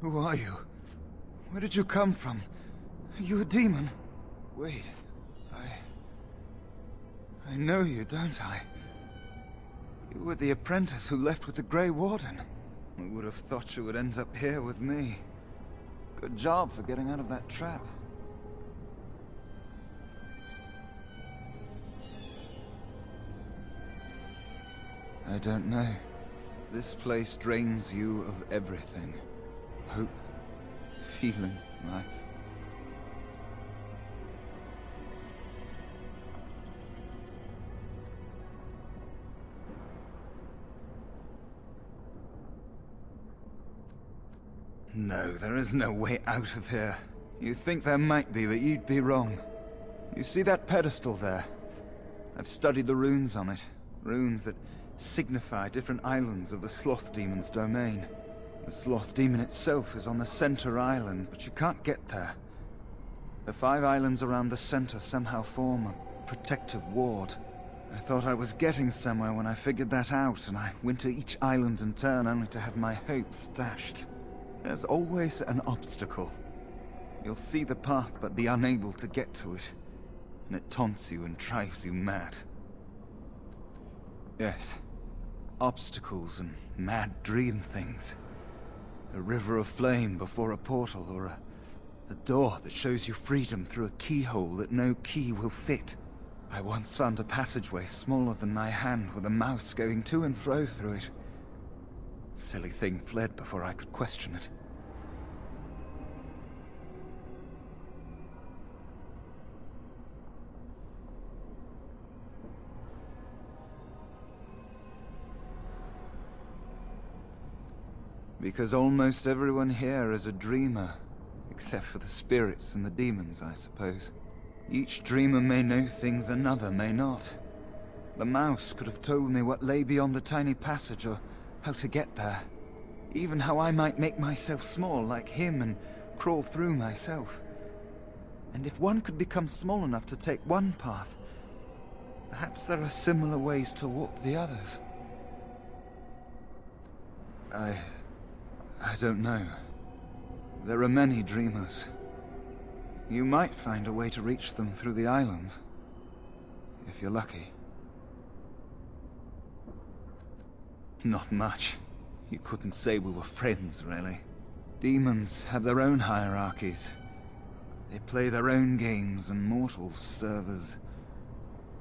G: Who are you? Where did you come from? Are you a demon? Wait, I know you, don't I? You were the apprentice who left with the Grey Warden. I would have thought you would end up here with me. Good job for getting out of that trap. I don't know. This place drains you of everything. Hope, feeling, life. No, there is no way out of here. You think there might be, but you'd be wrong. You see that pedestal there? I've studied the runes on it. Runes that signify different islands of the Sloth Demon's domain. The Sloth Demon itself is on the center island, but you can't get there. The 5 islands around the center somehow form a protective ward. I thought I was getting somewhere when I figured that out, and I went to each island in turn only to have my hopes dashed. There's always an obstacle. You'll see the path but be unable to get to it, and it taunts you and drives you mad. Yes, obstacles and mad dream things. A river of flame before a portal, or a door that shows you freedom through a keyhole that no key will fit. I once found a passageway smaller than my hand with a mouse going to and fro through it. Silly thing fled before I could question it. Because almost everyone here is a dreamer, except for the spirits and the demons, I suppose. Each dreamer may know things another may not. The mouse could have told me what lay beyond the tiny passage, or how to get there. Even how I might make myself small like him and crawl through myself. And if one could become small enough to take one path, perhaps there are similar ways to walk the others. I don't know. There are many dreamers. You might find a way to reach them through the islands, if you're lucky. Not much. You couldn't say we were friends, really. Demons have their own hierarchies. They play their own games, and mortals serve as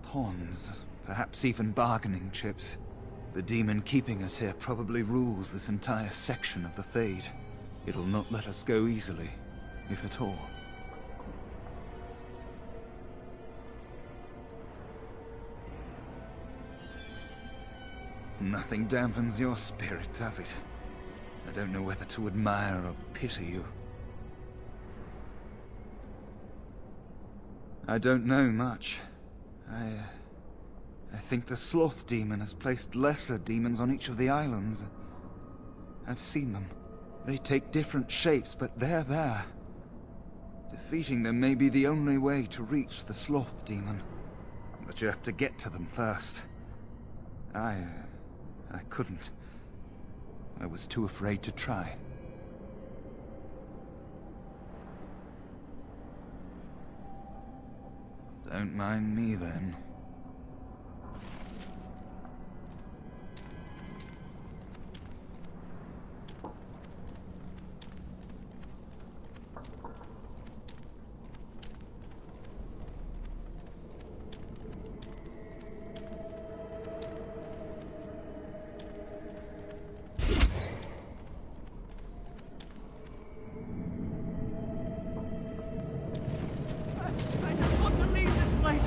G: pawns, perhaps even bargaining chips. The demon keeping us here probably rules this entire section of the Fade. It'll not let us go easily, if at all. Nothing dampens your spirit, does it? I don't know whether to admire or pity you. I don't know much. I think the Sloth Demon has placed lesser demons on each of the islands. I've seen them. They take different shapes, but they're there. Defeating them may be the only way to reach the Sloth Demon. But you have to get to them first. I couldn't. I was too afraid to try. Don't mind me, then.
Q: I just want to leave this place.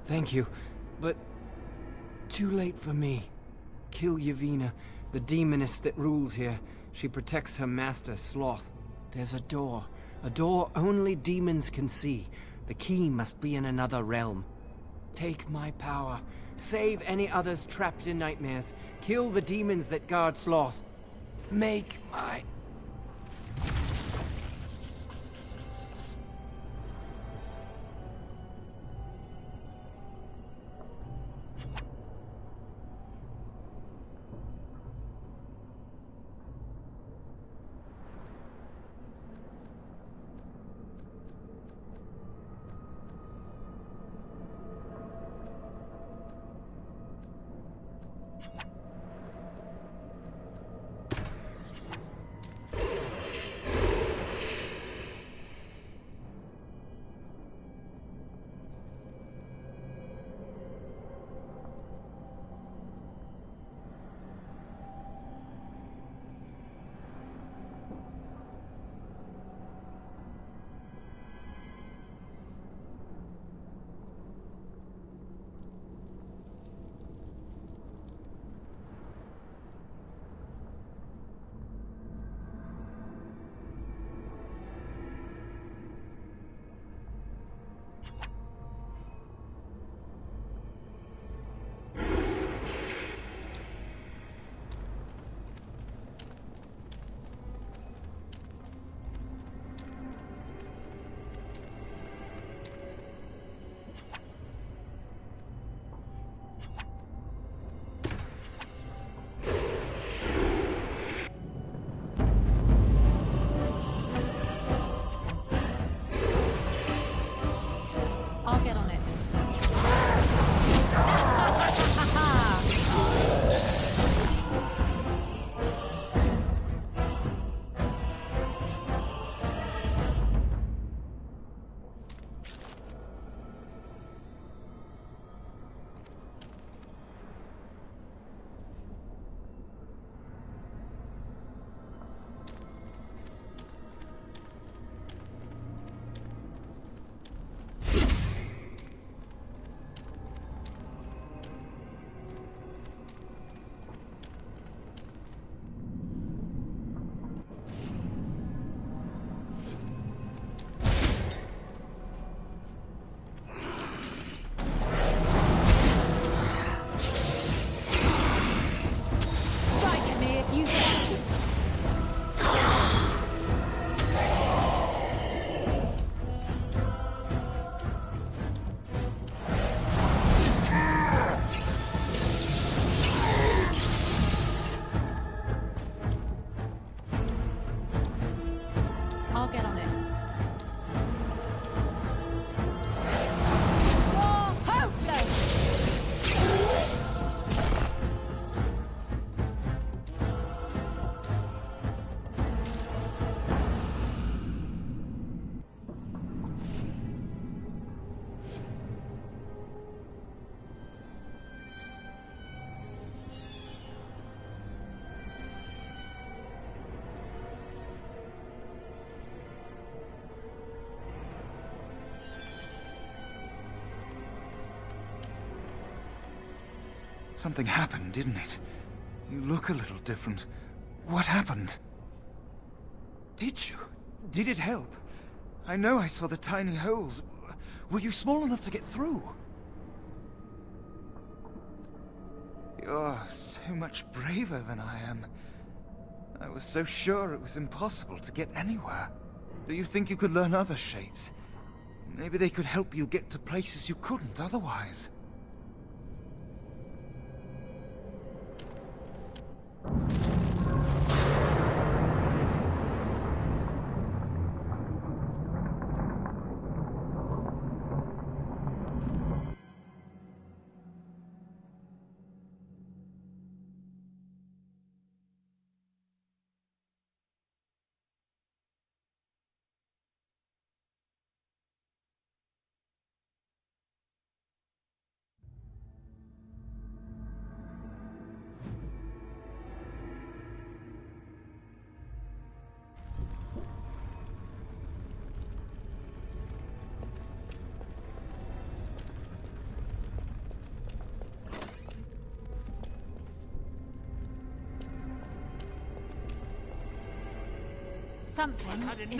I: Thank you, but too late for me. Kill Yavina, the demoness that rules here. She protects her master, Sloth. There's a door only demons can see. The key must be in another realm. Take my power. Save any others trapped in nightmares. Kill the demons that guard Sloth. Make my...
G: Something happened, didn't it? You look a little different. What happened? Did you? Did it help? I know I saw the tiny holes. Were you small enough to get through? You're so much braver than I am. I was so sure it was impossible to get anywhere. Do you think you could learn other shapes? Maybe they could help you get to places you couldn't otherwise.
H: Something is coming.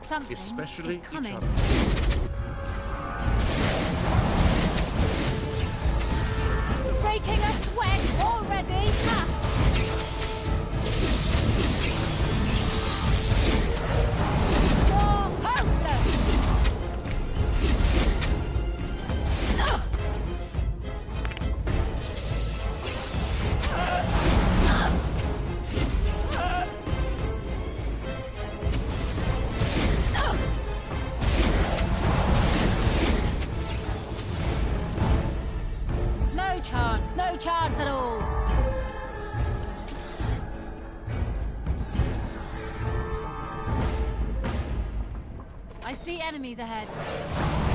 H: Something
W: Especially
H: is coming.
W: each other.
H: Breaking a sweat already. Ha! You're hopeless. No chance at all. I see enemies ahead.